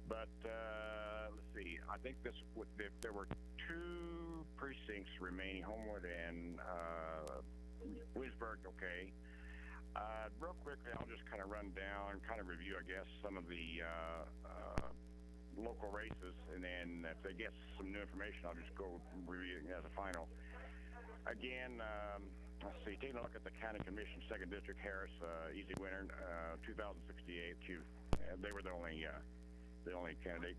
But let's see. I think there were 2 precincts remaining, Homewood and Williamsburg. Okay. Real quickly, I'll just kind of run down, kind of review, I guess, some of the local races, and then if they get some new information, I'll just go review it as a final. Again, let's see. Taking a look at the County Commission, 2nd District, Harris, easy winner, 2068. They were the only candidate.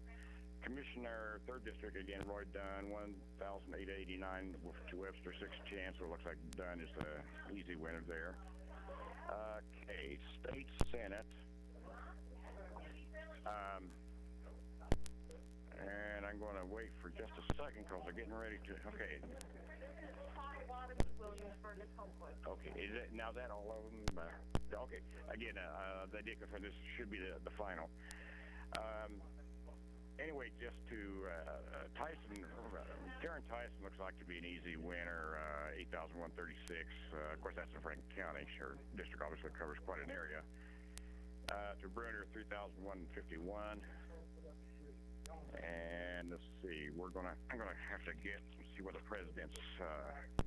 Commissioner, 3rd District, again, Roy Dunn, 1,889 to Webster, 610. So it looks like Dunn is the easy winner there. Okay, State Senate. And I'm going to wait for just a second because they're getting ready to. Okay. Okay, is it now that all of them? Okay, again, they did confirm this should be the final. Anyway, just to Tyson, Karen Tyson looks like to be an easy winner, 8,136. Of course, that's in Franklin County. Her district obviously covers quite an area. To Bruner, 3,151. And let's see, I'm gonna have to see what the president's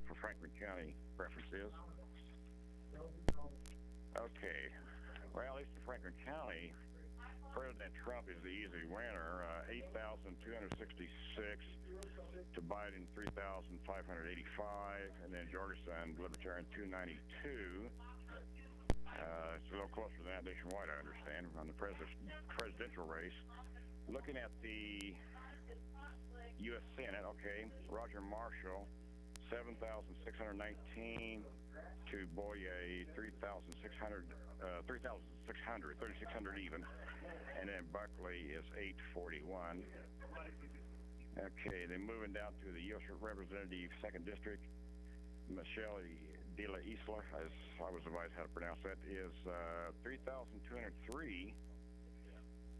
for Franklin County preference is. Okay, well, at least in Franklin County, President Trump is the easy winner, 8,266 to Biden, 3,585, and then Jorgensen, Libertarian, 292. It's a little closer than that nationwide, I understand, on the presidential race. Looking at the U.S. Senate, okay, Roger Marshall, 7,619 to Boyer, 3,600 even, and then Buckley is 841. Okay, then moving down to the U.S. Representative, 2nd District, Michelle de la Isla, as I was advised how to pronounce that, is 3,203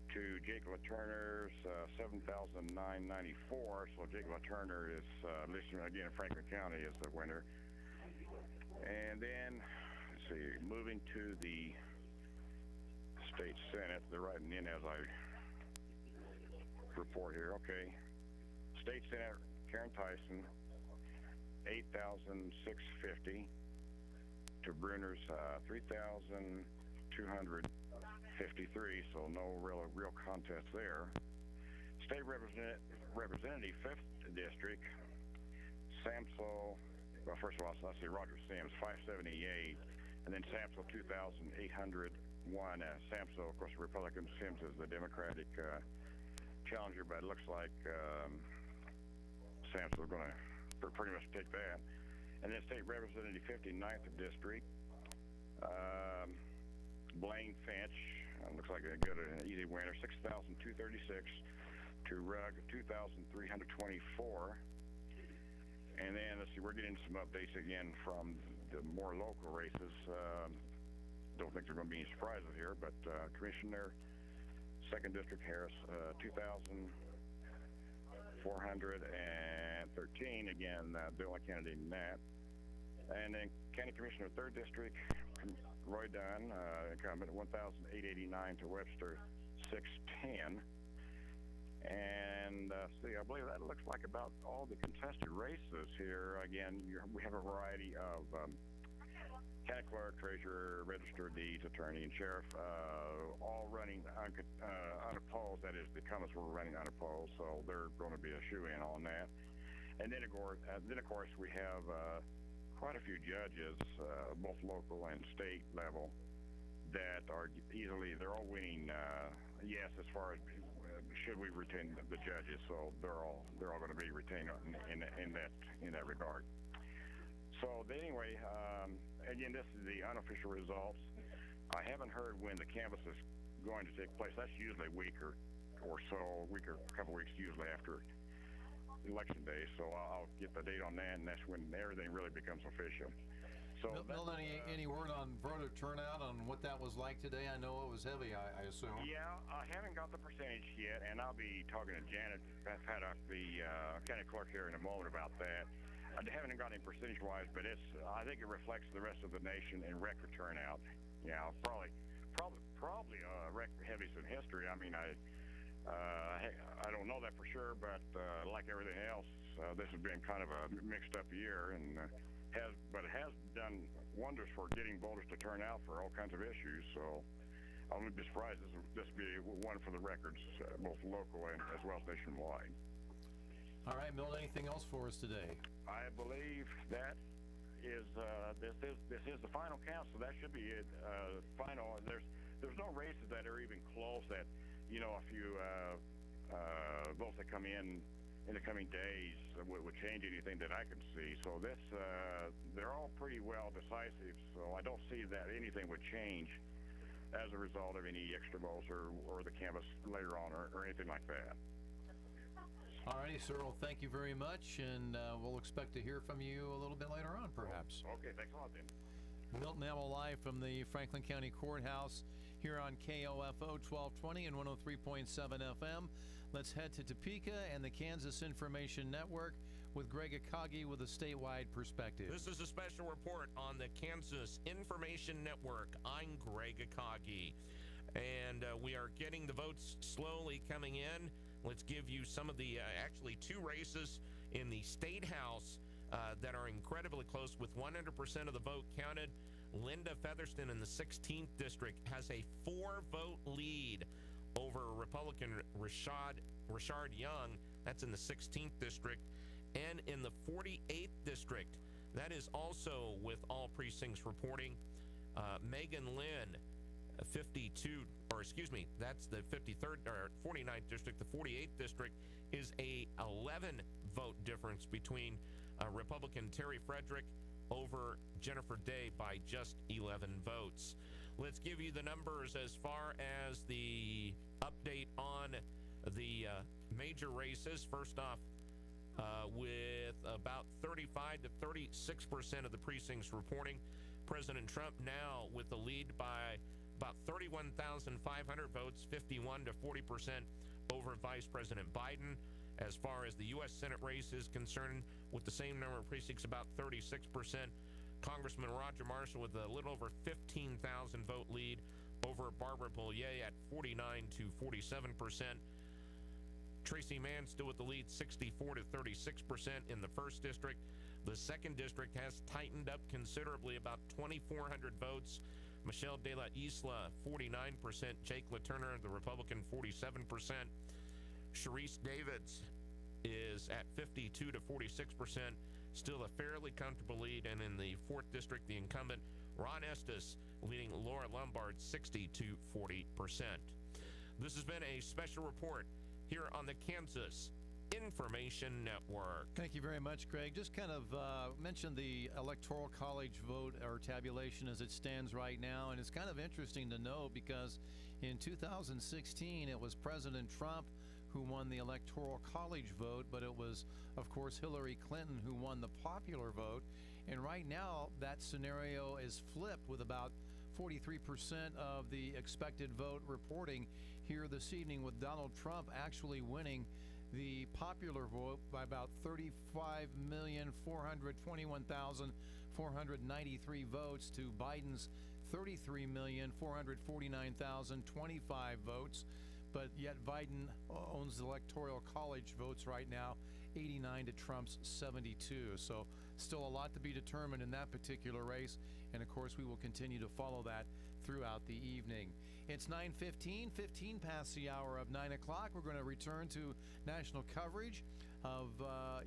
to Jake LaTurner's 7,994. So Jake LaTurner is listed again in Franklin County as the winner. And then, let's see, moving to the State Senate, they're writing in as I report here. Okay, State Senate, Karen Tyson, 8,650 to Bruner's 3,253. So no real contest there. State Representative, 5th District, Samsel. Well, first of all, let's see, Roger Sims, 578, and then Samsel, 2,801. Samsel, of course, Republican. Sims is the Democratic challenger, but it looks like Samsel is going to pretty much take that. And then State Representative, 59th District, Blaine Finch, looks like a good, easy winner, 6,236 to Rugg, 2,324. And then, let's see, we're getting some updates again from the more local races. Don't think there's going to be any surprises here, but Commissioner, 2nd District, Harris, 2,413. Again, the only candidate in that. And then County Commissioner, 3rd District, Roy Dunn, incumbent, 1,889 to Webster, 610. And see, I believe that looks like about all the contested races here. Again, we have a variety of county clerk, treasurer, register of deeds, attorney, and sheriff, all running unopposed. That is, the incumbents were running unopposed, so they're going to be a shoe-in on that. And then, of course, we have quite a few judges, both local and state level, that are they're all winning yes as far as should we retain the judges. So they're all going to be retained in that regard. So anyway, again, this is the unofficial results. I haven't heard when the canvass is going to take place. That's usually a week or so, a couple weeks usually after Election Day. So I'll get the date on that, and that's when everything really becomes official. So, Bill, any word on voter turnout, on what that was like today? I know it was heavy, I assume. Yeah, I haven't got the percentage yet, and I'll be talking to Janet Paddock, the county clerk, here in a moment about that. I haven't got any percentage-wise, but I think it reflects the rest of the nation in record turnout. Yeah, probably record heaviest in history. I mean, I don't know that for sure, but like everything else, this has been kind of a mixed-up year, and it has done wonders for getting voters to turn out for all kinds of issues. So I wouldn't be surprised this be one for the records, both local and as well as nationwide. All right, Milton, anything else for us today? I believe that is this is the final count, so that should be it. Final. There's no races that are even close. That a few votes that come in the coming days would change anything that I can see. So they're all pretty well decisive. So I don't see that anything would change as a result of any extra votes or the canvass later on or anything like that. All righty, sir. Well, thank you very much, and we'll expect to hear from you a little bit later on, perhaps. Okay, thanks a lot, then. Milton Amel live from the Franklin County Courthouse here on KOFO 1220 and 103.7 FM. Let's head to Topeka and the Kansas Information Network with Greg Akagi with a statewide perspective. This is a special report on the Kansas Information Network. I'm Greg Akagi, and we are getting the votes slowly coming in. Let's give you some of the actually two races in the State House that are incredibly close with 100% of the vote counted. Linda Featherston in the 16th district has a 4-vote lead over Republican Rashad Young. That's in the 16th district. And in the 48th district, that is also with all precincts reporting, Megan Lynn, 52, or excuse me, that's the 53rd or 49th district. The 48th district is a 11-vote difference between Republican Terry Frederick over Jennifer Day by just 11 votes. Let's give you the numbers as far as the update on the major races. First off, with about 35 to 36% of the precincts reporting, President Trump now with the lead by about 31,500 votes, 51 to 40% over Vice President Biden. As far as the U.S. Senate race is concerned, with the same number of precincts, about 36%. Congressman Roger Marshall with a little over 15,000 vote lead over Barbara Bollier at 49 to 47%. Tracy Mann still with the lead, 64 to 36% in the first district. The second district has tightened up considerably, about 2,400 votes. Michelle De La Isla, 49%. Jake LaTurner, the Republican, 47%. Sharice Davids is at 52 to 46%. Still a fairly comfortable lead. And in the 4th district, the incumbent, Ron Estes, leading Laura Lombard, 60 to 40%. This has been a special report here on the Kansas Information Network. Thank you very much, Greg. Just kind of mention the Electoral College vote or tabulation as it stands right now. And it's kind of interesting to know because in 2016, it was President Trump who won the Electoral College vote, but it was, of course, Hillary Clinton who won the popular vote. And right now, that scenario is flipped with about 43% of the expected vote reporting here this evening, with Donald Trump actually winning the popular vote by about 35,421,493 votes to Biden's 33,449,025 votes. But yet Biden owns the Electoral College votes right now, 89 to Trump's 72. So still a lot to be determined in that particular race. And of course, we will continue to follow that throughout the evening. It's 9:15, 15 past the hour of 9 o'clock. We're going to return to national coverage of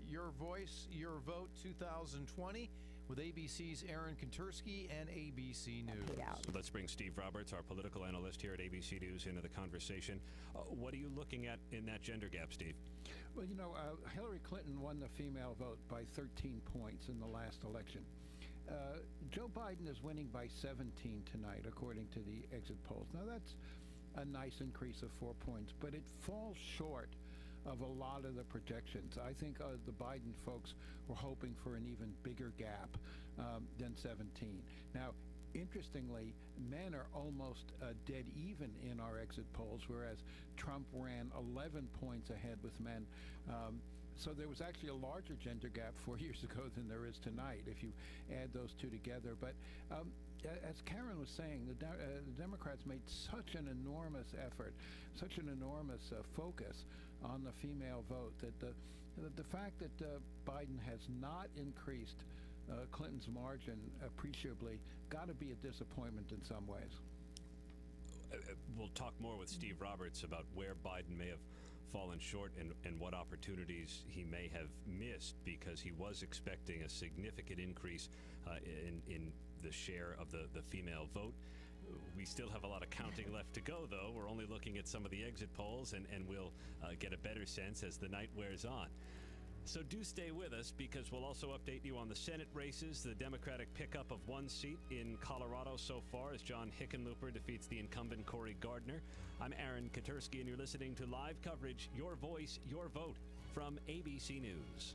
Your Voice, Your Vote 2020 with ABC's Aaron Kontursky and ABC News. Let's bring Steve Roberts, our political analyst here at ABC News, into the conversation. What are you looking at in that gender gap, Steve? Well, Hillary Clinton won the female vote by 13 points in the last election. Joe Biden is winning by 17 tonight, according to the exit polls. Now, that's a nice increase of 4 points, but it falls short of a lot of the projections. I think the Biden folks were hoping for an even bigger gap than 17. Now, interestingly, men are almost dead even in our exit polls, whereas Trump ran 11 points ahead with men. So there was actually a larger gender gap 4 years ago than there is tonight if you add those two together. But as Karen was saying, the Democrats made such an enormous effort, such an enormous focus on the female vote that the fact that Biden has not increased Clinton's margin appreciably got to be a disappointment in some ways. We'll talk more with Steve Roberts about where Biden may have fallen short and what opportunities he may have missed, because he was expecting a significant increase in the share of the female vote. We still have a lot of counting left to go, though. We're only looking at some of the exit polls, and we'll get a better sense as the night wears on. So do stay with us, because we'll also update you on the Senate races, the Democratic pickup of one seat in Colorado so far as John Hickenlooper defeats the incumbent Cory Gardner. I'm Aaron Katersky, and you're listening to live coverage, Your Voice, Your Vote, from ABC News.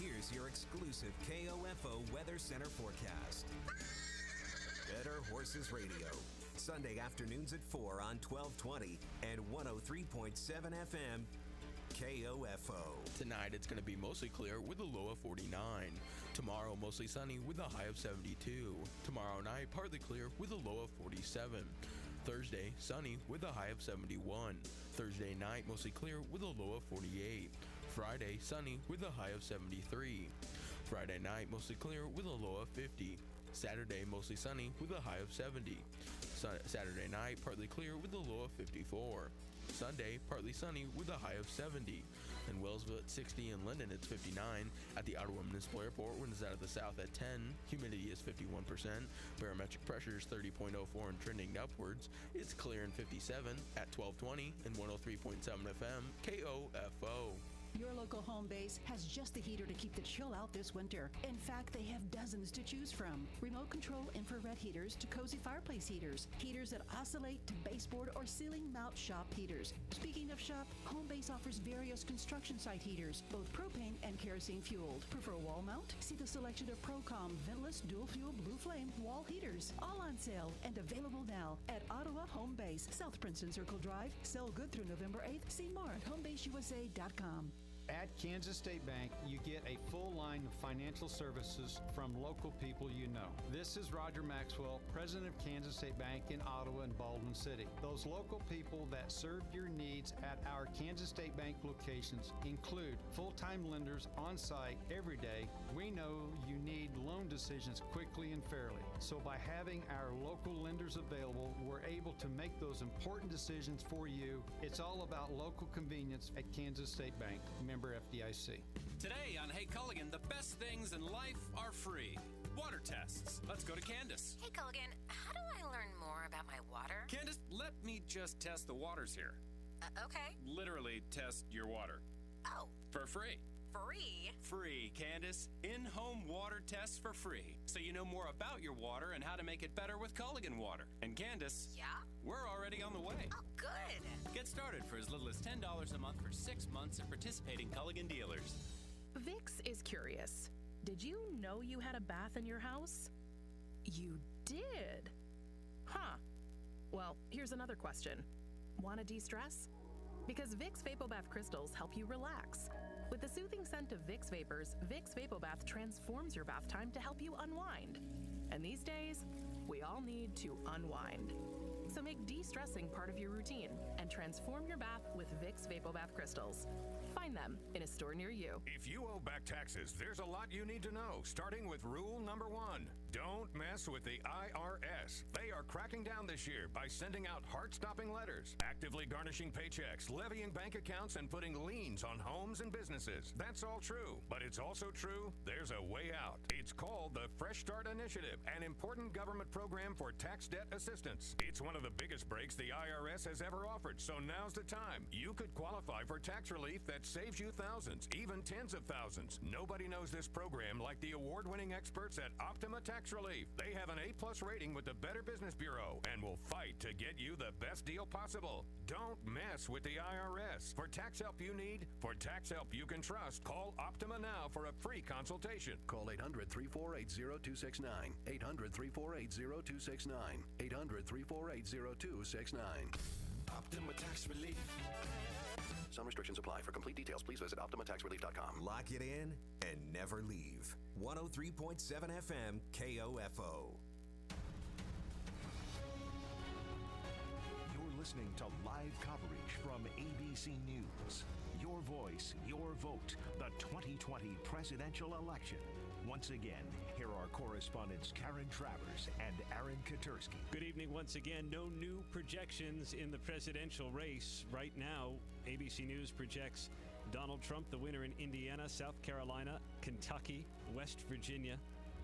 Here's your exclusive KOFO Weather Center forecast. Better Horses Radio. Sunday afternoons at 4 on 1220 and 103.7 FM KOFO. Tonight it's going to be mostly clear with a low of 49. Tomorrow mostly sunny with a high of 72. Tomorrow night partly clear with a low of 47. Thursday sunny with a high of 71. Thursday night mostly clear with a low of 48. Friday sunny with a high of 73. Friday night mostly clear with a low of 50. Saturday mostly sunny with a high of 70. Saturday night partly clear with a low of 54. Sunday partly sunny with a high of 70. In Wellsville at 60, in Linden it's 59. At the Ottawa Municipal Airport, winds out of the south at 10. Humidity is 51%. Barometric pressure is 30.04 and trending upwards. It's clear in 57 at 1220 and 103.7 FM KOFO. Your local home base has just the heater to keep the chill out this winter. In fact, they have dozens to choose from. Remote control infrared heaters to cozy fireplace heaters. Heaters that oscillate to baseboard or ceiling mount shop heaters. Speaking of shop, Homebase offers various construction site heaters, both propane and kerosene fueled. Prefer wall mount? See the selection of Procom ventless dual fuel blue flame wall heaters. All on sale and available now at Ottawa Homebase, South Princeton Circle Drive. Sell good through November 8th. See more at homebaseusa.com. At Kansas State Bank, you get a full line of financial services from local people you know. This is Roger Maxwell, president of Kansas State Bank in Ottawa and Baldwin City. Those local people that serve your needs at our Kansas State Bank locations include full-time lenders on site every day. We know you need loan decisions quickly and fairly. So by having our local lenders available, we're able to make those important decisions for you. It's all about local convenience at Kansas State Bank. Member FDIC. Today on Hey Culligan, the best things in life are free. Water tests. Let's go to Candace. Hey Culligan, how do I learn more about my water? Candace, let me just test the waters here. Okay. Literally test your water. Oh. For free. Free? Free, Candace. In-home water tests for free. So you know more about your water and how to make it better with Culligan water. And Candace. Yeah? We're already on the way. Oh, good. Get started for as little as $10 a month for 6 months at participating Culligan dealers. Vix is curious. Did you know you had a bath in your house? You did? Huh. Well, here's another question. Want to de-stress? Because Vicks VapoBath crystals help you relax. With the soothing scent of Vicks Vapors, Vicks VapoBath transforms your bath time to help you unwind. And these days, we all need to unwind. So make de-stressing part of your routine and transform your bath with Vicks VapoBath crystals. Find them in a store near you. If you owe back taxes, there's a lot you need to know, starting with rule number 1. Don't mess with the IRS. They are cracking down this year by sending out heart-stopping letters, actively garnishing paychecks, levying bank accounts, and putting liens on homes and businesses. That's all true, but it's also true there's a way out. It's called the Fresh Start Initiative, an important government program for tax debt assistance. It's one of the biggest breaks the IRS has ever offered, so now's the time. You could qualify for tax relief that saves you thousands, even tens of thousands. Nobody knows this program like the award-winning experts at Optima Tax Relief. They have an A+ rating with the Better Business Bureau and will fight to get you the best deal possible. Don't mess with the IRS. For tax help you need, for tax help you can trust, call Optima now for a free consultation. Call 800-348-0269. 800-348-0269. 800-348-0269. Optima Tax Relief. Some restrictions apply. For complete details, please visit OptimaTaxRelief.com. Lock it in and never leave. 103.7 FM KOFO. You're listening to live coverage from ABC News. Your voice, your vote. The 2020 presidential election. Once again, here are correspondents Karen Travers and Aaron Katursky. Good evening once again. No new projections in the presidential race. Right now, ABC News projects Donald Trump the winner in Indiana, South Carolina, Kentucky, West Virginia,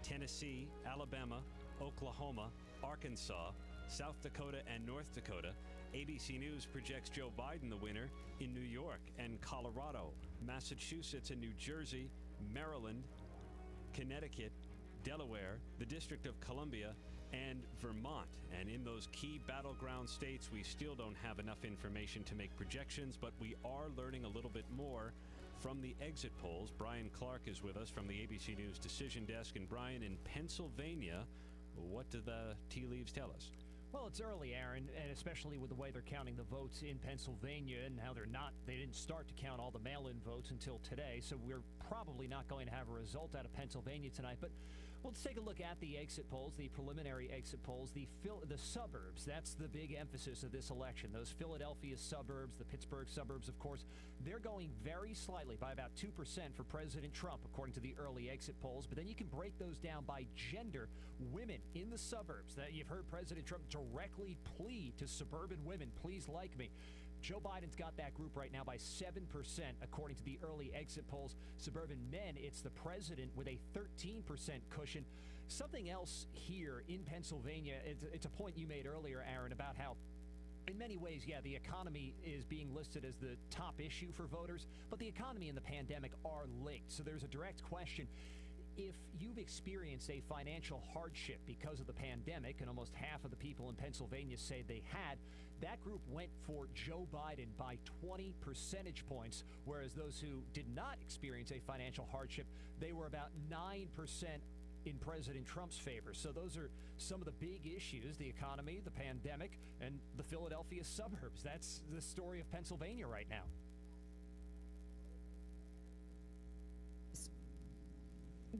Tennessee, Alabama, Oklahoma, Arkansas, South Dakota, and North Dakota. ABC News projects Joe Biden the winner in New York and Colorado, Massachusetts and New Jersey, Maryland, Connecticut, Delaware, the District of Columbia, and Vermont. And in those key battleground states, we still don't have enough information to make projections, but we are learning a little bit more from the exit polls. Brian Clark is with us from the ABC News Decision Desk. And Brian, in Pennsylvania, what do the tea leaves tell us? Well, it's early, Aaron, and especially with the way they're counting the votes in Pennsylvania and how they didn't start to count all the mail-in votes until today, so we're probably not going to have a result out of Pennsylvania tonight. But let's take a look at the exit polls, the preliminary exit polls, the suburbs. That's the big emphasis of this election. Those Philadelphia suburbs, the Pittsburgh suburbs, of course, they're going very slightly by about 2% for President Trump, according to the early exit polls. But then you can break those down by gender. Women in the suburbs, that you've heard President Trump directly plead to suburban women, please like me. Joe Biden's got that group right now by 7%, according to the early exit polls. Suburban men, it's the president with a 13% cushion. Something else here in Pennsylvania, it's a point you made earlier, Aaron, about how in many ways, yeah, the economy is being listed as the top issue for voters, but the economy and the pandemic are linked. So there's a direct question. If you've experienced a financial hardship because of the pandemic, and almost half of the people in Pennsylvania say they had, that group went for Joe Biden by 20 percentage points, whereas those who did not experience a financial hardship, they were about 9% in President Trump's favor. So those are some of the big issues: the economy, the pandemic, and the Philadelphia suburbs. That's the story of Pennsylvania right now.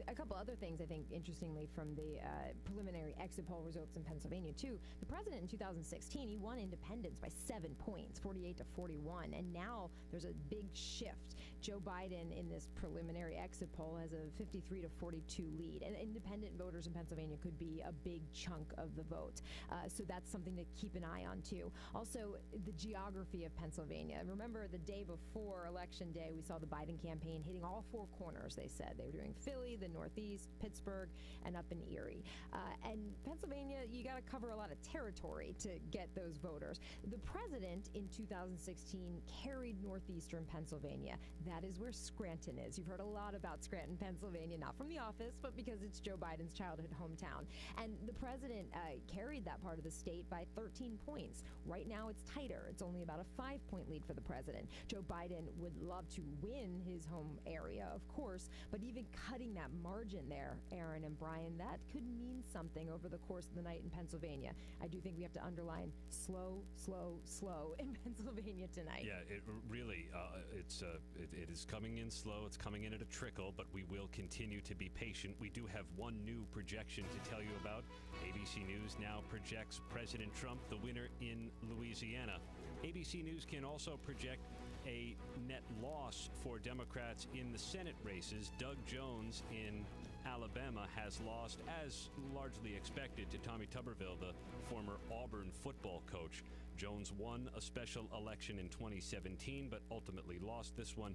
A couple other things, I think, interestingly, from the preliminary exit poll results in Pennsylvania, too. The president in 2016, he won independents by 7 points, 48 to 41. And now there's a big shift. Joe Biden in this preliminary exit poll has a 53 to 42 lead. And independent voters in Pennsylvania could be a big chunk of the vote. So that's something to keep an eye on, too. Also, the geography of Pennsylvania. Remember, the day before Election Day, we saw the Biden campaign hitting all four corners, they said. They were doing Philly, the Northeast, Pittsburgh, and up in Erie. And Pennsylvania, you got to cover a lot of territory to get those voters. The president in 2016 carried northeastern Pennsylvania. That is where Scranton is. You've heard a lot about Scranton, Pennsylvania, not from the office, but because it's Joe Biden's childhood hometown. And the president carried that part of the state by 13 points. Right now, it's tighter. It's only about a 5-point lead for the president. Joe Biden would love to win his home area, of course, but even cutting that margin there, Aaron and Brian, that could mean something over the course of the night in Pennsylvania. I do think we have to underline slow, slow, slow in Pennsylvania tonight. Yeah, it really, it is coming in slow. It's coming in at a trickle, but we will continue to be patient. We do have one new projection to tell you about. ABC News now projects President Trump the winner in Louisiana. ABC News can also project a net loss for Democrats in the Senate races. Doug Jones in Alabama has lost, as largely expected, to Tommy Tuberville, the former Auburn football coach. Jones won a special election in 2017, but ultimately lost this one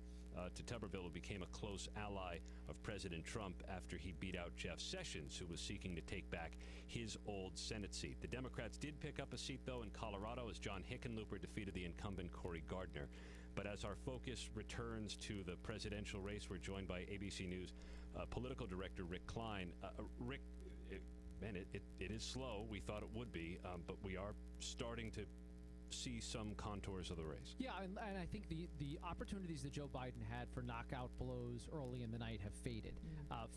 to Tuberville, who became a close ally of President Trump after he beat out Jeff Sessions, who was seeking to take back his old Senate seat. The Democrats did pick up a seat, though, in Colorado, as John Hickenlooper defeated the incumbent Cory Gardner. But as our focus returns to the presidential race, we're joined by ABC News political director Rick Klein. Rick, man, it is slow. We thought it would be, but we are starting to see some contours of the race. Yeah, and I think the opportunities that Joe Biden had for knockout blows early in the night have faded.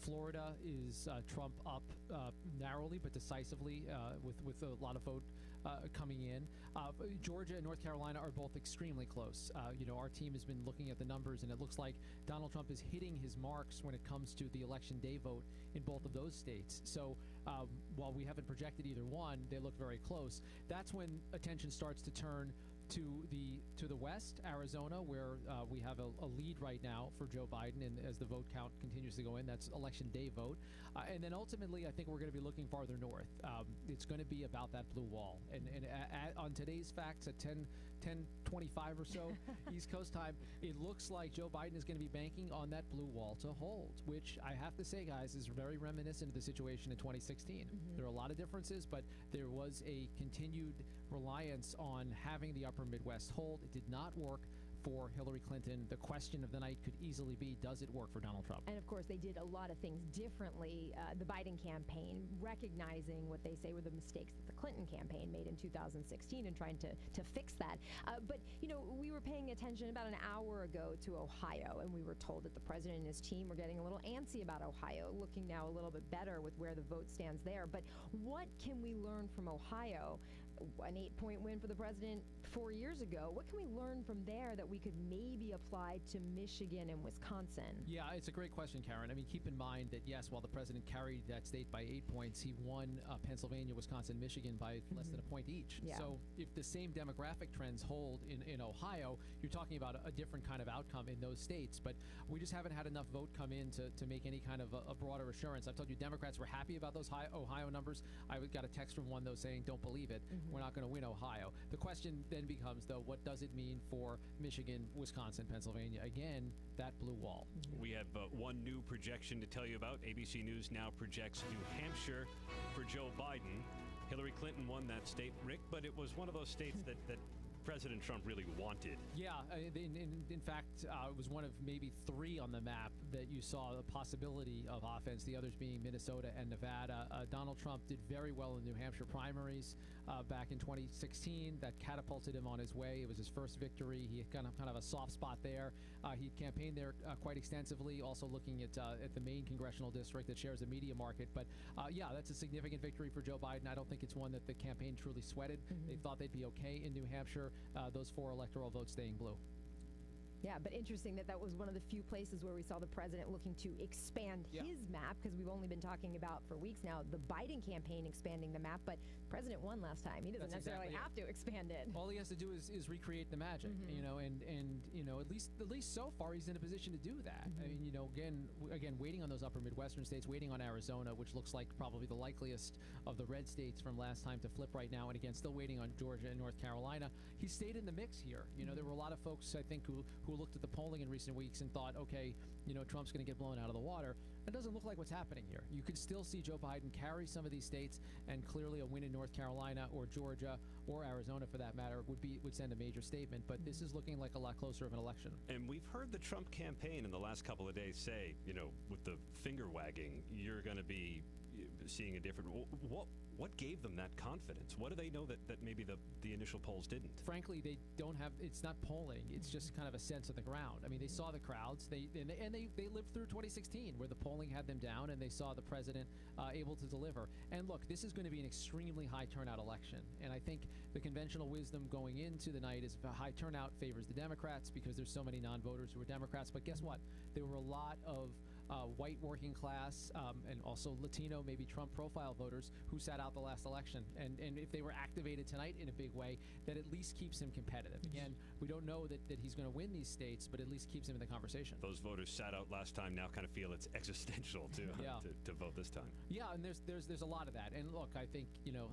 Florida is Trump up narrowly but decisively with a lot of vote coming in. Georgia and North Carolina are both extremely close. Our team has been looking at the numbers, and it looks like Donald Trump is hitting his marks when it comes to the election day vote in both of those states. So while we haven't projected either one, they look very close. That's when attention starts to turn to the west, Arizona, where we have a lead right now for Joe Biden, and as the vote count continues to go in, that's election day vote. And then ultimately, I think we're going to be looking farther north. It's going to be about that blue wall. And on today's facts at 10:25 or so East Coast time, it looks like Joe Biden is going to be banking on that blue wall to hold, which I have to say, guys, is very reminiscent of the situation in 2016. There are a lot of differences, but there was a continued reliance on having the upper Midwest hold. It did not work for Hillary Clinton. The question of the night could easily be, does it work for Donald Trump? And of course, they did a lot of things differently. The Biden campaign, recognizing what they say were the mistakes that the Clinton campaign made in 2016 and trying to fix that. But, we were paying attention about an hour ago to Ohio, and we were told that the president and his team were getting a little antsy about Ohio, looking now a little bit better with where the vote stands there. But what can we learn from Ohio? An 8-point win for the president 4 years ago. What can we learn from there that we could maybe apply to Michigan and Wisconsin? Yeah, it's a great question, Karen. I mean, keep in mind that, yes, while the president carried that state by 8 points, he won Pennsylvania, Wisconsin, Michigan by less than a point each. Yeah. So if the same demographic trends hold in Ohio, you're talking about a different kind of outcome in those states. But we just haven't had enough vote come in to make any kind of a broader assurance. I've told you Democrats were happy about those Ohio numbers. I got a text from one, though, saying, don't believe it. We're not going to win Ohio. The question then becomes, though, what does it mean for Michigan, Wisconsin, Pennsylvania? Again, that blue wall. We have one new projection to tell you about. ABC News now projects New Hampshire for Joe Biden. Hillary Clinton won that state, Rick, but it was one of those states that President Trump really wanted. Yeah, in fact, it was one of maybe 3 on the map that you saw the possibility of offense, the others being Minnesota and Nevada. Donald Trump did very well in New Hampshire primaries back in 2016. That catapulted him on his way. It was his first victory. He had kind of a soft spot there. He campaigned there quite extensively, also looking at the Maine congressional district that shares a media market. But yeah, that's a significant victory for Joe Biden. I don't think it's one that the campaign truly sweated. They thought they'd be okay in New Hampshire. Those 4 electoral votes staying blue. Yeah, but interesting that was one of the few places where we saw the president looking to expand his map, because we've only been talking about for weeks now the Biden campaign expanding the map, but the president won last time. He doesn't necessarily have to expand it. All he has to do is recreate the magic, and at least so far he's in a position to do that. I mean, again, waiting on those upper Midwestern states, waiting on Arizona, which looks like probably the likeliest of the red states from last time to flip right now, and again, still waiting on Georgia and North Carolina. He stayed in the mix here. There were a lot of folks, I think, who looked at the polling in recent weeks and thought, okay, Trump's going to get blown out of the water. It doesn't look like what's happening here. You could still see Joe Biden carry some of these states, and clearly a win in North Carolina or Georgia or Arizona, for that matter, would send a major statement. But this is looking like a lot closer of an election. And we've heard the Trump campaign in the last couple of days say, with the finger wagging, you're going to be seeing a different. What gave them that confidence? What do they know that maybe the initial polls didn't? Frankly, they don't have. It's not polling. It's just kind of a sense of the ground. I mean, they saw the crowds. They lived through 2016, where the polling had them down, and they saw the president able to deliver. And look, this is going to be an extremely high turnout election, and I think the conventional wisdom going into the night is a high turnout favors the Democrats because there's so many non-voters who are Democrats. But guess what? There were a lot of white working class and also Latino, maybe Trump profile voters who sat out the last election. And if they were activated tonight in a big way, that at least keeps him competitive. Again, we don't know that he's going to win these states, but at least keeps him in the conversation. Those voters sat out last time now kind of feel it's existential to vote this time. Yeah, and there's a lot of that. And look, I think,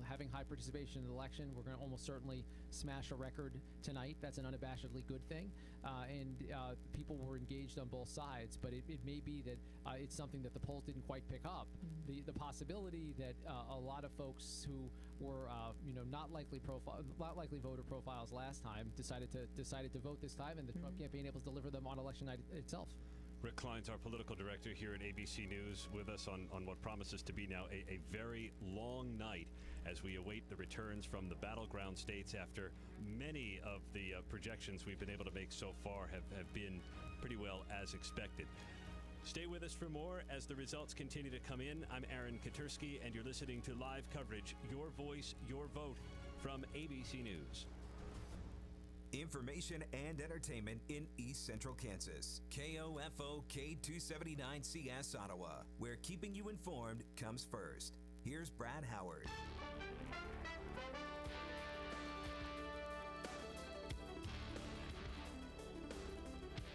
having high participation in the election, we're going to almost certainly smash a record tonight. That's an unabashedly good thing. And people were engaged on both sides, but it may be that it's something that the polls didn't quite pick up. The possibility that a lot of folks who were not likely voter profiles last time decided to vote this time, and the Trump campaign able to deliver them on election night itself. Rick Klein's our political director here at ABC News, with us on what promises to be now a very long night as we await the returns from the battleground states after many of the projections we've been able to make so far have been pretty well as expected. Stay with us for more as the results continue to come in. I'm Aaron Katursky, and you're listening to live coverage, Your Voice, Your Vote, from ABC News. Information and entertainment in East Central Kansas. KOFO K279CS Ottawa, where keeping you informed comes first. Here's Brad Howard.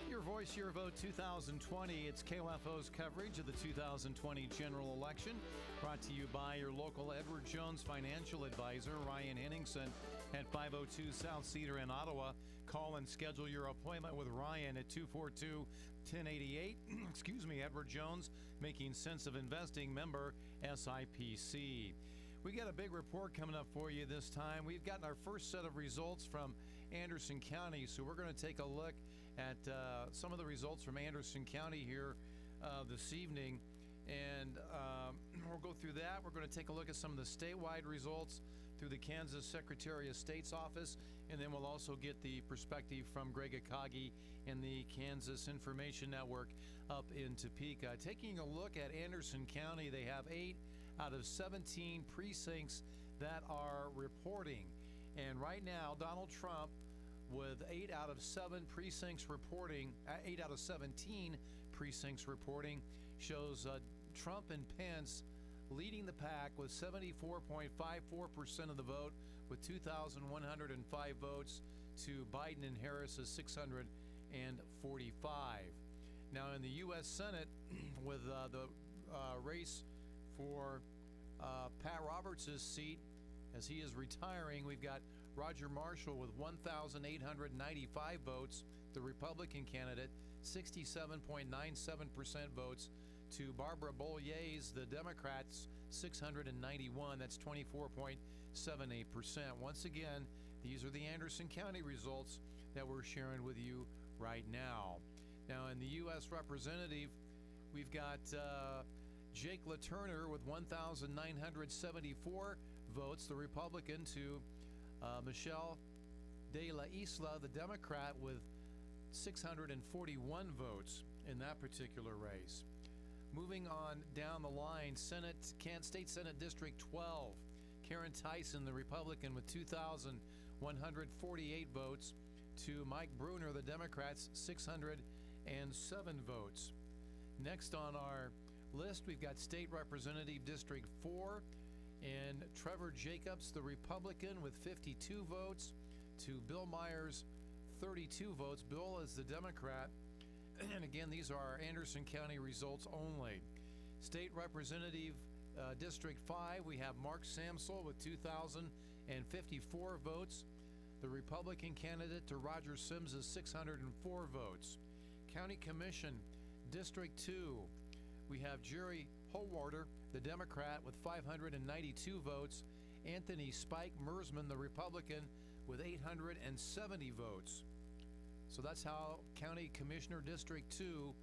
Your Voice, Your Vote 2020. It's KOFO's coverage of the 2020 general election, brought to you by your local Edward Jones financial advisor, Ryan Henningsen, at 502 South Cedar in Ottawa. Call and schedule your appointment with Ryan at 242-1088. Excuse me, Edward Jones, making sense of investing, member SIPC. We got a big report coming up for you this time. We've gotten our first set of results from Anderson County, so we're going to take a look at some of the results from Anderson County here this evening, and we'll go through that. We're going to take a look at some of the statewide results through the Kansas Secretary of State's office, and then we'll also get the perspective from Greg Akagi and the Kansas Information Network up in Topeka. Taking a look at Anderson County, they have 8 out of 17 precincts that are reporting, and right now Donald Trump, with 8 out of 7 precincts reporting, 8 out of 17 precincts reporting, shows Trump and Pence leading the pack with 74.54% of the vote, with 2,105 votes to Biden and Harris as 645. Now in the U.S. Senate, with the race for Pat Roberts' seat, as he is retiring, we've got Roger Marshall with 1,895 votes, the Republican candidate, 67.97% votes to Barbara Bolliers, the Democrats, 691. That's 24.78%. Once again, these are the Anderson County results that we're sharing with you right now. Now, in the U.S. Representative, we've got Jake LaTurner with 1,974 votes, the Republican, to Michelle de la Isla, the Democrat, with 641 votes in that particular race. Moving on down the line, State Senate District 12, Karen Tyson, the Republican, with 2,148 votes to Mike Bruner, the Democrats, 607 votes. Next on our list, we've got State Representative District 4, and Trevor Jacobs, the Republican, with 52 votes to Bill Myers, 32 votes. Bill is the Democrat. And again, these are our Anderson County results only. State Representative District 5, we have Mark Samsel with 2,054 votes. The Republican candidate to Roger Sims is 604 votes. County Commission District 2, we have Jerry Holwarder, the Democrat, with 592 votes. Anthony Spike Mersman, the Republican, with 870 votes. So that's how County Commissioner District 2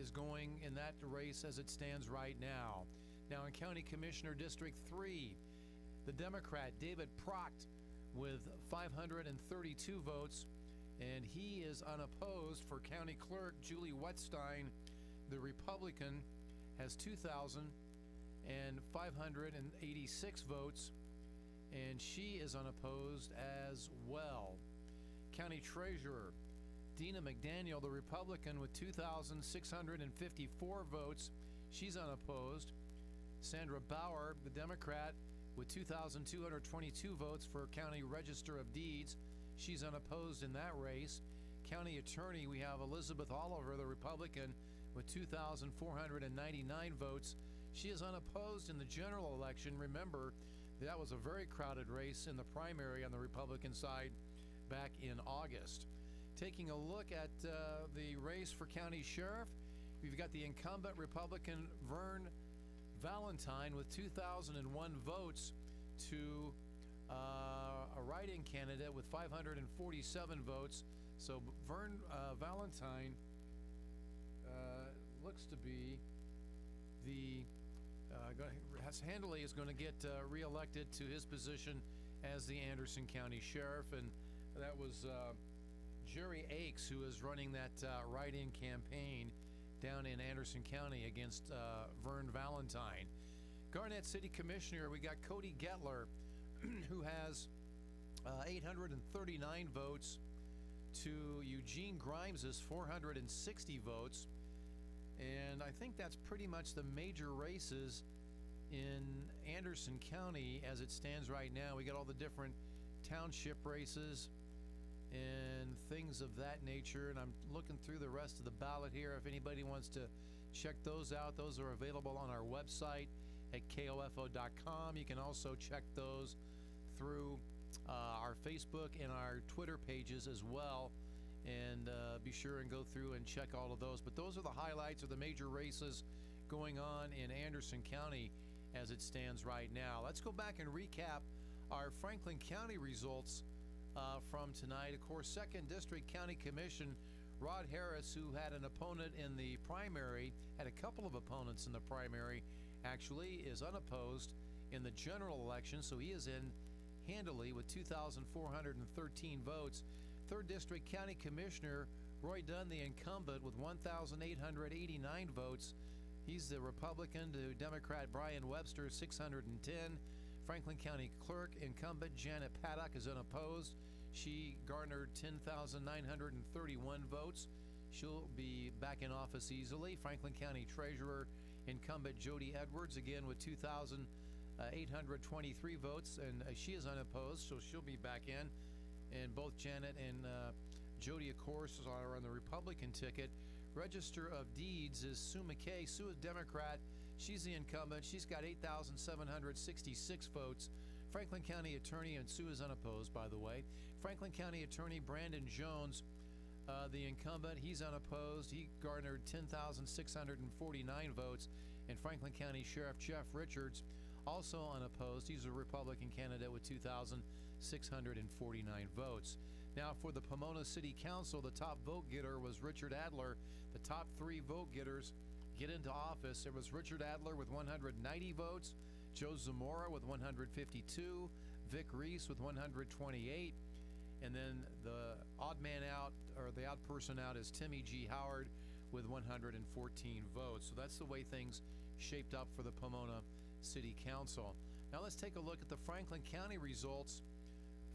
is going in that race as it stands right now. Now in County Commissioner District 3, the Democrat David Procht with 532 votes, and he is unopposed. For County Clerk Julie Wetstein, the Republican, has 2,586 votes, and she is unopposed as well. County Treasurer Dina McDaniel, the Republican, with 2,654 votes. She's unopposed. Sandra Bauer, the Democrat, with 2,222 votes for County Register of Deeds. She's unopposed in that race. County Attorney, we have Elizabeth Oliver, the Republican, with 2,499 votes. She is unopposed in the general election. Remember, that was a very crowded race in the primary on the Republican side back in August. Taking a look at the race for County Sheriff, we've got the incumbent Republican Vern Valentine with 2,001 votes to a write-in candidate with 547 votes. So Vern Valentine looks to be the Handley is going to get reelected to his position as the Anderson County Sheriff, and that was Jerry Akes, who is running that write-in campaign down in Anderson County against Vern Valentine. Garnett City Commissioner, we got Cody Gettler, who has 839 votes to Eugene Grimes's 460 votes. And I think that's pretty much the major races in Anderson County as it stands right now. We got all the different township races and things of that nature, and I'm looking through the rest of the ballot here. If anybody wants to check those out, those are available on our website at KOFO.com. You can also check those through our Facebook and our Twitter pages as well, and be sure and go through and check all of those. But those are the highlights of the major races going on in Anderson County as it stands right now. Let's go back and recap our Franklin County results from tonight. Of course, 2nd District County Commission, Rod Harris, who had an opponent in the primary, had a couple of opponents in the primary, actually is unopposed in the general election, so he is in handily with 2,413 votes. 3rd District County Commissioner Roy Dunn, the incumbent, with 1,889 votes. He's the Republican to Democrat Brian Webster, 610. Franklin County Clerk incumbent Janet Paddock is unopposed. She garnered 10,931 votes. She'll be back in office easily. Franklin County Treasurer incumbent Jody Edwards, again with 2,823 votes, and she is unopposed, so she'll be back in. And both Janet and Jody, of course, are on the Republican ticket. Register of Deeds is Sue McKay. Sue is Democrat. She's the incumbent. She's got 8,766 votes. Franklin County Attorney, and Sue is unopposed, by the way. Franklin County Attorney Brandon Jones, the incumbent, he's unopposed. He garnered 10,649 votes. And Franklin County Sheriff Jeff Richards, also unopposed. He's a Republican candidate with 2,649 votes. Now, for the Pomona City Council, the top vote getter was Richard Adler. The top 3 vote getters get into office. It was Richard Adler with 190 votes, Joe Zamora with 152, Vic Reese with 128, and then the odd man out, or the odd person out, is Timmy G. Howard with 114 votes. So that's the way things shaped up for the Pomona City Council. Now let's take a look at the Franklin County results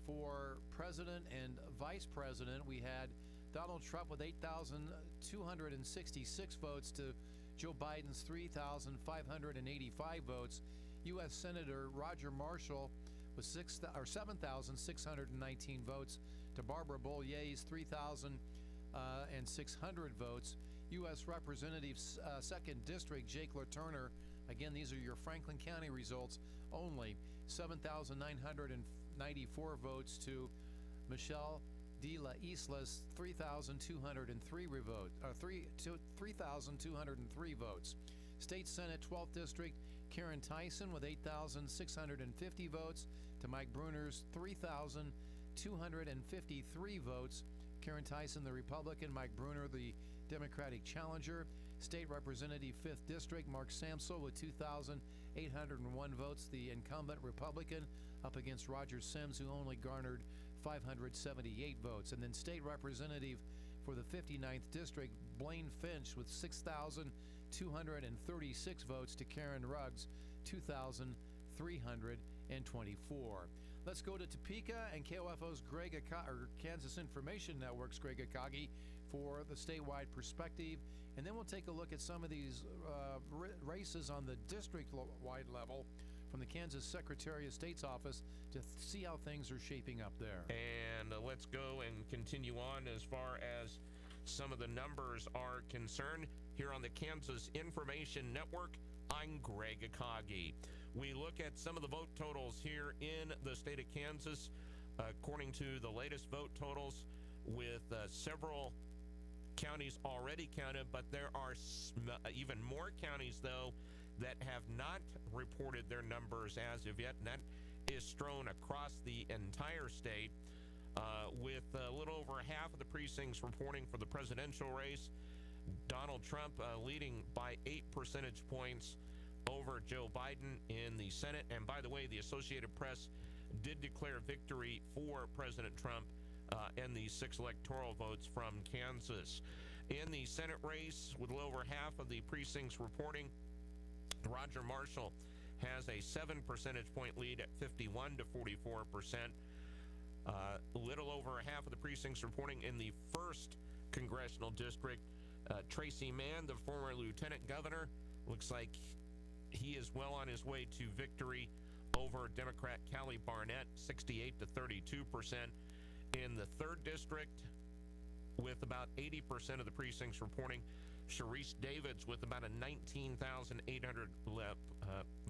for president and vice president. We had Donald Trump with 8,266 votes to Joe Biden's 3,585 votes. U.S. Senator Roger Marshall with 7,619 votes to Barbara Bollier's 3,600 votes. U.S. Representative 2nd District Jake LaTurner, again, these are your Franklin County results only, 7,994 votes to Michelle De La Isla's 3,203 votes. State Senate 12th District, Karen Tyson with 8,650 votes to Mike Bruner's 3,253 votes. Karen Tyson, the Republican, Mike Bruner, the Democratic challenger. State Representative 5th District, Mark Samsel with 2,801 votes, the incumbent Republican, up against Roger Sims, who only garnered 578 votes. And then State Representative for the 59th District, Blaine Finch with 6,236 votes to Karen Ruggs, 2,324. Let's go to Topeka and KOFO's Kansas Information Network's Greg Akagi for the statewide perspective. And then we'll take a look at some of these races on the district-wide level from the Kansas Secretary of State's office to see how things are shaping up there. And let's go and continue on as far as some of the numbers are concerned. Here on the Kansas Information Network, I'm Greg Akagi. We look at some of the vote totals here in the state of Kansas, according to the latest vote totals, with several counties already counted, but there are even more counties, though, that have not reported their numbers as of yet, and that is strewn across the entire state, with a little over half of the precincts reporting for the presidential race, Donald Trump leading by 8 percentage points over Joe Biden in the Senate. And by the way, the Associated Press did declare victory for President Trump in the 6 electoral votes from Kansas. In the Senate race, with a little over half of the precincts reporting, Roger Marshall has a 7 percentage point lead at 51 to 44%. Little over half of the precincts reporting in the 1st congressional district. Tracy Mann, the former lieutenant governor, looks like he is well on his way to victory over Democrat Callie Barnett, 68 to 32%. In the 3rd district, with about 80% of the precincts reporting, Sharice Davids with about a 19,800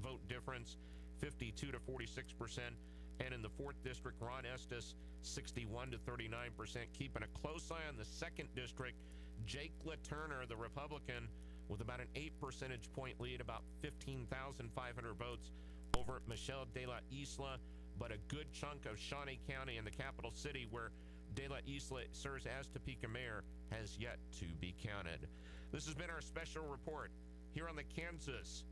vote difference, 52 to 46%. And in the 4th district, Ron Estes, 61 to 39%. Keeping a close eye on the 2nd district, Jake LaTurner, the Republican, with about an 8 percentage point lead, about 15,500 votes over Michelle De La Isla. But a good chunk of Shawnee County and the capital city, where De La Isla serves as Topeka mayor, has yet to be counted. This has been our special report here on the Kansas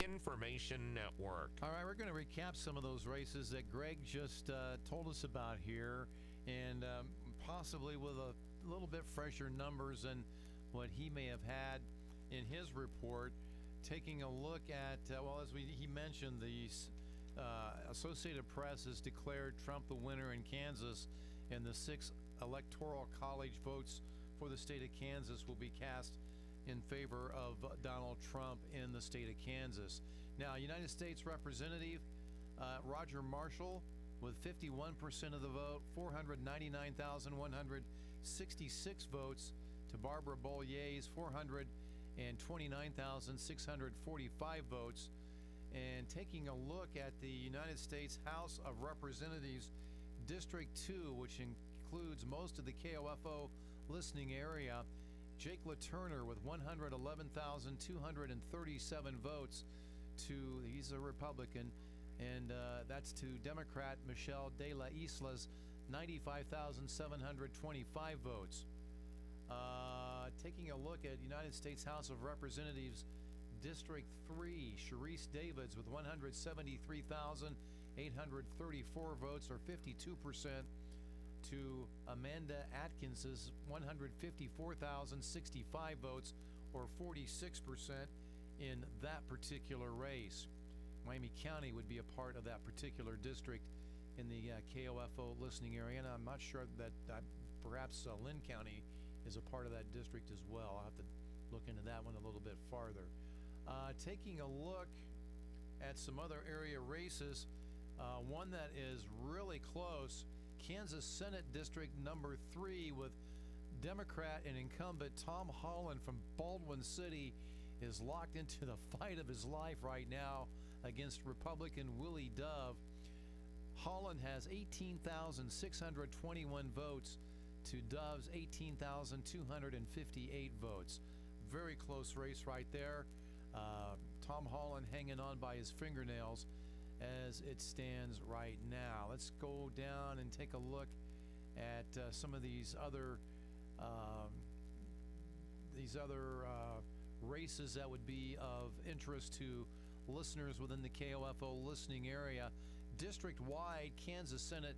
Information Network. All right, we're going to recap some of those races that Greg just told us about here, and possibly with a little bit fresher numbers than what he may have had in his report. Taking a look at, well, as he mentioned, the Associated Press has declared Trump the winner in Kansas, and the 6 electoral college votes for the state of Kansas will be cast in favor of Donald Trump in the state of Kansas. Now, United States Representative Roger Marshall with 51% of the vote, 499,166 votes to Barbara Bollier's 429,645 votes. And taking a look at the United States House of Representatives District 2, which includes most of the KOFO listening area, Jake LaTurner with 111,237 votes he's a Republican, and that's to Democrat Michelle De La Isla's 95,725 votes. Taking a look at United States House of Representatives District 3, Sharice Davids with 173,834 votes, or 52%, to Amanda Atkins's 154,065 votes, or 46%, in that particular race. Miami County would be a part of that particular district in the KOFO listening area, and I'm not sure that perhaps Lynn County is a part of that district as well. I'll have to look into that one a little bit farther. Taking a look at some other area races, one that is really close, Kansas Senate District number 3, with Democrat and incumbent Tom Holland from Baldwin City is locked into the fight of his life right now against Republican Willie Dove. Holland has 18,621 votes to Dove's 18,258 votes. Very close race right there. Tom Holland hanging on by his fingernails as it stands right now. Let's go down and take a look at some of these other races that would be of interest to listeners within the KOFO listening area. District-wide, Kansas Senate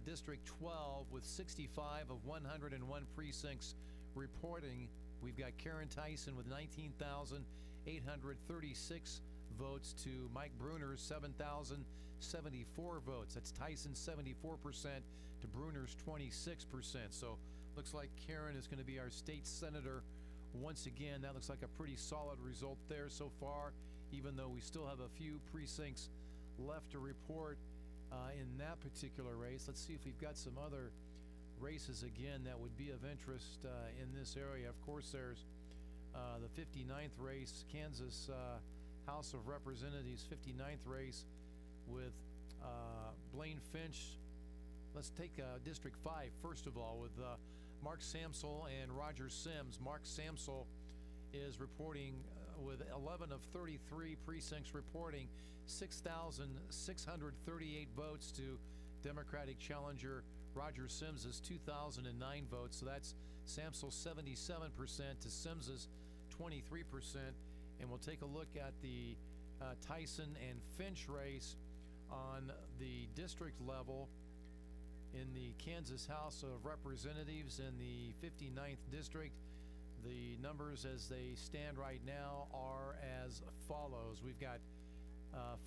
District 12 with 65 of 101 precincts reporting. We've got Karen Tyson with 19,836 votes to Mike Bruner's 7,074 votes. That's Tyson's 74% to Bruner's 26%. So looks like Karen is going to be our state senator once again. That looks like a pretty solid result there so far, even though we still have a few precincts left to report in that particular race. Let's see if we've got some other races again that would be of interest in this area. Of course, there's the 59th race, Kansas House of Representatives 59th race with Blaine Finch. Let's take District 5 first of all, with Mark Samsel and Roger Sims. Mark Samsel is reporting with 11 of 33 precincts reporting, 6,638 votes to Democratic challenger Roger Sims' 2,009 votes. So that's Samsel 77% to Sims's 23%. And we'll take a look at the Tyson and Finch race on the district level in the Kansas House of Representatives in the 59th district. The numbers as they stand right now are as follows. We've got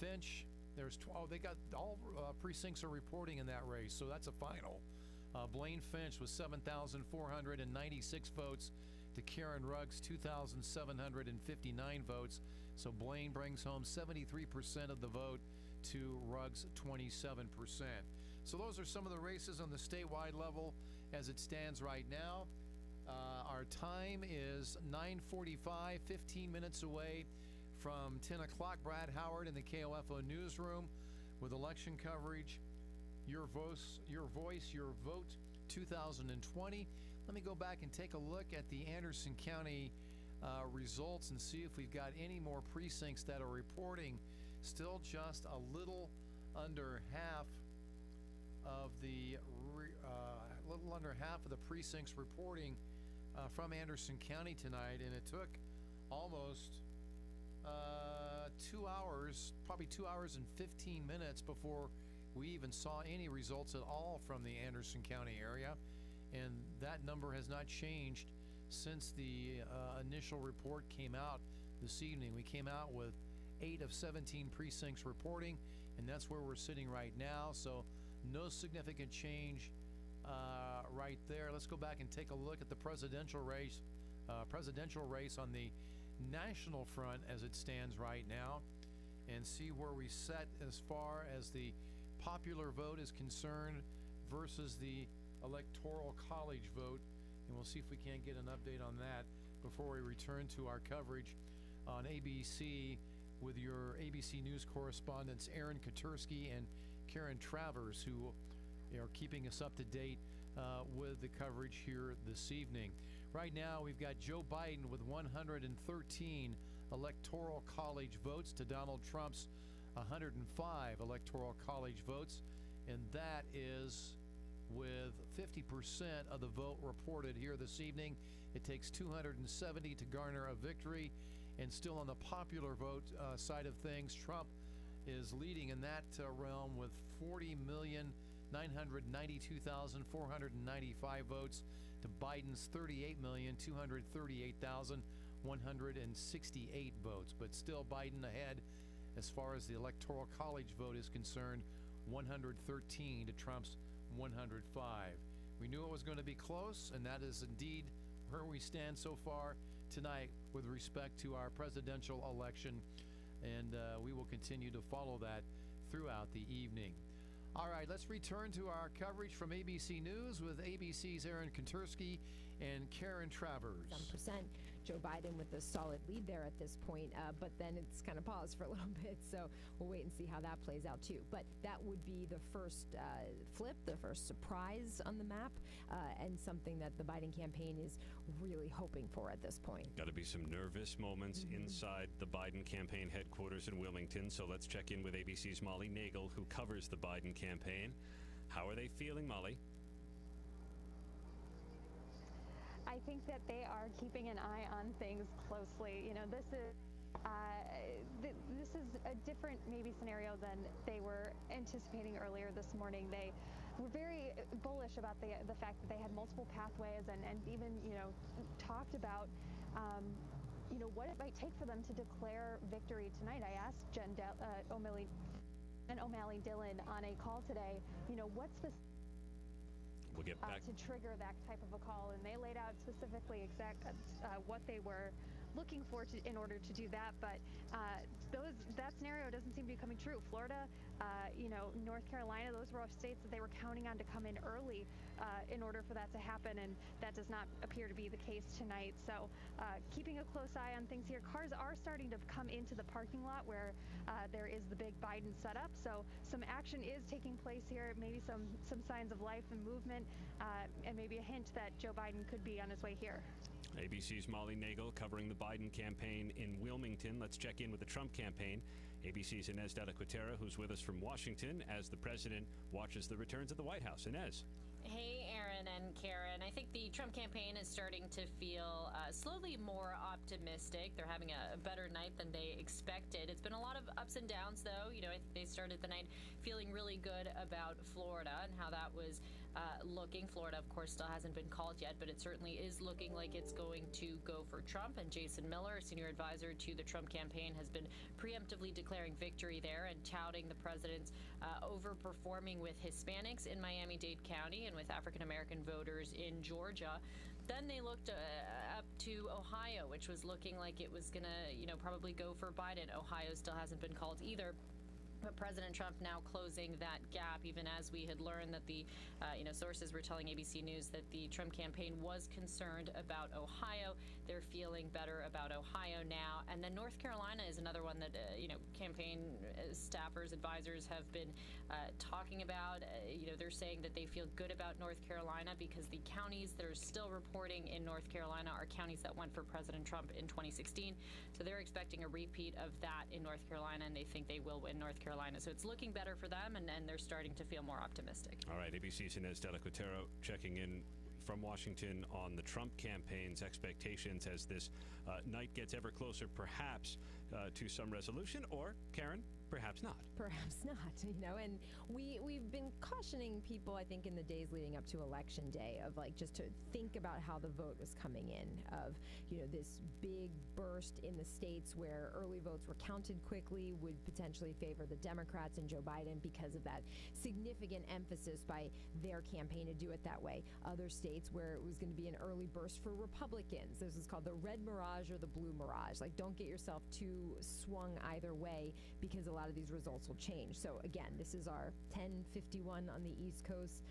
Finch. There's they got all precincts are reporting in that race, so that's a final. Blaine Finch with 7,496 votes to Karen Ruggs 2,759 votes. So Blaine brings home 73% of the vote to Ruggs 27%. So those are some of the races on the statewide level as it stands right now. Our time is 9:45, 15 minutes away from 10 o'clock. Brad Howard in the KOFO newsroom with election coverage. Your voice, your vote 2020. Let me go back and take a look at the Anderson County results and see if we've got any more precincts that are reporting. Still just a little under half of the precincts reporting from Anderson County tonight, and it took almost 2 hours, probably 2 hours and 15 minutes before we even saw any results at all from the Anderson County area, and that number has not changed since the initial report came out this evening. We came out with 8 of 17 precincts reporting, and that's where we're sitting right now, so no significant change right there. Let's go back and take a look at the presidential race on the national front as it stands right now, and see where we set as far as the popular vote is concerned versus the electoral college vote, and we'll see if we can't get an update on that before we return to our coverage on ABC with your ABC News correspondents Aaron Katursky and Karen Travers, who are keeping us up to date with the coverage here this evening. Right now, we've got Joe Biden with 113 electoral college votes to Donald Trump's 105 electoral college votes, and that is with 50% of the vote reported here this evening. It takes 270 to garner a victory, and still on the popular vote side of things, Trump is leading in that realm with 40,992,495 votes to Biden's 38,238,168 votes. But still Biden ahead as far as the electoral college vote is concerned, 113 to Trump's 105. We knew it was going to be close, and that is indeed where we stand so far tonight with respect to our presidential election, and we will continue to follow that throughout the evening. All right, let's return to our coverage from ABC News with ABC's Aaron Katursky and Karen Travers. 7%. Joe Biden with a solid lead there at this point, but then it's kind of paused for a little bit, so we'll wait and see how that plays out too. But that would be the first flip, the first surprise on the map, and something that the Biden campaign is really hoping for at this point. Got to be some nervous moments inside the Biden campaign headquarters in Wilmington, so let's check in with ABC's Molly Nagel, who covers the Biden campaign. How are they feeling, Molly? I think that they are keeping an eye on things closely. You know, this is a different maybe scenario than they were anticipating earlier this morning. They were very bullish about the fact that they had multiple pathways and even, you know, talked about you know, what it might take for them to declare victory tonight. I asked Jen O'Malley Dillon on a call today, you know, what's the We'll get back to trigger that type of a call, and they laid out specifically what they were looking for in order to do that. But that scenario doesn't seem to be coming true. Florida, you know, North Carolina, those were all states that they were counting on to come in early in order for that to happen, and that does not appear to be the case tonight. So keeping a close eye on things here. Cars are starting to come into the parking lot where there is the big Biden setup. So some action is taking place here, maybe some signs of life and movement, and maybe a hint that Joe Biden could be on his way here. ABC's Molly Nagel covering the Biden campaign in Wilmington. Let's check in with the Trump campaign. ABC's Inez de la Cuetara, who's with us from Washington as the president watches the returns at the White House. Inez. Hey, Aaron. Devin and Karen. I think the Trump campaign is starting to feel slowly more optimistic. They're having a better night than they expected. It's been a lot of ups and downs, though. I think they started the night feeling really good about Florida and how that was looking. Florida, of course, still hasn't been called yet, but it certainly is looking like it's going to go for Trump. And Jason Miller, senior advisor to the Trump campaign, has been preemptively declaring victory there and touting the president's overperforming with Hispanics in Miami-Dade County and with African-American voters in Georgia. Then they looked up to Ohio, which was looking like it was going to, probably go for Biden. Ohio still hasn't been called either. But President Trump now closing that gap, even as we had learned that the, sources were telling ABC News that the Trump campaign was concerned about Ohio. They're feeling better about Ohio now. And then North Carolina is another one that, campaign staffers, advisors have been talking about. They're saying that they feel good about North Carolina because the counties that are still reporting in North Carolina are counties that went for President Trump in 2016. So they're expecting a repeat of that in North Carolina, and they think they will win North Carolina. So it's looking better for them, and they're starting to feel more optimistic. All right, ABC's Inez de la Cuetero checking in from Washington on the Trump campaign's expectations as this night gets ever closer, perhaps to some resolution, or, Karen, perhaps not. Perhaps not, and we've been cautioning people, I think, in the days leading up to Election Day of just to think about how the vote was coming in, of, this big burst in the states where early votes were counted quickly would potentially favor the Democrats and Joe Biden because of that significant emphasis by their campaign to do it that way. Other states where it was going to be an early burst for Republicans. This is called the red mirage or the blue mirage. Don't get yourself too swung either way because a lot of these results will change. So again, this is our 10:51 on the East Coast,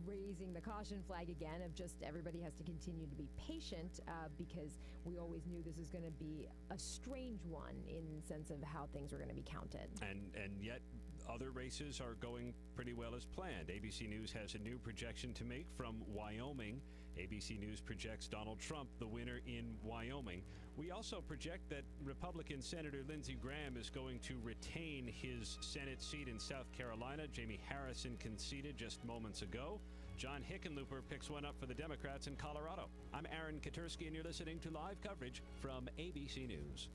raising the caution flag again of just everybody has to continue to be patient because we always knew this was going to be a strange one in the sense of how things were going to be counted. And yet other races are going pretty well as planned. ABC News has a new projection to make from Wyoming. ABC News projects Donald Trump the winner in Wyoming. We also project that Republican Senator Lindsey Graham is going to retain his Senate seat in South Carolina. Jamie Harrison conceded just moments ago. John Hickenlooper picks one up for the Democrats in Colorado. I'm Aaron Katersky, and you're listening to live coverage from ABC News.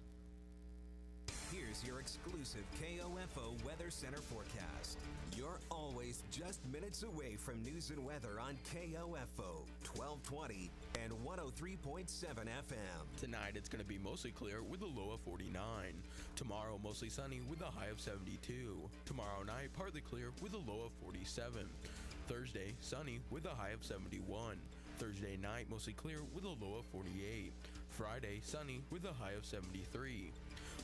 Here's your exclusive KOFO Weather Center forecast. You're always just minutes away from news and weather on KOFO 1220 and 103.7 FM. Tonight it's going to be mostly clear with a low of 49. Tomorrow mostly sunny with a high of 72. Tomorrow night partly clear with a low of 47. Thursday sunny with a high of 71. Thursday night mostly clear with a low of 48. Friday sunny with a high of 73.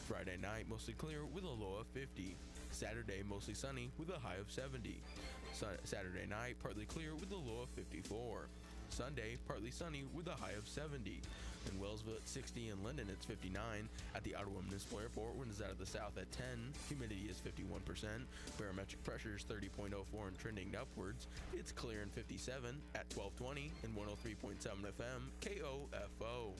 Friday night mostly clear with a low of 50. Saturday mostly sunny with a high of 70. Saturday night partly clear with a low of 54. Sunday partly sunny with a high of 70. In Wellsville at 60, in Linden it's 59. At the Ottawa Municipal Airport, wind is out of the south at 10. Humidity is 51%. Barometric pressure is 30.04 and trending upwards. It's clear in 57 at 1220 and 103.7 FM KOFO.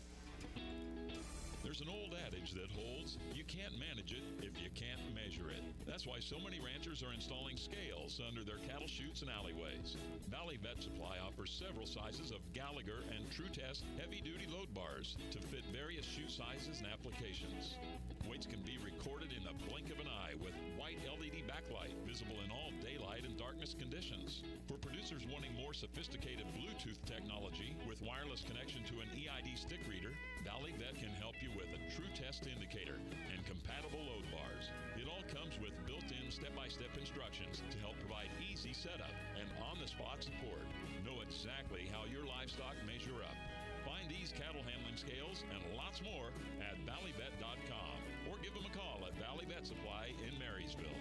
There's an old adage that holds, you can't manage it if you can't measure it. That's why so many ranchers are installing scales under their cattle chutes and alleyways. Valley Vet Supply offers several sizes of Gallagher and True Test heavy-duty load bars to fit various chute sizes and applications. Weights can be recorded in the blink of an eye with white LED backlight visible in all daylight and darkness conditions. For producers wanting more sophisticated Bluetooth technology with wireless connection to an EID stick reader, Valley Vet can help you with a True Test indicator and compatible load bars. It all comes with built-in step-by-step instructions to help provide easy setup and on-the-spot support. Know exactly how your livestock measure up. Find these cattle handling scales and lots more at valleyvet.com or give them a call at Valley Vet Supply in Marysville.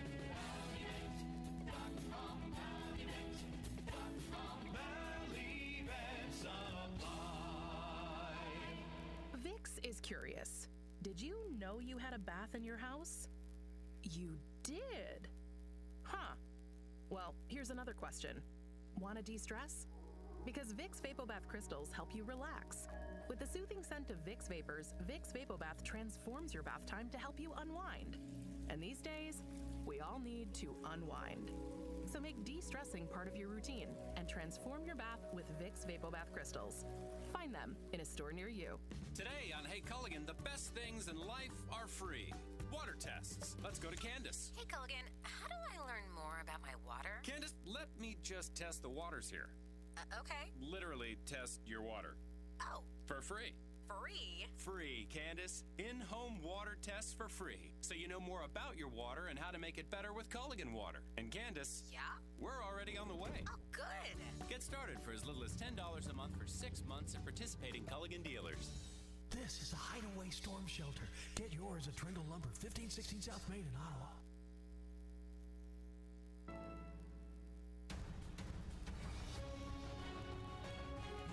Vix is curious. Did you know you had a bath in your house? You did? Huh. Well, here's another question. Want to de-stress? Because Vicks VapoBath crystals help you relax. With the soothing scent of Vicks Vapors, Vicks VapoBath transforms your bath time to help you unwind. And these days, we all need to unwind. So make de-stressing part of your routine and transform your bath with Vicks VapoBath Crystals. Find them in a store near you. Today on Hey Culligan, the best things in life are free. Water tests. Let's go to Candace. Hey, Culligan, how do I learn more about my water? Candace, let me just test the waters here. Okay. Literally test your water. Oh. For free. Free? Free, Candace. In-home water tests for free. So you know more about your water and how to make it better with Culligan water. And Candace. Yeah? We're already on the way. Oh, good. Get started for as little as $10 a month for 6 months at participating Culligan dealers. This is a hideaway storm shelter. Get yours at Trindle Lumber, 1516 South Main in Ottawa.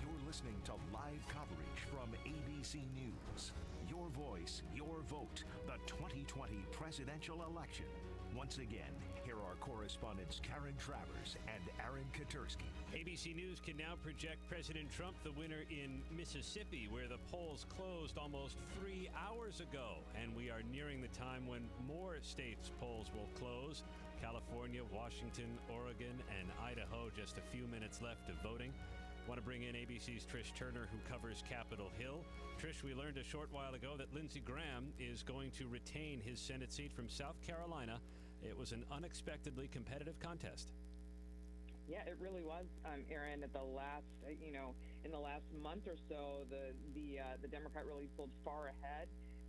You're listening to live coverage from ABC News. Your voice, your vote. The 2020 presidential election. Once again, here are correspondents Karen Travers and Aaron Katursky. ABC News can now project President Trump the winner in Mississippi, where the polls closed almost 3 hours ago. And we are nearing the time when more states' polls will close. California, Washington, Oregon, and Idaho. Just a few minutes left of voting. Want to bring in ABC's Trish Turner, who covers Capitol Hill. Trish, we learned a short while ago that Lindsey Graham is going to retain his Senate seat from South Carolina. It was an unexpectedly competitive contest. Yeah, it really was, Aaron. At the last, in the last month or so, the Democrat really pulled far ahead.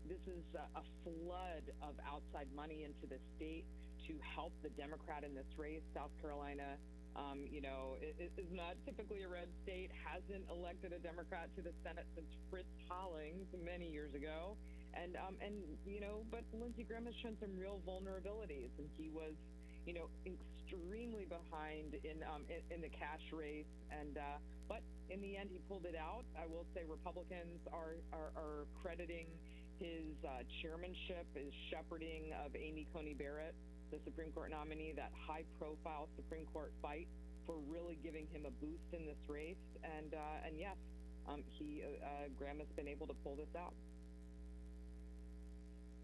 This is a flood of outside money into the state to help the Democrat in this race. South Carolina, it is not typically a red state, hasn't elected a Democrat to the Senate since Fritz Hollings many years ago. But Lindsey Graham has shown some real vulnerabilities, and he was, extremely behind in the cash race. But in the end, he pulled it out. I will say Republicans are crediting his chairmanship, his shepherding of Amy Coney Barrett, the Supreme Court nominee, that high-profile Supreme Court fight, for really giving him a boost in this race. And yes, Graham has been able to pull this out.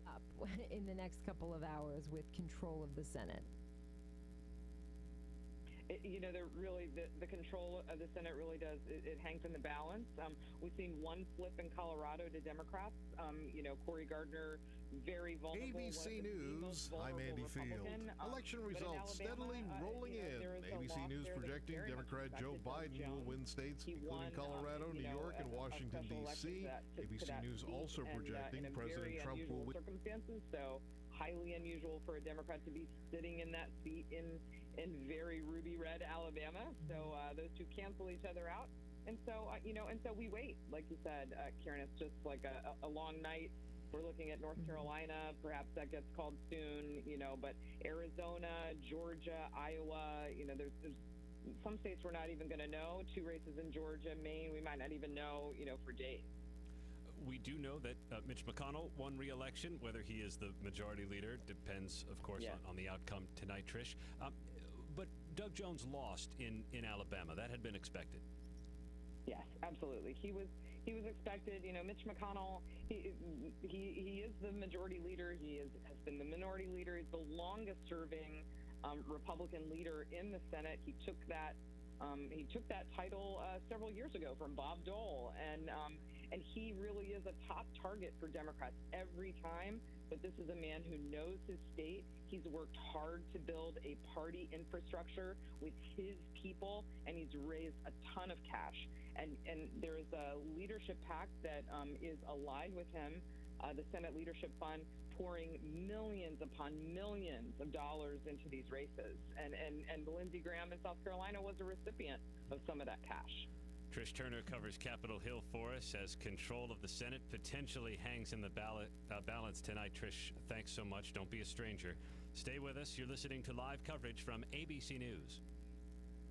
Up in the next couple of hours with control of the Senate. They're really the control of the Senate really does it hangs in the balance. We've seen one flip in Colorado to Democrats. Cory Gardner, very vulnerable. ABC News, I'm Andy Field. Election results steadily rolling in. ABC News projecting Democrat Joe Biden will win states including Colorado, New York, and Washington, D.C. ABC News also projecting President Trump will win. Circumstances, so highly unusual for a Democrat to be sitting in that seat in very ruby red Alabama. So those two cancel each other out. And so, and so we wait. Like you said, Karen, it's just like a long night. We're looking at North Carolina. Perhaps that gets called soon, but Arizona, Georgia, Iowa, there's some states we're not even going to know. 2 races in Georgia, Maine, we might not even know, for days. We do know that Mitch McConnell won re-election. Whether he is the majority leader depends, of course, on the outcome tonight, Trish. But Doug Jones lost in Alabama. That had been expected. Yes, absolutely. He was expected. Mitch McConnell, he is the majority leader. He has been the minority leader. He's the longest-serving Republican leader in the Senate. He took that title several years ago from Bob Dole, and he really is a top target for Democrats every time. But this is a man who knows his state. He's worked hard to build a party infrastructure with his people, and he's raised a ton of cash. And there is a leadership PAC that is allied with him, the Senate Leadership Fund, pouring millions upon millions of dollars into these races. And Lindsey Graham in South Carolina was a recipient of some of that cash. Trish Turner covers Capitol Hill for us as control of the Senate potentially hangs in the balance tonight. Trish, thanks so much. Don't be a stranger. Stay with us. You're listening to live coverage from ABC News.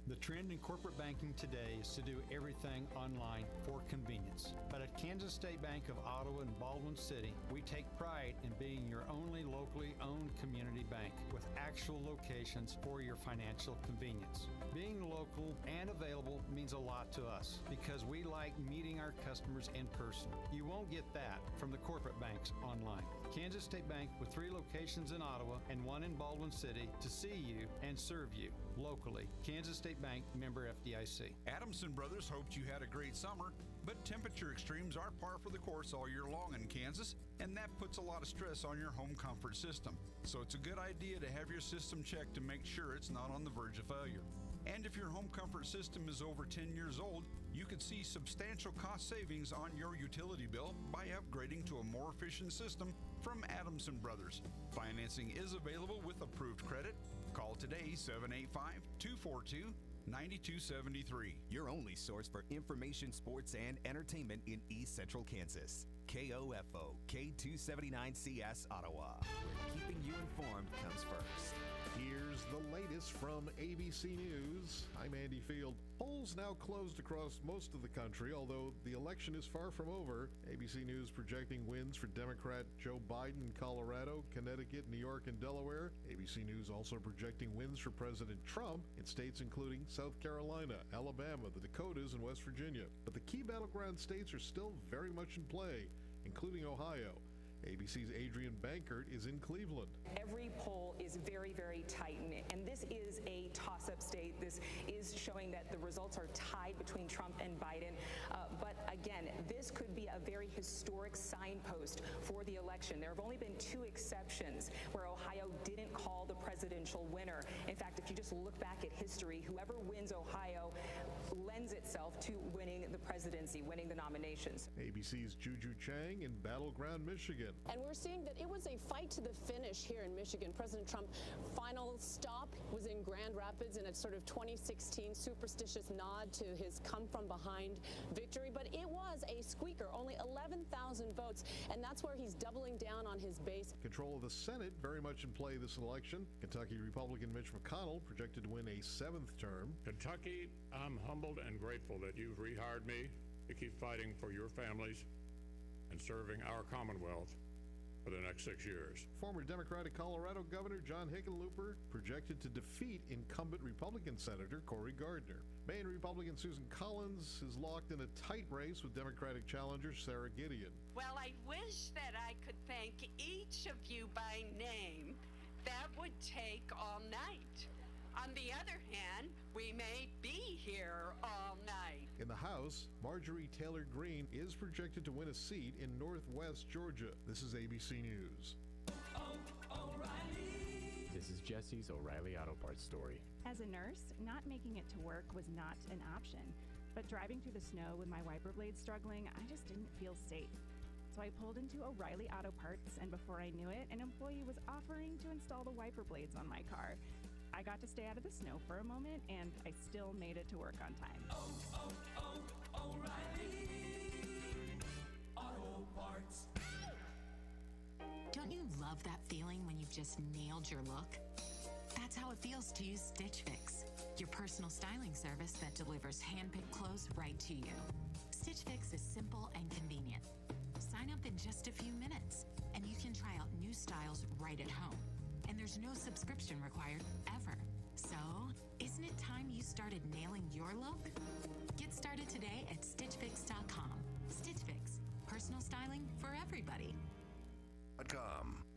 The trend in corporate banking today is to do everything online for convenience. But at Kansas State Bank of Ottawa and Baldwin City, we take pride in being your only locally owned community bank with actual locations for your financial convenience. Being local and available means a lot to us because we like meeting our customers in person. You won't get that from the corporate banks online. Kansas State Bank, with 3 locations in Ottawa and 1 in Baldwin City, to see you and serve you locally. Kansas State Bank, member FDIC. Adamson Brothers hoped you had a great summer, but temperature extremes are par for the course all year long in Kansas, and that puts a lot of stress on your home comfort system. So it's a good idea to have your system checked to make sure it's not on the verge of failure. And if your home comfort system is over 10 years old, you could see substantial cost savings on your utility bill by upgrading to a more efficient system from Adamson Brothers. Financing is available with approved credit. Call today 785-242-9273. Your only source for information, sports, and entertainment in East Central Kansas. KOFO, K279CS Ottawa, where keeping you informed comes first. Here's the latest from ABC News. I'm Andy Field. Polls now closed across most of the country, although the election is far from over. ABC News projecting wins for Democrat Joe Biden in Colorado, Connecticut, New York, and Delaware. ABC News also projecting wins for President Trump in states including South Carolina, Alabama, the Dakotas, and West Virginia. But the key battleground states are still very much in play, including Ohio. ABC's Adrian Bankert is in Cleveland. Every poll is very, very tight, and this is a toss-up state. This is showing that the results are tied between Trump and Biden. But again, this could be a very historic signpost for the election. There have only been 2 exceptions where Ohio didn't call the presidential winner. In fact, if you just look back at history, whoever wins Ohio lends itself to winning the presidency, winning the nominations. ABC's Juju Chang in battleground Michigan. And we're seeing that it was a fight to the finish here in Michigan. President Trump's final stop was in Grand Rapids in a sort of 2016 superstitious nod to his come-from-behind victory. But it was a squeaker, only 11,000 votes, and that's where he's doubling down on his base. Control of the Senate very much in play this election. Kentucky Republican Mitch McConnell projected to win a 7th term. Kentucky, I'm humbled and grateful that you've rehired me to keep fighting for your families and serving our Commonwealth for the next 6 years. Former Democratic Colorado Governor John Hickenlooper projected to defeat incumbent Republican Senator Cory Gardner. Maine Republican Susan Collins is locked in a tight race with Democratic challenger Sarah Gideon. Well, I wish that I could thank each of you by name. That would take all night. On the other hand, we may be here all night. In the House, Marjorie Taylor Greene is projected to win a seat in Northwest Georgia. This is ABC News. This is Jesse's O'Reilly Auto Parts story. As a nurse, not making it to work was not an option. But driving through the snow with my wiper blades struggling, I just didn't feel safe. So I pulled into O'Reilly Auto Parts, and before I knew it, an employee was offering to install the wiper blades on my car. I got to stay out of the snow for a moment, and I still made it to work on time. O'Reilly Auto Parts. Don't you love that feeling when you've just nailed your look? That's how it feels to use Stitch Fix, your personal styling service that delivers hand-picked clothes right to you. Stitch Fix is simple and convenient. Sign up in just a few minutes, and you can try out new styles right at home. And there's no subscription required, ever. So, isn't it time you started nailing your look? Get started today at StitchFix.com. Stitch Fix, personal styling for everybody.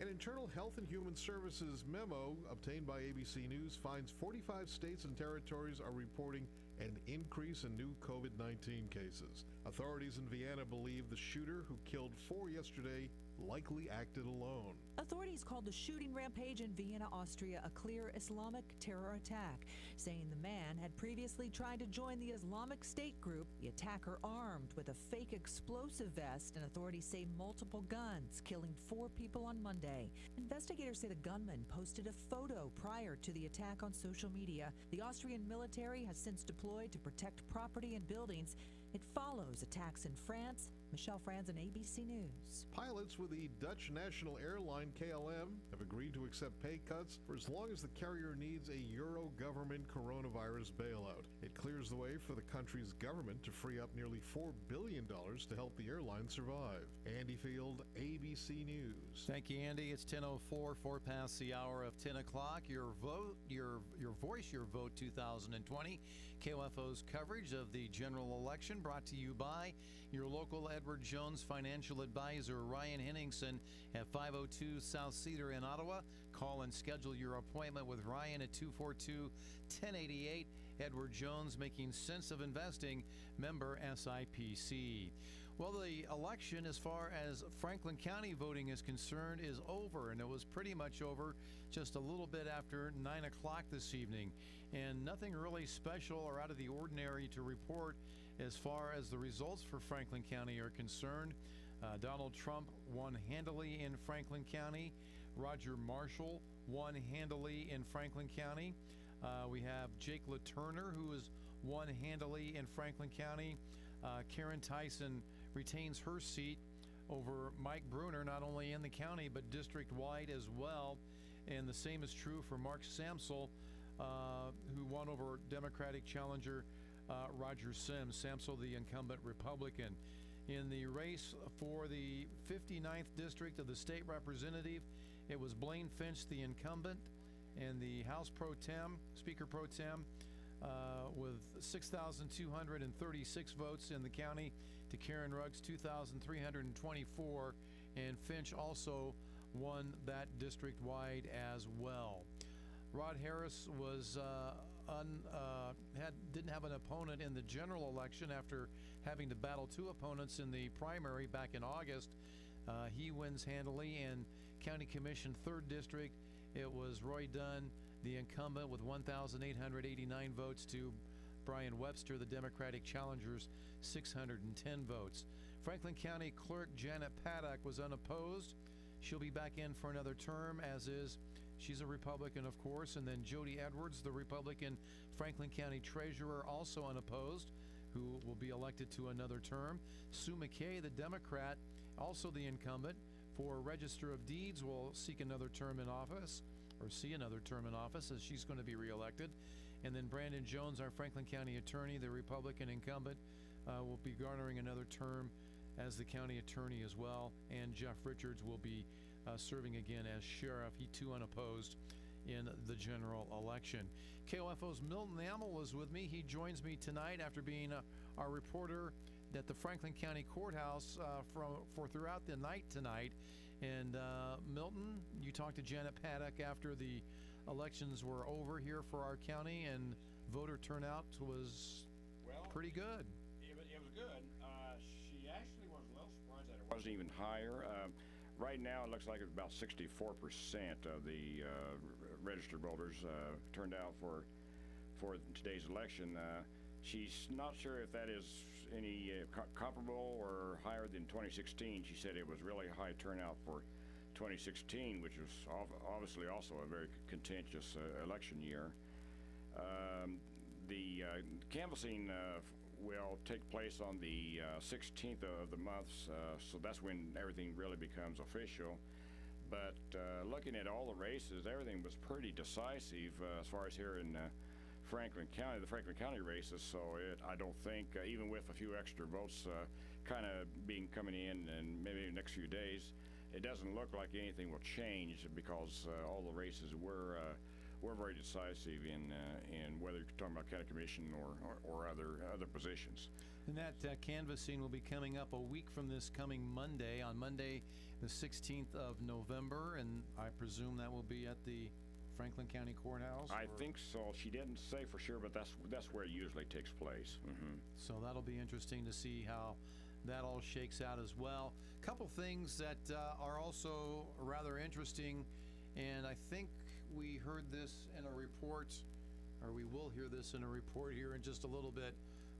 An Internal Health and Human Services memo obtained by ABC News finds 45 states and territories are reporting an increase in new COVID-19 cases. Authorities in Vienna believe the shooter who killed 4 yesterday likely acted alone. Authorities called the shooting rampage in Vienna, Austria, a clear Islamic terror attack, saying the man had previously tried to join the Islamic State group, the attacker armed with a fake explosive vest, and authorities say multiple guns, killing 4 people on Monday. Investigators say the gunman posted a photo prior to the attack on social media. The Austrian military has since deployed to protect property and buildings. It follows attacks in France. Michelle Franzen, ABC News. Pilots with the Dutch national airline KLM have agreed to accept pay cuts for as long as the carrier needs a Euro government coronavirus bailout. It clears the way for the country's government to free up nearly $4 billion to help the airline survive. Andy Field, ABC News. Thank you, Andy. It's 10:04, 4 past the hour of 10 o'clock. Your vote, your voice, your vote 2020. KOFO's coverage of the general election brought to you by your local Edward Jones financial advisor Ryan Henningsen at 502 South Cedar in Ottawa. Call and schedule your appointment with Ryan at 242-1088. Edward Jones, making sense of investing, member SIPC. Well, the election, as far as Franklin County voting is concerned, is over, and it was pretty much over just a little bit after 9 o'clock this evening. And nothing really special or out of the ordinary to report as far as the results for Franklin County are concerned. Donald Trump won handily in Franklin County. Roger Marshall won handily in Franklin County. We have Jake LaTurner, who has won handily in Franklin County. Karen Tyson retains her seat over Mike Bruner, not only in the county but district-wide as well. And the same is true for Mark Samsel, who won over Democratic challenger Roger Sims. Samsel, the incumbent Republican. In the race for the 59th district of the state representative, it was Blaine Finch, the incumbent, and the House Pro Tem, Speaker Pro Tem, with 6,236 votes in the county to Karen Rugg's 2,324, and Finch also won that district-wide as well. Rod Harris was didn't have an opponent in the general election after having to battle two opponents in the primary back in August. He wins handily. In County Commission 3rd District, it was Roy Dunn, the incumbent, with 1,889 votes to Brian Webster, the Democratic challenger's 610 votes. Franklin County Clerk Janet Paddock was unopposed. She'll be back in for another term, as is, she's a Republican, of course. And then Jody Edwards, the Republican Franklin County Treasurer, also unopposed, who will be elected to another term. Sue McKay, the Democrat, also the incumbent for Register of Deeds, will seek another term in office, or see another term in office, as she's going to be reelected. And then Brandon Jones, our Franklin County attorney, the Republican incumbent, will be garnering another term as the county attorney as well. And Jeff Richards will be serving again as sheriff, he too unopposed in the general election. KOFO's Milton Amel is with me. He joins me tonight after being our reporter at the Franklin County Courthouse for throughout the night tonight. And Milton, you talked to Janet Paddock after the elections were over here for our county, and voter turnout was pretty good. It was good. She actually was a little surprised that it wasn't even higher. Right now, it looks like it's about 64% of the registered voters turned out for today's election. She's not sure if that is any comparable or higher than 2016. She said it was really high turnout for 2016, which was obviously also a very contentious election year. The canvassing will take place on the 16th of the month, so that's when everything really becomes official. But looking at all the races, everything was pretty decisive as far as here in Franklin County, the Franklin County races. So I don't think, even with a few extra votes kind of coming in and maybe the next few days, it doesn't look like anything will change, because all the races were very decisive in whether you're talking about county commission or other positions. And that canvassing will be coming up a week from this coming Monday, on Monday the 16th of November, and I presume that will be at the Franklin County Courthouse? I think so. She didn't say for sure, but that's where it usually takes place. Mm-hmm. So that'll be interesting to see how that all shakes out as well. A couple things that are also rather interesting, and I think we heard this in a report, or we will hear this in a report here in just a little bit,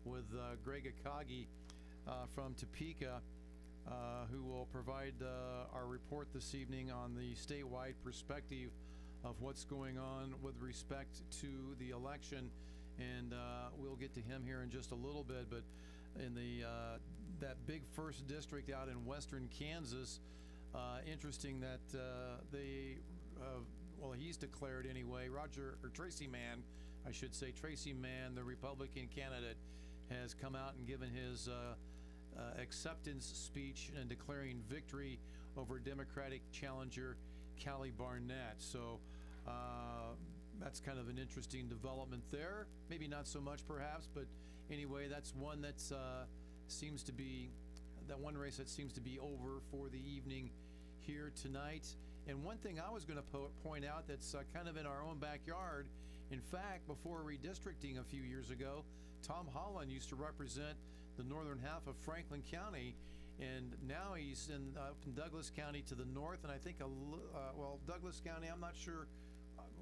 with Greg Akagi from Topeka, who will provide our report this evening on the statewide perspective of what's going on with respect to the election. And we'll get to him here in just a little bit. But in the that big first district out in western Kansas, interesting that they well, he's declared anyway, Tracy Mann, I should say, Tracy Mann, the Republican candidate, has come out and given his acceptance speech and declaring victory over Democratic challenger Callie Barnett. So that's kind of an interesting development there. Maybe not so much perhaps, but anyway, that's one that seems to be that one race that seems to be over for the evening here tonight. And one thing I was going to point out that's kind of in our own backyard. In fact, before redistricting a few years ago, Tom Holland used to represent the northern half of Franklin County, and now he's up in Douglas County to the north, and I think well, Douglas County, I'm not sure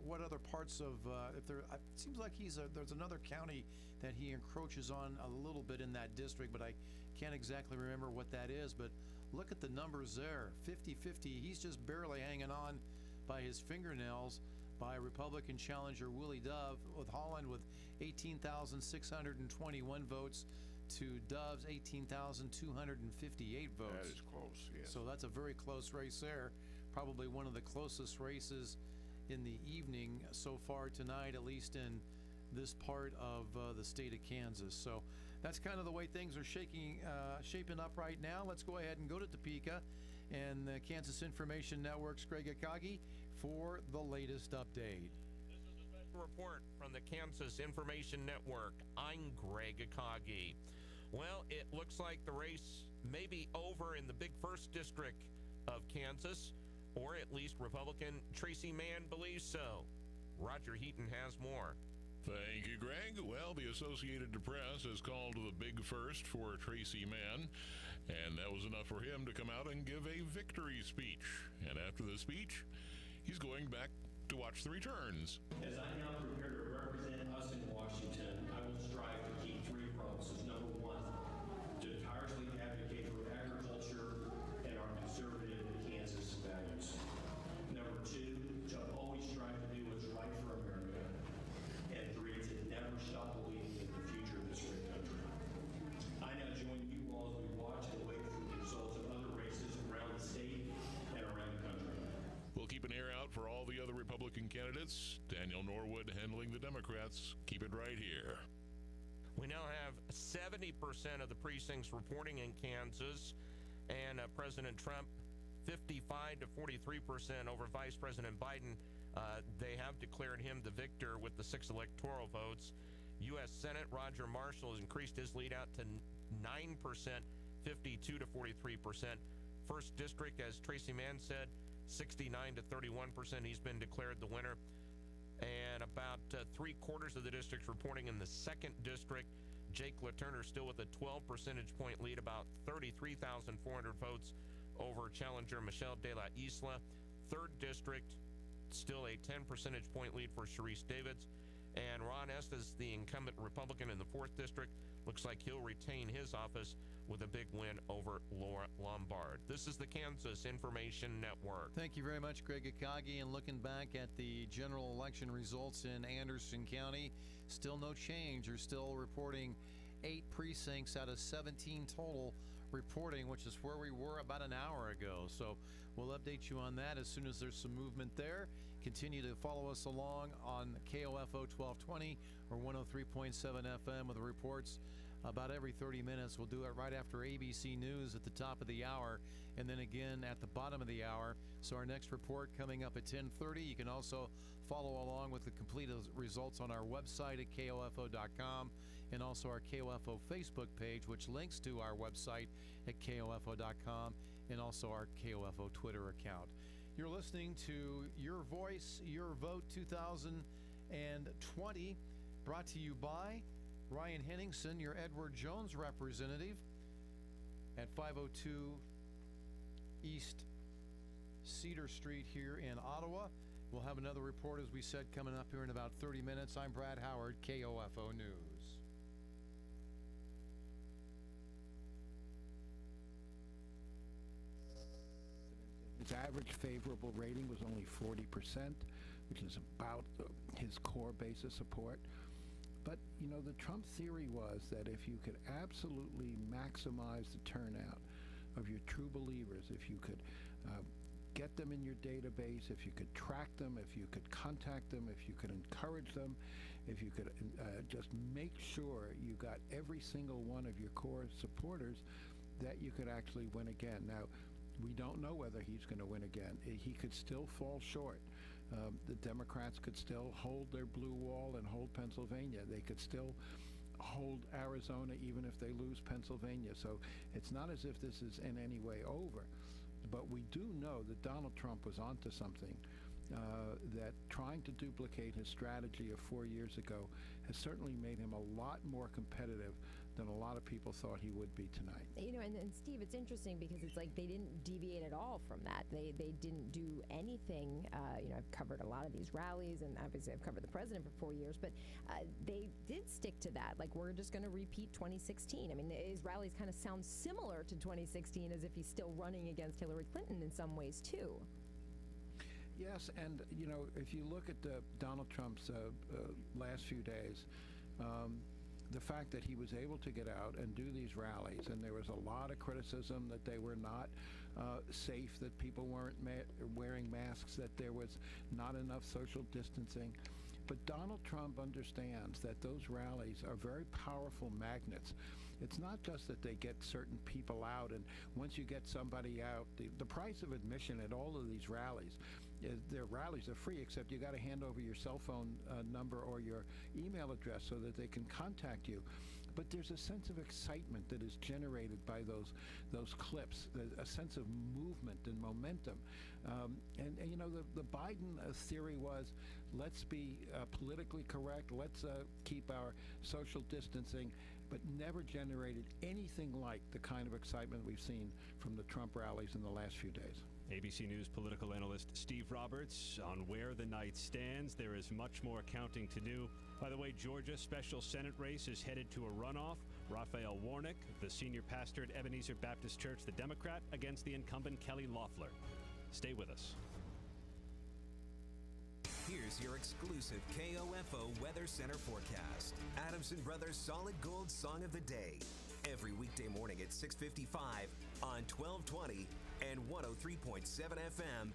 what other parts of if there it seems like there's another county that he encroaches on a little bit in that district, but I can't exactly remember what that is. But look at the numbers there, 50-50. He's just barely hanging on by his fingernails by Republican challenger Willie Dove, with Holland with 18,621 votes to Dove's 18,258 votes. That is close, yes. So that's a very close race there. Probably one of the closest races in the evening so far tonight, at least in this part of the state of Kansas. So that's kind of the way things are shaping up right now. Let's go ahead and go to Topeka and the Kansas Information Network's Greg Akagi for the latest update. This is a special report from the Kansas Information Network. I'm Greg Akagi. Well, it looks like the race may be over in the big first district of Kansas, or at least Republican Tracy Mann believes so. Roger Heaton has more. Thank you, Greg. Well, the Associated Press has called the big first for Tracy Mann, and that was enough for him to come out and give a victory speech. And after the speech, he's going back to watch the returns. As I now prepare to represent us in Washington, I will strive to keep three promises. Number one, to tirelessly advocate for agriculture and our conservative Kansas values. Number two, to always strive to do what's right for America. And three, to never stop believing in the future of this great country. I now join you all as we watch and wait for the results of other races around the state and around the country. We'll keep an ear out for all the other Republican candidates. Daniel Norwood handling the Democrats. Keep it right here. We now have 70% of the precincts reporting in Kansas, and President Trump 55 to 43% over Vice President Biden. They have declared him the victor with the 6 electoral votes. U.S. Senate Roger Marshall has increased his lead out to 9%, 52 to 43%. First district, as Tracy Mann said, 69 to 31%. He's been declared the winner. And about 3/4 of the districts reporting in the second district. Jake LaTurner still with a 12 percentage point lead, about 33,400 votes over challenger Michelle De La Isla. Third district, still a 10 percentage point lead for Sharice Davids. And Ron Estes, the incumbent Republican in the 4th district, looks like he'll retain his office with a big win over Laura Lombard. This is the Kansas Information Network. Thank you very much, Greg Akagi. And looking back at the general election results in Anderson County, still no change. You're still reporting 8 precincts out of 17 total reporting, which is where we were about an hour ago. So we'll update you on that as soon as there's some movement there. Continue to follow us along on KOFO 1220 or 103.7 FM with the reports about every 30 minutes. We'll do it right after ABC News at the top of the hour, and then again at the bottom of the hour. So our next report coming up at 10:30. You can also follow along with the complete results on our website at KOFO.com, and also our KOFO Facebook page, which links to our website at KOFO.com, and also our KOFO Twitter account. You're listening to Your Voice, Your Vote 2020, brought to you by Ryan Henningsen, your Edward Jones representative at 502 East Cedar Street here in Ottawa. We'll have another report, as we said, coming up here in about 30 minutes. I'm Brad Howard, KOFO News. His average favorable rating was only 40%, which is about his core base of support. But, you know, the Trump theory was that if you could absolutely maximize the turnout of your true believers, if you could get them in your database, if you could track them, if you could contact them, if you could encourage them, if you could just make sure you got every single one of your core supporters, that you could actually win again. Now, we don't know whether he's going to win again. He could still fall short. The Democrats could still hold their blue wall and hold Pennsylvania. They could still hold Arizona even if they lose Pennsylvania. So it's not as if this is in any way over. But we do know that Donald Trump was onto something, that trying to duplicate his strategy of 4 years ago has certainly made him a lot more competitive than a lot of people thought he would be tonight. You know, and Steve, it's interesting because it's like they didn't deviate at all from that. They didn't do anything. You know, I've covered a lot of these rallies, and obviously I've covered the president for 4 years, but they did stick to that. Like, we're just going to repeat 2016. I mean, his rallies kind of sound similar to 2016, as if he's still running against Hillary Clinton in some ways, too. Yes, and, you know, if you look at Donald Trump's last few days, the fact that he was able to get out and do these rallies, and there was a lot of criticism that they were not safe, that people weren't wearing masks, that there was not enough social distancing. But Donald Trump understands that those rallies are very powerful magnets. It's not just that they get certain people out, and once you get somebody out, the price of admission at all of these rallies, their rallies are free, except you got to hand over your cell phone number or your email address so that they can contact you. But there's a sense of excitement that is generated by those clips, a sense of movement and momentum. And you know, the Biden theory was, let's be politically correct, let's keep our social distancing, but never generated anything like the kind of excitement we've seen from the Trump rallies in the last few days. ABC News political analyst Steve Roberts on where the night stands. There is much more counting to do. By the way, Georgia special Senate race is headed to a runoff. Raphael Warnock, the senior pastor at Ebenezer Baptist Church, the Democrat, against the incumbent Kelly Loeffler. Stay with us. Here's your exclusive KOFO Weather Center forecast. Adamson Brothers Solid Gold Song of the Day. Every weekday morning at 6:55 on 1220 and 103.7 FM,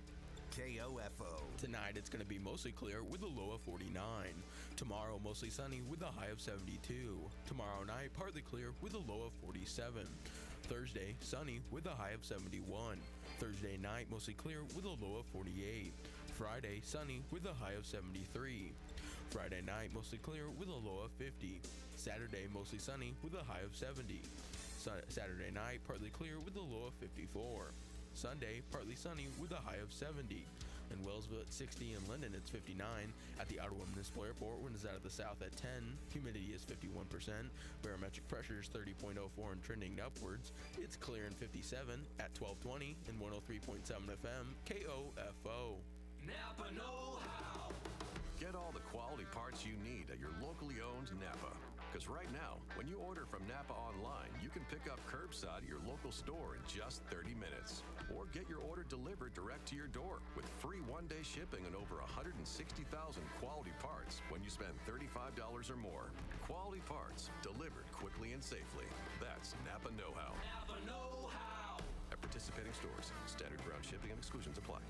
KOFO. Tonight it's going to be mostly clear with a low of 49. Tomorrow mostly sunny with a high of 72. Tomorrow night partly clear with a low of 47. Thursday sunny with a high of 71. Thursday night mostly clear with a low of 48. Friday sunny with a high of 73. Friday night mostly clear with a low of 50. Saturday mostly sunny with a high of 70. Saturday night partly clear with a low of 54. Sunday partly sunny with a high of 70. In Wellsville at 60, in Linden it's 59. At the Ottawa Municipal Airport, winds out of the south at 10. Humidity is 51%. Barometric pressure is 30.04 and trending upwards. It's clear in 57 at 1220 and 103.7 FM, KOFO. Napa know-how. Get all the quality parts you need at your locally owned Napa. Because right now, when you order from Napa online, you can pick up curbside at your local store in just 30 minutes. Or get your order delivered direct to your door with free one-day shipping on over 160,000 quality parts when you spend $35 or more. Quality parts delivered quickly and safely. That's Napa know-how. Napa know-how. At participating stores, standard ground shipping and exclusions apply.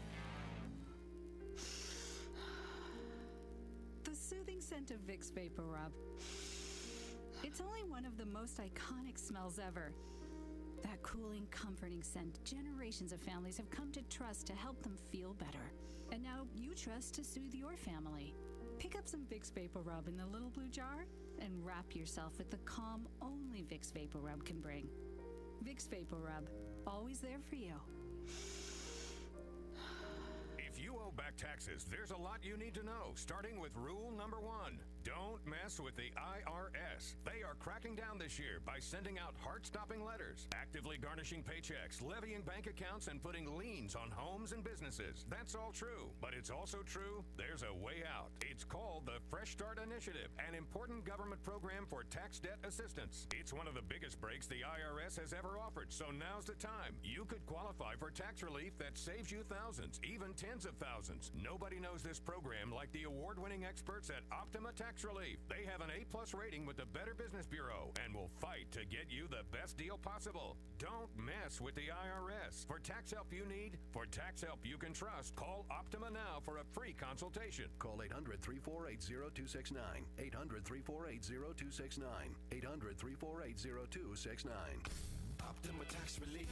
The soothing scent of Vicks Vapor Rub. It's only one of the most iconic smells ever. That cooling, comforting scent generations of families have come to trust to help them feel better. And now you trust to soothe your family. Pick up some Vicks Vapor Rub in the little blue jar and wrap yourself with the calm only Vicks Vapor Rub can bring. Vicks Vapor Rub, always there for you. If you owe back taxes, there's a lot you need to know, starting with rule number 1. Don't mess with the IRS. They are cracking down this year by sending out heart-stopping letters, actively garnishing paychecks, levying bank accounts, and putting liens on homes and businesses. That's all true, but it's also true there's a way out. It's called the Fresh Start Initiative, an important government program for tax debt assistance. It's one of the biggest breaks the IRS has ever offered, so now's the time. You could qualify for tax relief that saves you thousands, even tens of thousands. Nobody knows this program like the award-winning experts at Optima Tax Relief. They have an A+ rating with the Better Business Bureau and will fight to get you the best deal possible. Don't mess with the IRS. For tax help you need, for tax help you can trust, call Optima now for a free consultation. Call 800-348-0269. 800-348-0269. 800-348-0269. Optima Tax Relief.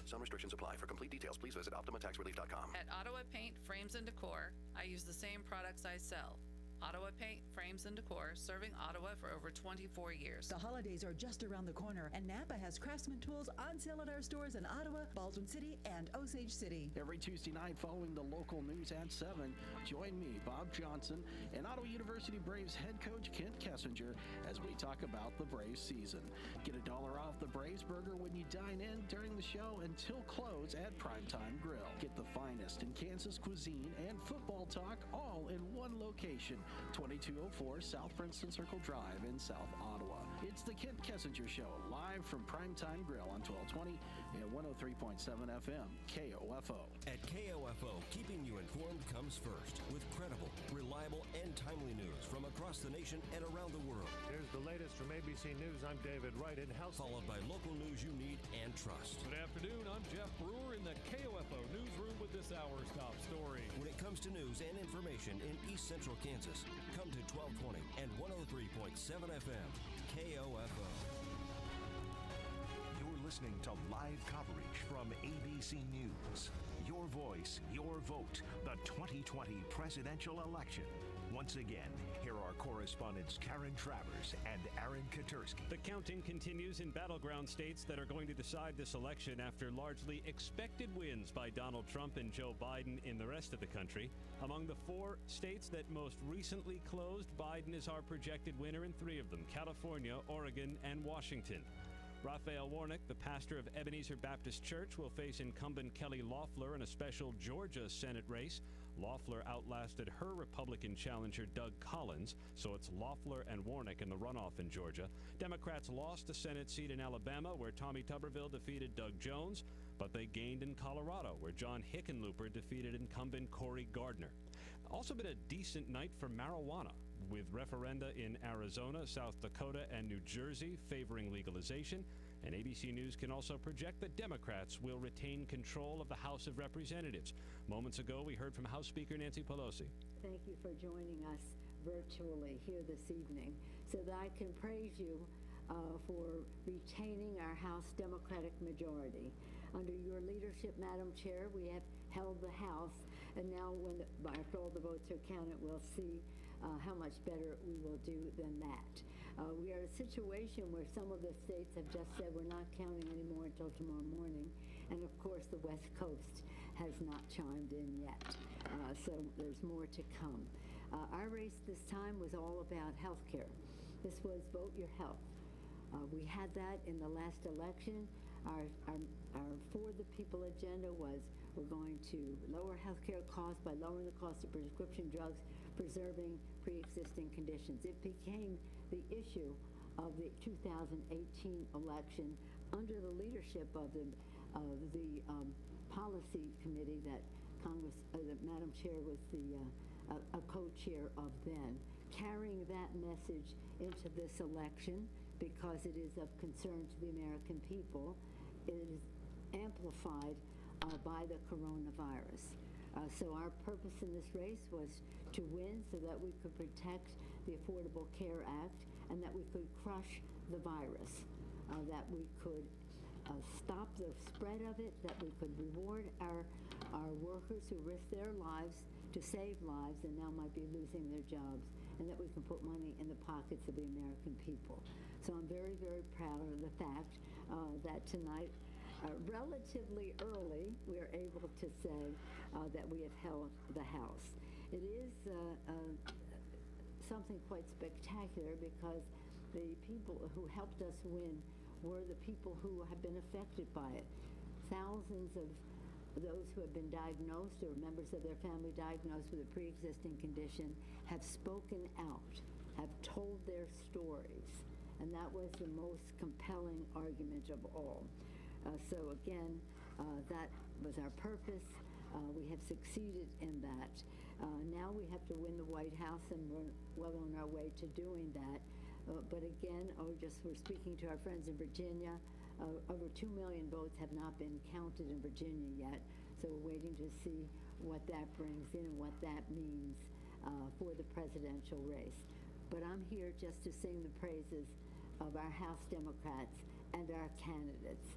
Some restrictions apply. For complete details, please visit OptimaTaxRelief.com. At Ottawa Paint, Frames, and Decor, I use the same products I sell. Ottawa Paint, Frames, and Decor, serving Ottawa for over 24 years. The holidays are just around the corner, and Napa has Craftsman tools on sale at our stores in Ottawa, Baldwin City, and Osage City. Every Tuesday night following the local news at 7, join me, Bob Johnson, and Ottawa University Braves head coach Kent Kessinger as we talk about the Braves season. Get $1 off the Braves burger when you dine in during the show until close at PrimeTime Grille. Get the finest in Kansas cuisine and football talk all in one location, 2204 South Princeton Circle Drive in South Ottawa. It's the Kent Kessinger Show, live from PrimeTime Grille on 1220 and 103.7 FM, KOFO. At KOFO, keeping you informed comes first with credible, reliable, and timely news from across the nation and around the world. Here's the latest from ABC News. I'm David Wright in house. Followed by local news you need and trust. Good afternoon. I'm Jeff Brewer in the KOFO newsroom with this hour's top story. When it comes to news and information in East Central Kansas, come to 1220 and 103.7 FM, KOFO. You're listening to live coverage from ABC News. Your voice, your vote, the 2020 presidential election. Once again, here are correspondents Karen Travers and Aaron Katursky. The counting continues in battleground states that are going to decide this election after largely expected wins by Donald Trump and Joe Biden in the rest of the country. Among the 4 states that most recently closed, Biden is our projected winner in 3 of them: California, Oregon, and Washington. Raphael Warnock, the pastor of Ebenezer Baptist Church, will face incumbent Kelly Loeffler in a special Georgia Senate race. Loeffler outlasted her Republican challenger Doug Collins, so it's Loeffler and Warnock in the runoff in Georgia. Democrats lost a Senate seat in Alabama, where Tommy Tuberville defeated Doug Jones, but they gained in Colorado, where John Hickenlooper defeated incumbent Cory Gardner. Also been a decent night for marijuana, with referenda in Arizona, South Dakota, and New Jersey favoring legalization. And ABC News can also project that Democrats will retain control of the House of Representatives. Moments ago, we heard from House Speaker Nancy Pelosi. Thank you for joining us virtually here this evening so that I can praise you for retaining our House Democratic majority. Under your leadership, Madam Chair, we have held the House, and now after all the votes are counted, we'll see how much better we will do than that. We are in a situation where some of the states have just said we're not counting anymore until tomorrow morning, and of course the West Coast has not chimed in yet, so there's more to come. Our race this time was all about health care. This was Vote Your Health. We had that in the last election. Our For the People agenda was we're going to lower health care costs by lowering the cost of prescription drugs, preserving pre-existing conditions. It became the issue of the 2018 election under the leadership of the policy committee that that Madam Chair was a co-chair of then, carrying that message into this election because it is of concern to the American people. It is amplified by the coronavirus. So our purpose in this race was to win so that we could protect the Affordable Care Act and that we could crush the virus, that we could stop the spread of it, that we could reward our workers who risk their lives to save lives and now might be losing their jobs, and that we can put money in the pockets of the American people. So I'm very, very proud of the fact that tonight, relatively early, we are able to say that we have held the House. It is something quite spectacular because the people who helped us win were the people who have been affected by it. Thousands of those who have been diagnosed or members of their family diagnosed with a pre-existing condition have spoken out, have told their stories, and that was the most compelling argument of all. So again, that was our purpose. We have succeeded in that. Now we have to win the White House, and we're well on our way to doing that. But again, we're speaking to our friends in Virginia. Over 2 million votes have not been counted in Virginia yet, so we're waiting to see what that brings in and what that means for the presidential race. But I'm here just to sing the praises of our House Democrats and our candidates.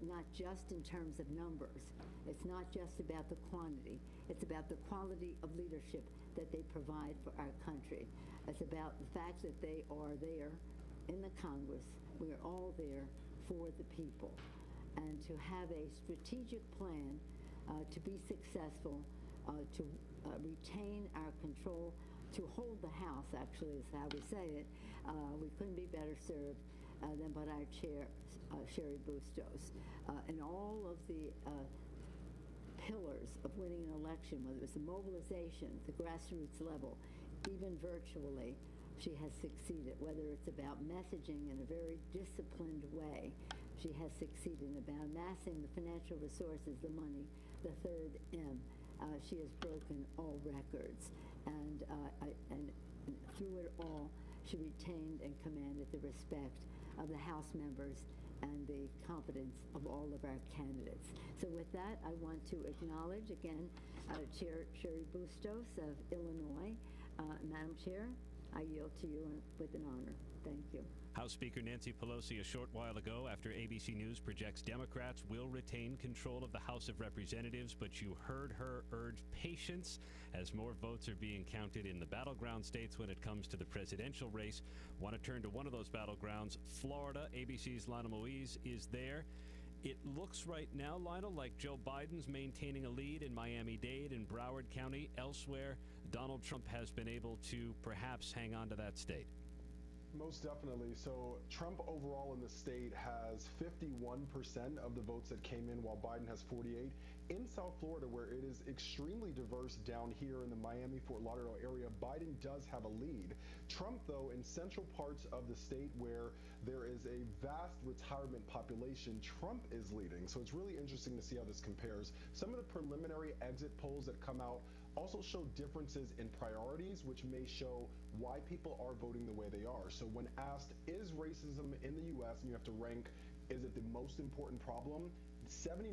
not just in terms of numbers. It's not just about the quantity. It's about the quality of leadership that they provide for our country. It's about the fact that they are there in the Congress. We are all there for the people. And to have a strategic plan to be successful, to retain our control, to hold the House, actually, is how we say it. We couldn't be better served than by our chair, Sherry Bustos. And all of the pillars of winning an election, whether it's the mobilization, the grassroots level, even virtually, she has succeeded. Whether it's about messaging in a very disciplined way, she has succeeded. About amassing the financial resources, the money, the third M. She has broken all records. And through it all, she retained and commanded the respect of the House members and the confidence of all of our candidates. So with that, I want to acknowledge again Chair Sherry Bustos of Illinois. Madam Chair, I yield to you with an honor. Thank you. House Speaker Nancy Pelosi a short while ago, after ABC News projects Democrats will retain control of the House of Representatives, but you heard her urge patience as more votes are being counted in the battleground states when it comes to the presidential race. Want to turn to one of those battlegrounds, Florida. ABC's Lionel Moise is there. It looks right now, Lionel, like Joe Biden's maintaining a lead in Miami-Dade and Broward County. Elsewhere, Donald Trump has been able to perhaps hang on to that state. Most definitely. So Trump overall in the state has 51% of the votes that came in, while Biden has 48%. In South Florida, where it is extremely diverse down here in the Miami-Fort Lauderdale area, Biden does have a lead. Trump, though, in central parts of the state where there is a vast retirement population, Trump is leading. So it's really interesting to see how this compares. Some of the preliminary exit polls that come out also show differences in priorities, which may show why people are voting the way they are. So when asked, is racism in the U.S., and you have to rank, is it the most important problem? 79%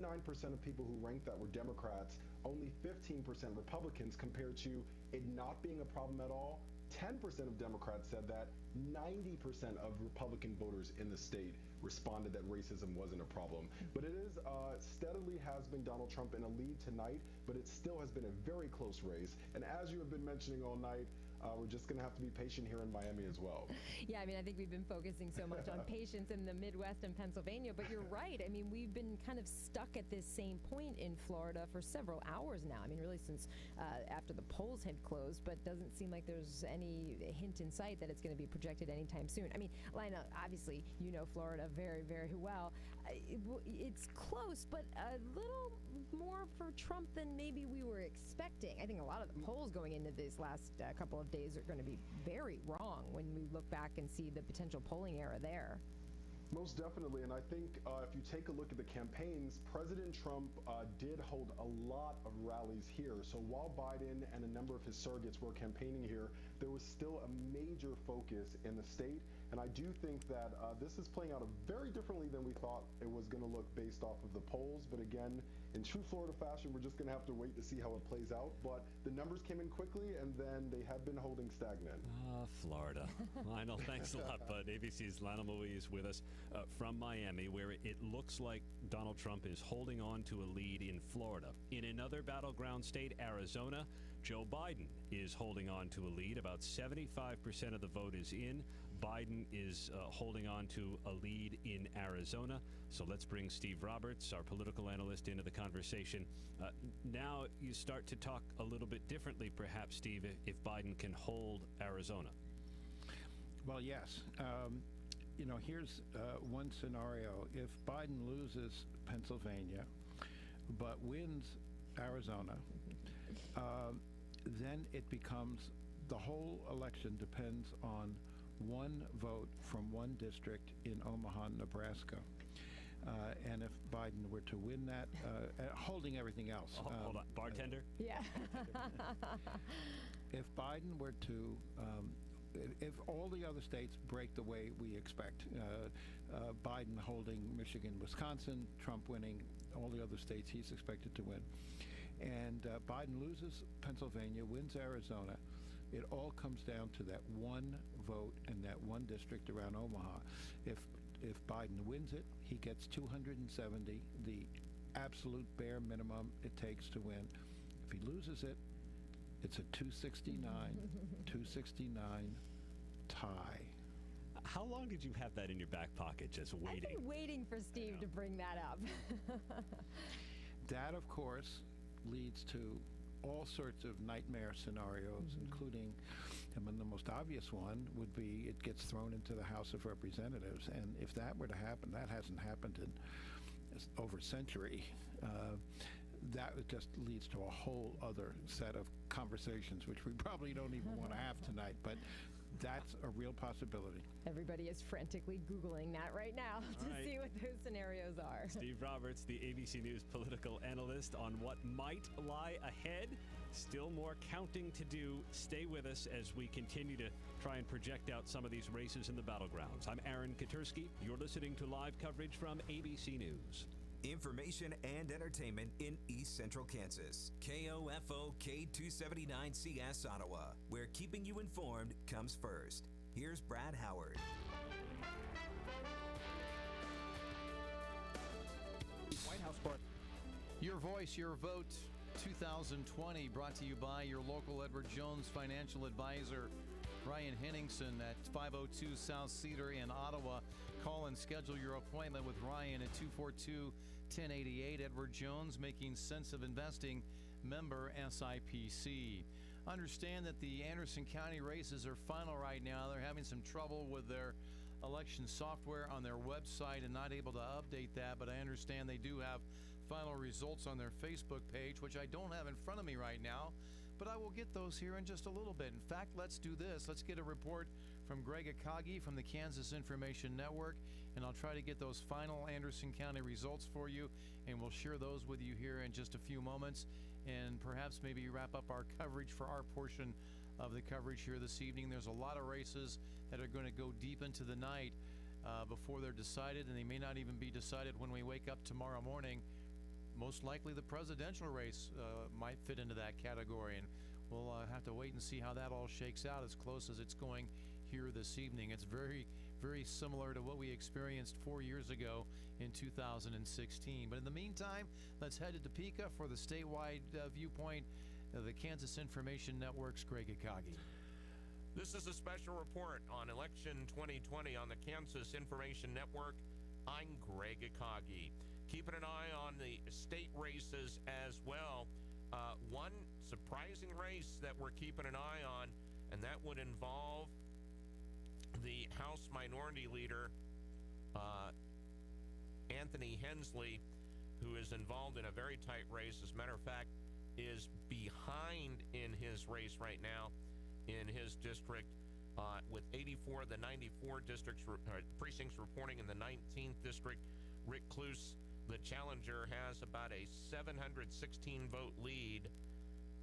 of people who ranked that were Democrats, only 15% Republicans, compared to it not being a problem at all. 10% of Democrats said that. 90% of Republican voters in the state responded that racism wasn't a problem. But it is steadily has been Donald Trump in a lead tonight, but it still has been a very close race. And as you have been mentioning all night, we're just going to have to be patient here in Miami as well. Yeah, I mean, I think we've been focusing so much on patience in the Midwest and Pennsylvania, but you're right. I mean, we've been kind of stuck at this same point in Florida for several hours now. I mean, really since after the polls had closed, but doesn't seem like there's any hint in sight that it's going to be projected anytime soon. I mean, Lina, obviously, you know Florida very, very well. It's close, but a little more for Trump than maybe we were expecting. I think a lot of the polls going into these last couple of days are going to be very wrong when we look back and see the potential polling error there. Most definitely, and I think if you take a look at the campaigns, President Trump did hold a lot of rallies here. So while Biden and a number of his surrogates were campaigning here, there was still a major focus in the state. And I do think that this is playing out very differently than we thought it was going to look based off of the polls. But again, in true Florida fashion, we're just going to have to wait to see how it plays out. But the numbers came in quickly, and then they have been holding stagnant. Florida. Lionel, thanks a lot, bud. ABC's Lionel Moise with us from Miami, where it looks like Donald Trump is holding on to a lead in Florida. In another battleground state, Arizona, Joe Biden is holding on to a lead. About 75% of the vote is in. Biden is holding on to a lead in Arizona. So let's bring Steve Roberts, our political analyst, into the conversation. Now you start to talk a little bit differently, perhaps, Steve, if Biden can hold Arizona. Well, yes. You know, here's one scenario. If Biden loses Pennsylvania but wins Arizona, then it becomes the whole election depends on one vote from one district in Omaha, Nebraska. And if Biden were to win that, holding everything else. Hold on. Bartender? Yeah. If Biden were to, if all the other states break the way we expect, Biden holding Michigan, Wisconsin, Trump winning all the other states he's expected to win, and Biden loses Pennsylvania, wins Arizona, it all comes down to that one vote in that one district around Omaha. If if Biden wins it, he gets 270, the absolute bare minimum it takes to win. If he loses it, it's a 269 tie. How long did you have that in your back pocket, just waiting? I've been waiting for Steve to bring that up. That, of course, leads to all sorts of nightmare scenarios, including, I mean, the most obvious one would be it gets thrown into the House of Representatives. And if that were to happen, that hasn't happened in over a century. That just leads to a whole other set of conversations, which we probably don't even want to have tonight. But that's a real possibility. Everybody is frantically Googling that right now to see what those scenarios are. Steve Roberts, the ABC News political analyst, on what might lie ahead. Still more counting to do. Stay with us as we continue to try and project out some of these races in the battlegrounds. I'm Aaron Katursky. You're listening to live coverage from ABC News. Information and entertainment in East Central Kansas. KOFO K279CS Ottawa, where keeping you informed comes first. Here's Brad Howard. White House Park. Your voice, your vote 2020, brought to you by your local Edward Jones financial advisor, Ryan Henningsen at 502 South Cedar in Ottawa. Call and schedule your appointment with Ryan at 242-1088. Edward Jones, making sense of investing, member SIPC. Understand that the Anderson County races are final right now. They're having some trouble with their election software on their website and not able to update that, but I understand they do have final results on their Facebook page, which I don't have in front of me right now, but I will get those here in just a little bit. In fact, let's do this. Let's get a report from Greg Akagi from the Kansas Information Network, and I'll try to get those final Anderson County results for you, and we'll share those with you here in just a few moments, and perhaps maybe wrap up our coverage for our portion of the coverage here this evening. There's a lot of races that are going to go deep into the night before they're decided, and they may not even be decided when we wake up tomorrow morning. Most likely the presidential race might fit into that category, and we'll have to wait and see how that all shakes out as close as it's going here this evening. It's very, very similar to what we experienced 4 years ago in 2016. But in the meantime, let's head to Topeka for the statewide viewpoint of the Kansas Information Network's Greg Akagi. This is a special report on election 2020 on the Kansas Information Network. I'm Greg Akagi. Keeping an eye on the state races as well. One surprising race that we're keeping an eye on, and that would involve the House Minority Leader, Anthony Hensley, who is involved in a very tight race. As a matter of fact, is behind in his race right now in his district, with 84 of the 94 precincts reporting in the 19th district. Rick Cluse, the challenger, has about a 716 vote lead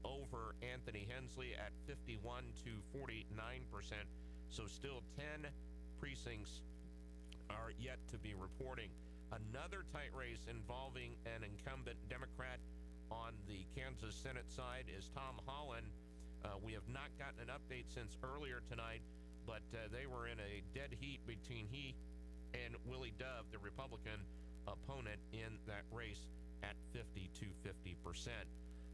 over Anthony Hensley at 51 to 49%. So still 10 precincts are yet to be reporting. Another tight race involving an incumbent Democrat on the Kansas Senate side is Tom Holland. We have not gotten an update since earlier tonight, but they were in a dead heat between he and Willie Dove, the Republican opponent, in that race at 50 to 50%.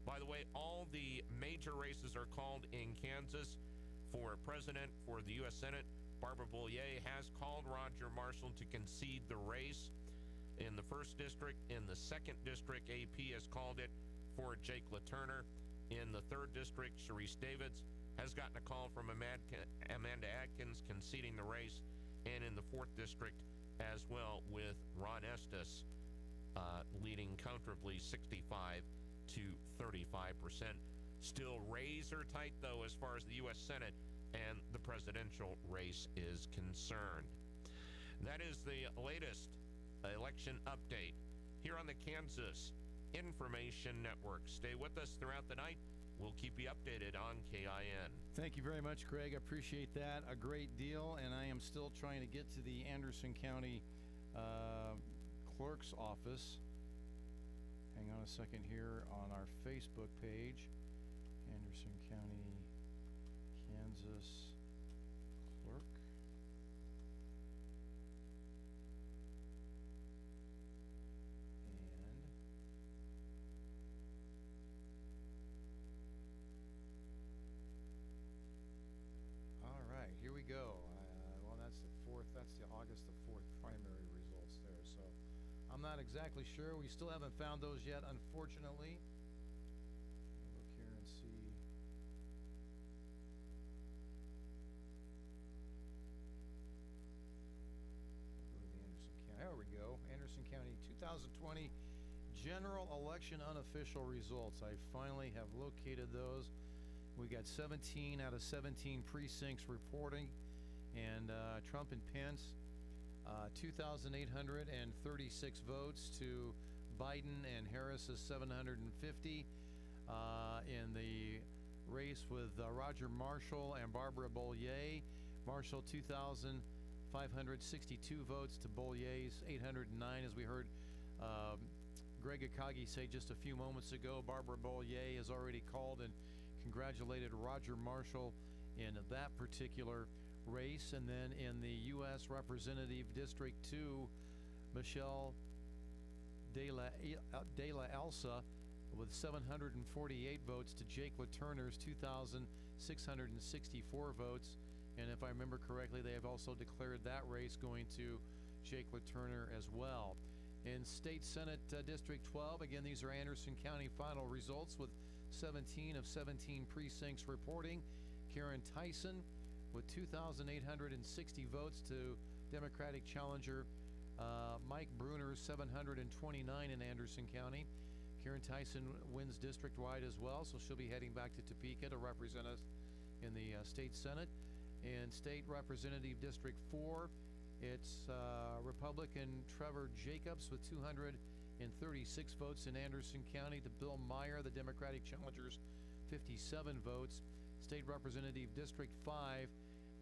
By the way, all the major races are called in Kansas. For president, for the U.S. Senate, Barbara Bollier has called Roger Marshall to concede the race in the 1st district. In the 2nd district, AP has called it for Jake LaTurner. In the 3rd district, Sharice Davids has gotten a call from Amanda Atkins conceding the race. And in the 4th district as well, with Ron Estes leading comfortably 65 to 35%. Still razor tight, though, as far as the U.S. Senate and the presidential race is concerned. That is the latest election update here on the Kansas Information Network. Stay with us throughout the night. We'll keep you updated on KIN. Thank you very much, Greg. I appreciate that a great deal. And I am still trying to get to the Anderson County clerk's office. Hang on a second here on our Facebook page. Anderson County, Kansas clerk. So I'm not exactly sure. We still haven't found those yet, unfortunately. Look here and see. Go to the Anderson County. There we go. Anderson County 2020 general election unofficial results. I finally have located those. We got 17 out of 17 precincts reporting, and Trump and Pence, 2,836 votes to Biden, and Harris is 750. In the race with Roger Marshall and Barbara Bollier, Marshall 2,562 votes to Bollier's 809, as we heard Greg Akagi say just a few moments ago. Barbara Bollier has already called and congratulated Roger Marshall in that particular race. And then in the U.S. Representative District 2, Michelle De La Elsa with 748 votes to Jake LaTurner's 2,664 votes. And if I remember correctly, they have also declared that race going to Jake LaTurner as well. In State Senate District 12, again, these are Anderson County final results with 17 of 17 precincts reporting. Karen Tyson with 2,860 votes to Democratic challenger Mike Bruner, 729 in Anderson County. Karen Tyson wins district-wide as well, so she'll be heading back to Topeka to represent us in the State Senate. In State Representative District 4, it's Republican Trevor Jacobs with 236 votes in Anderson County to Bill Meyer, the Democratic challenger's 57 votes. State Representative District 5,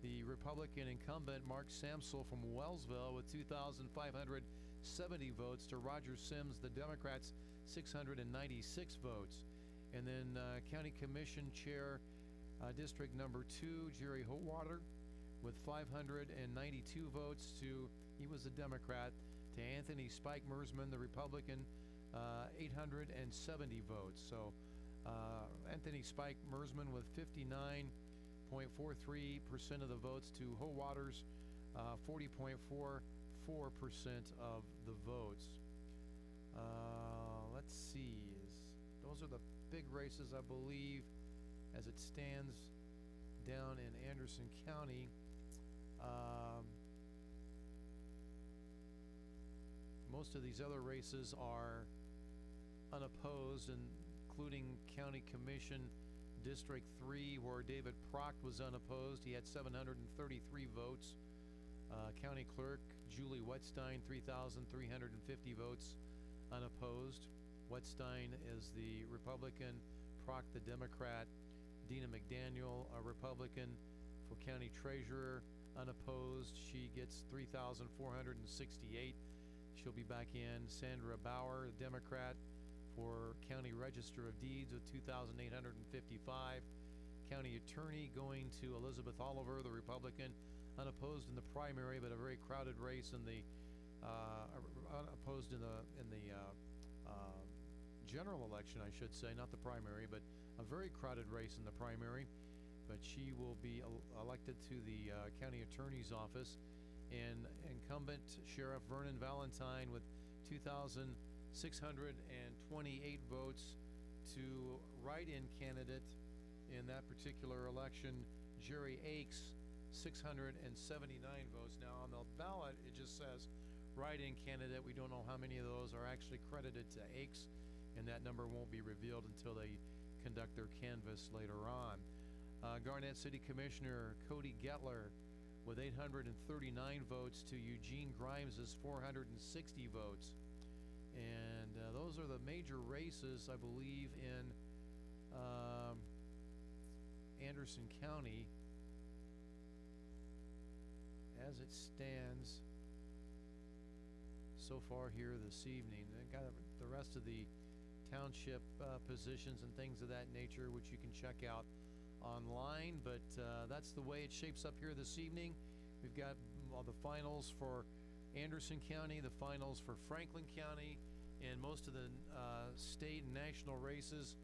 the Republican incumbent Mark Samsel from Wellsville with 2,570 votes to Roger Sims, the Democrats' 696 votes. And then County Commission Chair District number 2, Jerry Howater with 592 votes to, he was a Democrat, to Anthony Spike Mersman, the Republican, 870 votes. So Anthony Spike Mersman with 59.43% of the votes to Howater's 40.44% of the votes. Let's see, those are the big races, I believe, as it stands down in Anderson County. Most of these other races are unopposed, including County Commission District 3, where David Proct was unopposed. He had 733 votes. County Clerk Julie Wetstein, 3,350 votes unopposed. Wetstein is the Republican, Proct the Democrat. Dina McDaniel, a Republican, for County Treasurer, unopposed. She gets 3,468. She'll be back in. Sandra Bauer, a Democrat, for County Register of Deeds with 2,855. County Attorney going to Elizabeth Oliver, the Republican, unopposed in the primary, but a very crowded race in the unopposed in the general election, I should say, not the primary, but a very crowded race in the primary. But she will be elected to the county attorney's office. And incumbent Sheriff Vernon Valentine with 2,628 votes to write-in candidate in that particular election, Jerry Akes, 679 votes. Now on the ballot, it just says write-in candidate. We don't know how many of those are actually credited to Akes, and that number won't be revealed until they conduct their canvass later on. Garnett City Commissioner Cody Gettler with 839 votes to Eugene Grimes's 460 votes. And those are the major races, I believe, in Anderson County as it stands so far here this evening. They got the rest of the township positions and things of that nature, which you can check out online, but that's the way it shapes up here this evening. We've got the finals for Anderson County, the finals for Franklin County, and most of the state and national races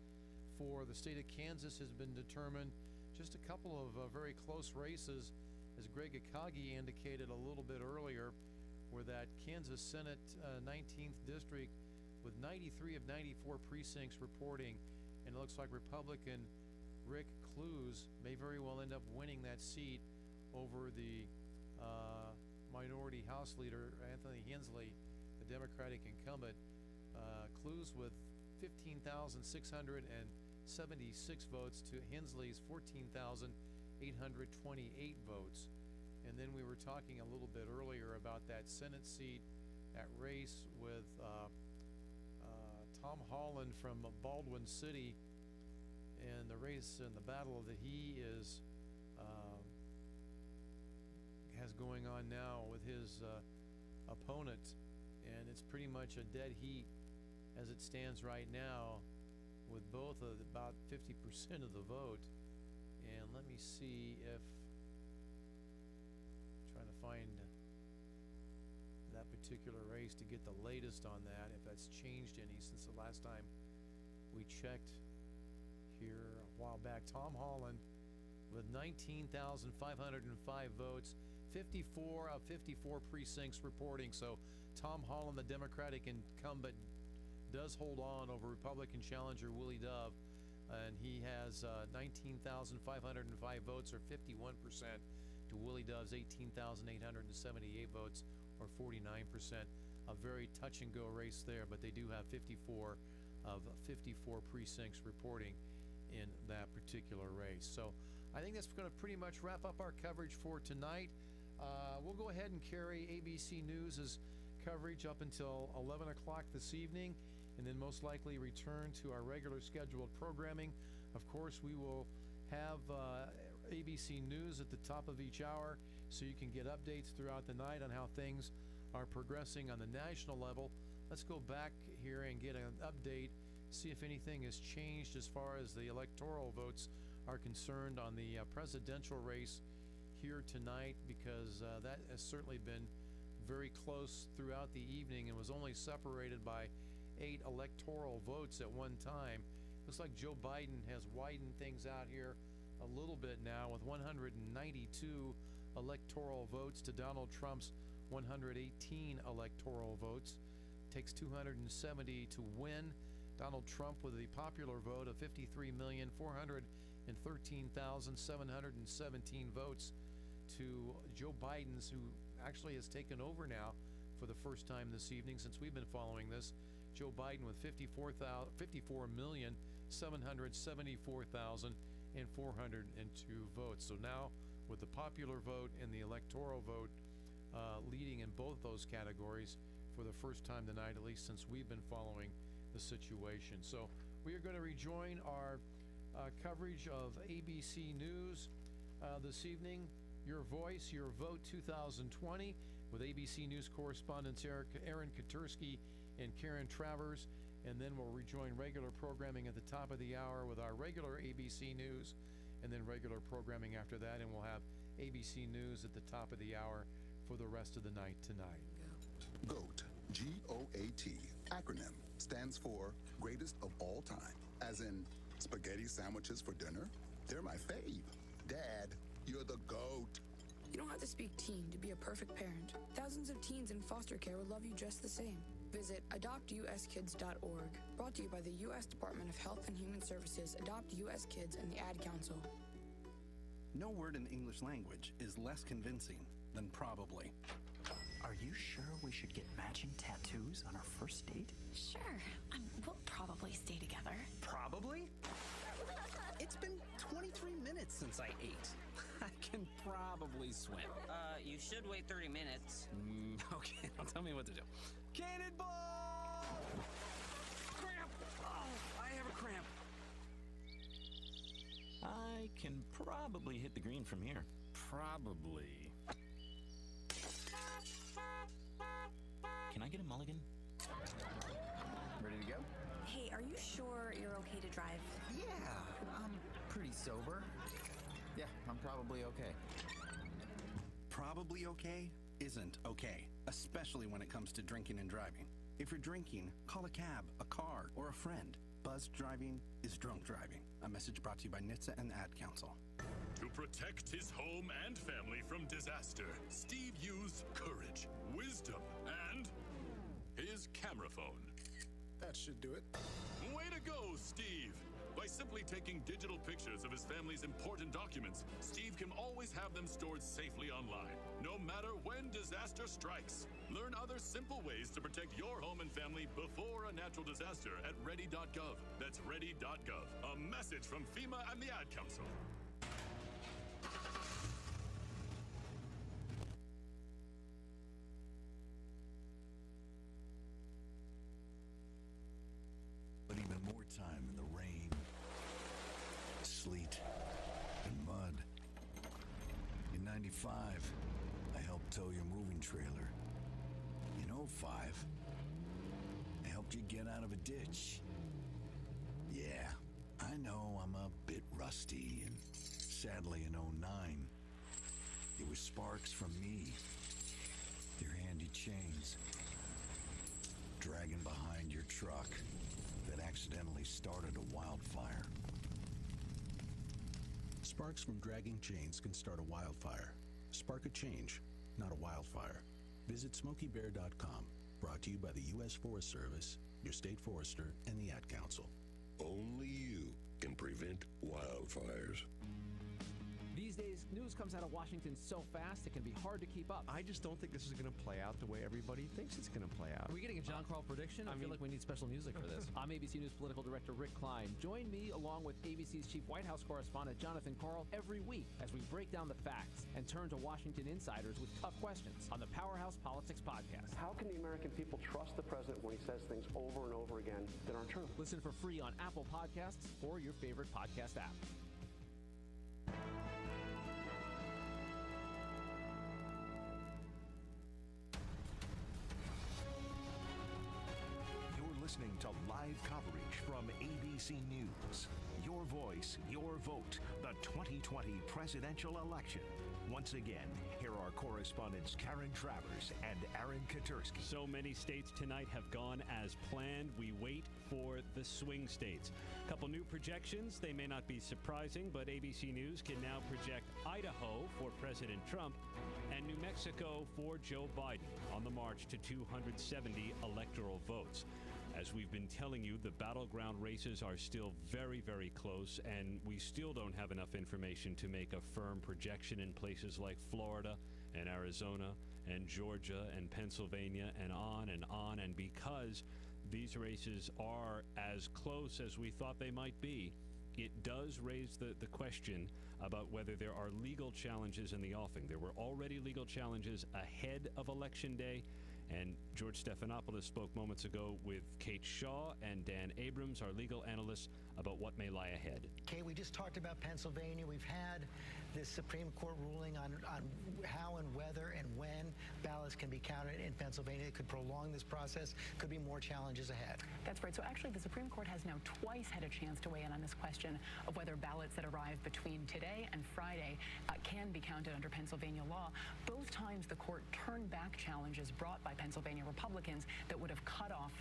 for the state of Kansas has been determined. Just a couple of very close races, as Greg Akagi indicated a little bit earlier. where that Kansas Senate 19th district with 93 of 94 precincts reporting, and it looks like Republican Rick Clues may very well end up winning that seat over the minority House leader Anthony Hensley, the Democratic incumbent. Clues with 15,676 votes to Hensley's 14,828 votes. And then we were talking a little bit earlier about that Senate seat, that race with Tom Holland from Baldwin City, and the race and the battle that he is has going on now with his opponent, and it's pretty much a dead heat as it stands right now, with both of about 50% of the vote. And let me see if trying to find that particular race to get the latest on that, if that's changed any since the last time we checked here a while back. Tom Holland with 19,505 votes, 54 of 54 precincts reporting. So Tom Holland, the Democratic incumbent, does hold on over Republican challenger Willie Dove, and he has 19,505 votes, or 51%, to Willie Dove's 18,878 votes, or 49%. A very touch and go race there, but they do have 54 of 54 precincts reporting in that particular race. So I think that's going to pretty much wrap up our coverage for tonight. We'll go ahead and carry ABC News' coverage up until 11 o'clock this evening, and then most likely return to our regular scheduled programming. Of course, we will have ABC News at the top of each hour, so you can get updates throughout the night on how things are progressing on the national level. Let's go back here and get an update, see if anything has changed as far as the electoral votes are concerned on the presidential race here tonight, because that has certainly been very close throughout the evening and was only separated by 8 electoral votes at one time. Looks like Joe Biden has widened things out here a little bit now, with 192 electoral votes to Donald Trump's 118 electoral votes. Takes 270 to win. Donald Trump with a popular vote of 53,413,717 votes to Joe Biden's, who actually has taken over now for the first time this evening since we've been following this. Joe Biden with 54,774,402 votes. So now, with the popular vote and the electoral vote leading in both those categories for the first time tonight, at least since we've been following the situation. So we are going to rejoin our coverage of ABC News this evening. Your Voice, Your Vote 2020, with ABC News correspondents Aaron Katursky and Karen Travers. And then we'll rejoin regular programming at the top of the hour with our regular ABC News, and then regular programming after that. And we'll have ABC News at the top of the hour for the rest of the night tonight. GOAT, G-O-A-T, acronym, stands for greatest of all time. As in spaghetti sandwiches for dinner? They're my fave. Dad, you're the GOAT. You don't have to speak teen to be a perfect parent. Thousands of teens in foster care will love you just the same. Visit adoptuskids.org. Brought to you by the U.S. Department of Health and Human Services, Adopt U.S. Kids, and the Ad Council. No word in the English language is less convincing than probably. Are you sure we should get matching tattoos on our first date? Sure. We'll probably stay together. Probably? It's been 23 minutes since I ate. I can probably swim. You should wait 30 minutes. Okay, now tell me what to do. Cannonball! Cramp! Oh, I have a cramp. I can probably hit the green from here. Probably. Can I get a mulligan? Ready to go? Hey, are you sure you're okay to drive? Yeah, I'm pretty sober. Yeah, I'm probably okay. Probably okay isn't okay, especially when it comes to drinking and driving. If you're drinking, call a cab, a car, or a friend. Buzzed driving is drunk driving. A message brought to you by NHTSA and the Ad Council. To protect his home and family from disaster, Steve used courage, wisdom, and his camera phone. That should do it. Way to go, Steve! By simply taking digital pictures of his family's important documents, Steve can always have them stored safely online, no matter when disaster strikes. Learn other simple ways to protect your home and family before a natural disaster at ready.gov. That's ready.gov. A message from FEMA and the Ad Council. But even more time in the rain, sleet, and mud. In 95, I helped tow your moving trailer. In 05, I helped you get out of a ditch. Yeah, I know I'm a bit rusty, and sadly in 09, it was sparks from me, your handy chains, dragging behind your truck that accidentally started a wildfire. Sparks from dragging chains can start a wildfire. Spark a change, not a wildfire. Visit SmokeyBear.com. Brought to you by the U.S. Forest Service, your state forester, and the Ad Council. Only you can prevent wildfires. These days, news comes out of Washington so fast it can be hard to keep up. I just don't think this is going to play out the way everybody thinks it's going to play out. Are we getting a John Carl prediction? I feel like we need special music for this. I'm ABC News political director Rick Klein. Join me along with ABC's chief White House correspondent Jonathan Karl every week as we break down the facts and turn to Washington insiders with tough questions on the Powerhouse Politics Podcast. How can the American people trust the president when he says things over and over again that aren't true? Listen for free on Apple Podcasts or your favorite podcast app. Listening to live coverage from ABC News. Your voice, your vote. The 2020 presidential election. Once again, here are correspondents Karen Travers and Aaron Katersky. So many states tonight have gone as planned. We wait for the swing states. A couple new projections. They may not be surprising, but ABC News can now project Idaho for President Trump and New Mexico for Joe Biden on the march to 270 electoral votes. As we've been telling you, the battleground races are still very, very close, and we still don't have enough information to make a firm projection in places like Florida and Arizona and Georgia and Pennsylvania and on and on. And because these races are as close as we thought they might be, it does raise the question about whether there are legal challenges in the offing. There were already legal challenges ahead of Election Day. And George Stephanopoulos spoke moments ago with Kate Shaw and Dan Abrams, our legal analysts, about what may lie ahead. Kate, we just talked about Pennsylvania. We've had this Supreme Court ruling on how and whether and when ballots can be counted in Pennsylvania. It could prolong this process. Could be more challenges ahead. That's right. So actually, the Supreme Court has now twice had a chance to weigh in on this question of whether ballots that arrive between today and Friday can be counted under Pennsylvania law. Both times the court turned back challenges brought by Pennsylvania Republicans that would have cut off,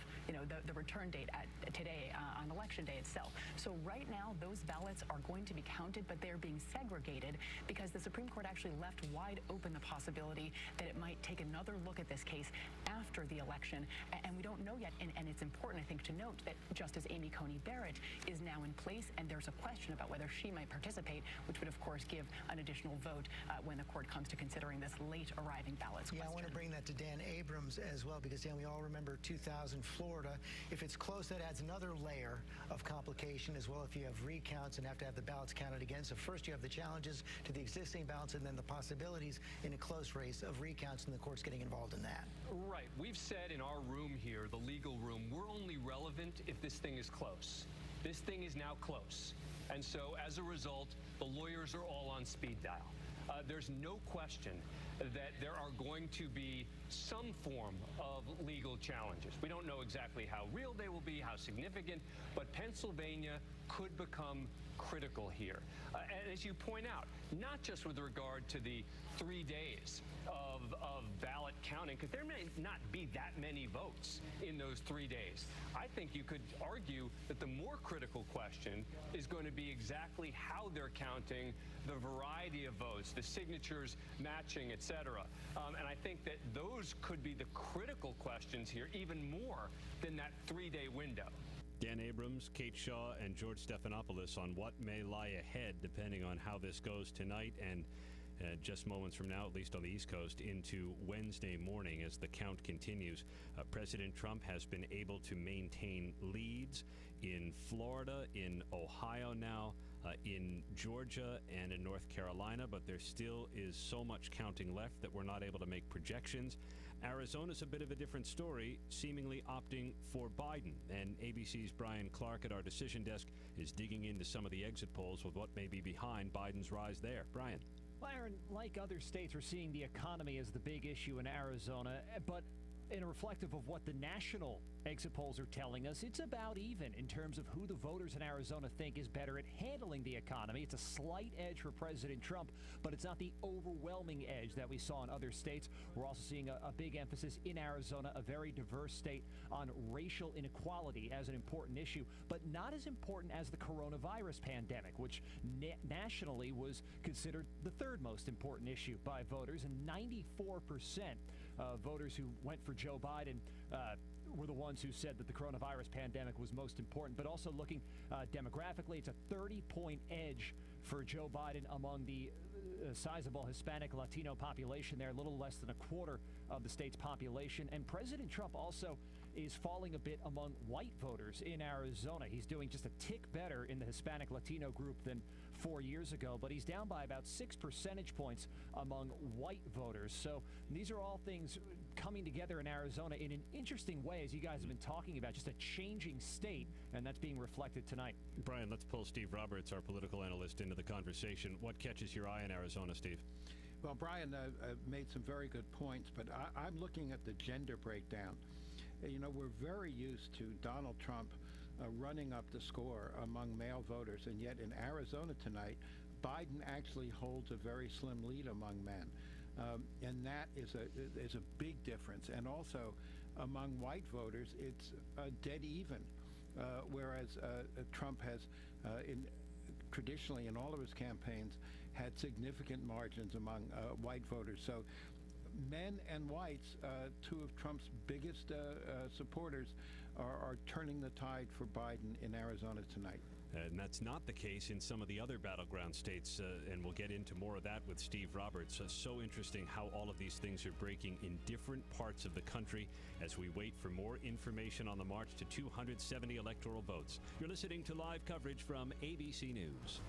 the return date at today on Election Day itself. So right now, those ballots are going to be counted, but they're being segregated because the Supreme Court actually left wide open the possibility that it might take another look at this case after the election. And we don't know yet. And it's important, I think, to note that Justice Amy Coney Barrett is now in place, and there's a question about whether she might participate, which would, of course, give an additional vote when the court comes to considering this late arriving ballots question. I want to bring that to Dan Abrams as well, because, Dan, we all remember 2000 Florida. If it's close, that adds another layer of complication as well if you have recounts and have to have the ballots counted again. So first you have the challenges to the existing ballots and then the possibilities in a close race of recounts, and the court's getting involved in that. Right. We've said in our room here, the legal room, we're only relevant if this thing is close. This thing is now close. And so as a result, the lawyers are all on speed dial. there's no question that there are going to be some form of legal challenges. We don't know exactly how real they will be, how significant, but Pennsylvania could become critical here. And as you point out, not just with regard to the 3 days of ballot counting, because there may not be that many votes in those 3 days. I think you could argue that the more critical question is going to be exactly how they're counting the variety of votes, the signatures matching, et cetera. And I think that those could be the critical questions here, even more than that 3-day window. Dan Abrams, Kate Shaw, and George Stephanopoulos on what may lie ahead depending on how this goes tonight and just moments from now, at least on the East Coast, into Wednesday morning as the count continues. President Trump has been able to maintain leads in Florida, in Ohio now, in Georgia, and in North Carolina, but there still is so much counting left that we're not able to make projections. Arizona's a bit of a different story, seemingly opting for Biden. And ABC's Brian Clark at our decision desk is digging into some of the exit polls with what may be behind Biden's rise there. Brian. Well, Aaron, like other states, we're seeing the economy as the big issue in Arizona, but in reflective of what the national exit polls are telling us, it's about even in terms of who the voters in Arizona think is better at handling the economy. It's a slight edge for President Trump, but it's not the overwhelming edge that we saw in other states. We're also seeing a big emphasis in Arizona, a very diverse state, on racial inequality as an important issue, but not as important as the coronavirus pandemic, which nationally was considered the third most important issue by voters, and 94% of voters who went for Joe Biden were the ones who said that the coronavirus pandemic was most important. But also looking demographically, it's a 30-point edge for Joe Biden among the sizable Hispanic Latino population there, a little less than a quarter of the state's population. And President Trump also is falling a bit among white voters in Arizona. He's doing just a tick better in the Hispanic Latino group than 4 years ago, but he's down by about 6 percentage points among white voters. So these are all things coming together in Arizona in an interesting way, as you guys have been talking about, just a changing state, and that's being reflected tonight. Brian, let's pull Steve Roberts, our political analyst, into the conversation. What catches your eye in Arizona, Steve? Well, Brian made some very good points, but I'm looking at the gender breakdown. You know, we're very used to Donald Trump running up the score among male voters, and yet in Arizona tonight, Biden actually holds a very slim lead among men. And that is a big difference. And also, among white voters, it's dead even, whereas Trump has, traditionally in all of his campaigns, had significant margins among white voters. So men and whites, two of Trump's biggest supporters, are turning the tide for Biden in Arizona tonight. And that's not the case in some of the other battleground states, and we'll get into more of that with Steve Roberts. So interesting how all of these things are breaking in different parts of the country as we wait for more information on the march to 270 electoral votes. You're listening to live coverage from ABC News.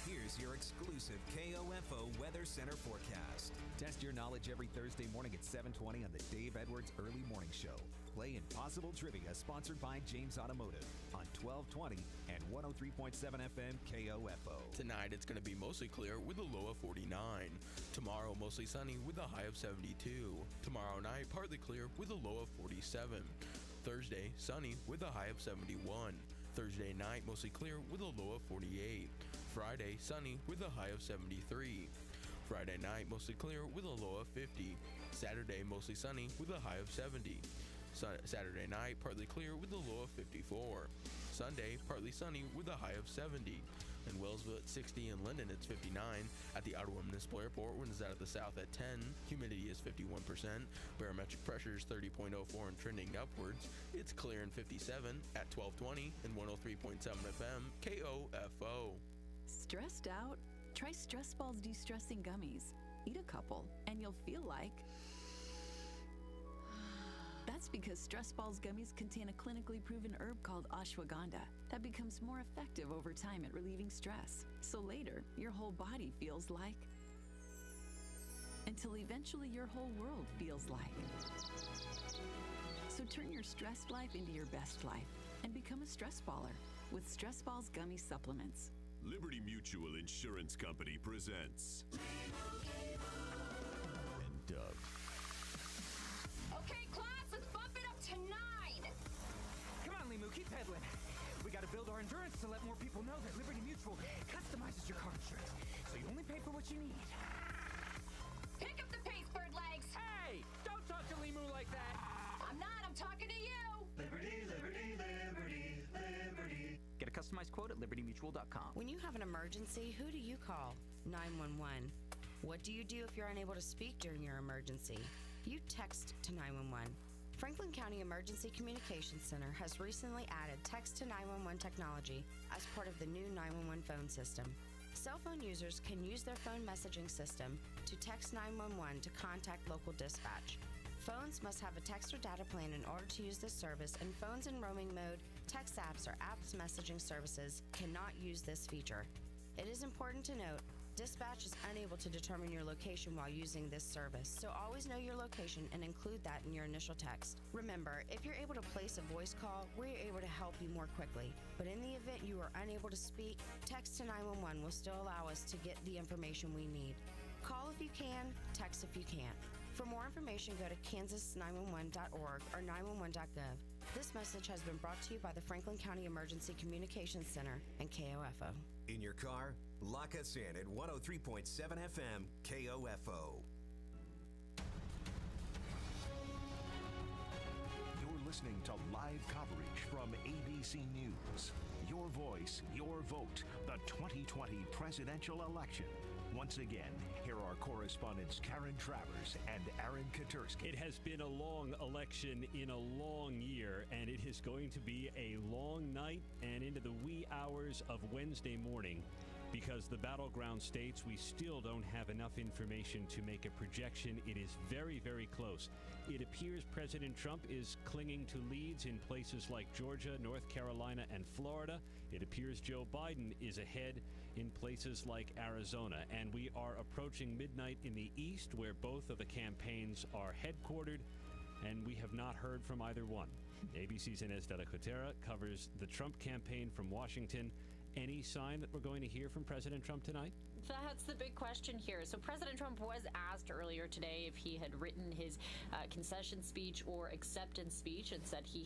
Here's your exclusive KOFO Weather Center forecast. Test your knowledge every Thursday morning at 7:20 on the Dave Edwards Early Morning Show. Play Impossible Trivia, sponsored by James Automotive on 1220 and 103.7 FM KOFO. Tonight it's going to be mostly clear with a low of 49. Tomorrow mostly sunny with a high of 72. Tomorrow night partly clear with a low of 47. Thursday sunny with a high of 71. Thursday night mostly clear with a low of 48. Friday sunny with a high of 73. Friday night mostly clear with a low of 50. Saturday mostly sunny with a high of 70. Saturday night partly clear with a low of 54. Sunday partly sunny with a high of 70. In Wellsville at 60, in Linden it's 59. At the Ottawa Municipal Airport, winds out of the south at 10. Humidity is 51%. Barometric pressure is 30.04 and trending upwards. It's clear in 57 at 1220 and 103.7 FM KOFO. Stressed out? Try Stress Balls De-Stressing Gummies. Eat a couple, and you'll feel like... That's because Stress Balls gummies contain a clinically proven herb called ashwagandha that becomes more effective over time at relieving stress. So later, your whole body feels like... until eventually your whole world feels like. So turn your stressed life into your best life and become a stress baller with Stress Balls Gummy Supplements. Liberty Mutual Insurance Company presents. And Doug. Okay, class, let's bump it up to 9. Come on, Limu, keep pedaling. We got to build our endurance to let more people know that Liberty Mutual customizes your car insurance, so you only pay for what you need. Pick up the pace, bird legs. Hey, don't talk to Limu like that. I'm not, I'm talking to you. Liberty, liberty, liberty, liberty. Get a customized quote at libertymutual.com. When you have an emergency, who do you call? 911. What do you do if you're unable to speak during your emergency? You text to 911. Franklin County Emergency Communications Center has recently added text to 911 technology as part of the new 911 phone system. Cell phone users can use their phone messaging system to text 911 to contact local dispatch. Phones must have a text or data plan in order to use this service, and phones in roaming mode, text apps, or apps messaging services cannot use this feature. It is important to note, dispatch is unable to determine your location while using this service, so always know your location and include that in your initial text. Remember, if you're able to place a voice call, we're able to help you more quickly. But in the event you are unable to speak, text to 911 will still allow us to get the information we need. Call if you can, text if you can't. For more information, go to kansas911.org or 911.gov. This message has been brought to you by the Franklin County Emergency Communications Center and KOFO. In your car, lock us in at 103.7 FM KOFO. You're listening to live coverage from ABC News. Your voice, your vote. The 2020 presidential election. Once again, here are correspondents Karen Travers and Aaron Katersky. It has been a long election in a long year, and it is going to be a long night and into the wee hours of Wednesday morning. Because the battleground states, we still don't have enough information to make a projection. It is very, very close. It appears President Trump is clinging to leads in places like Georgia, North Carolina, and Florida. It appears Joe Biden is ahead in places like Arizona. And we are approaching midnight in the East, where both of the campaigns are headquartered, and we have not heard from either one. ABC's Inez de la Cotera covers the Trump campaign from Washington. Any sign that we're going to hear from President Trump tonight? That's the big question here. So President Trump was asked earlier today if he had written his concession speech or acceptance speech, and said he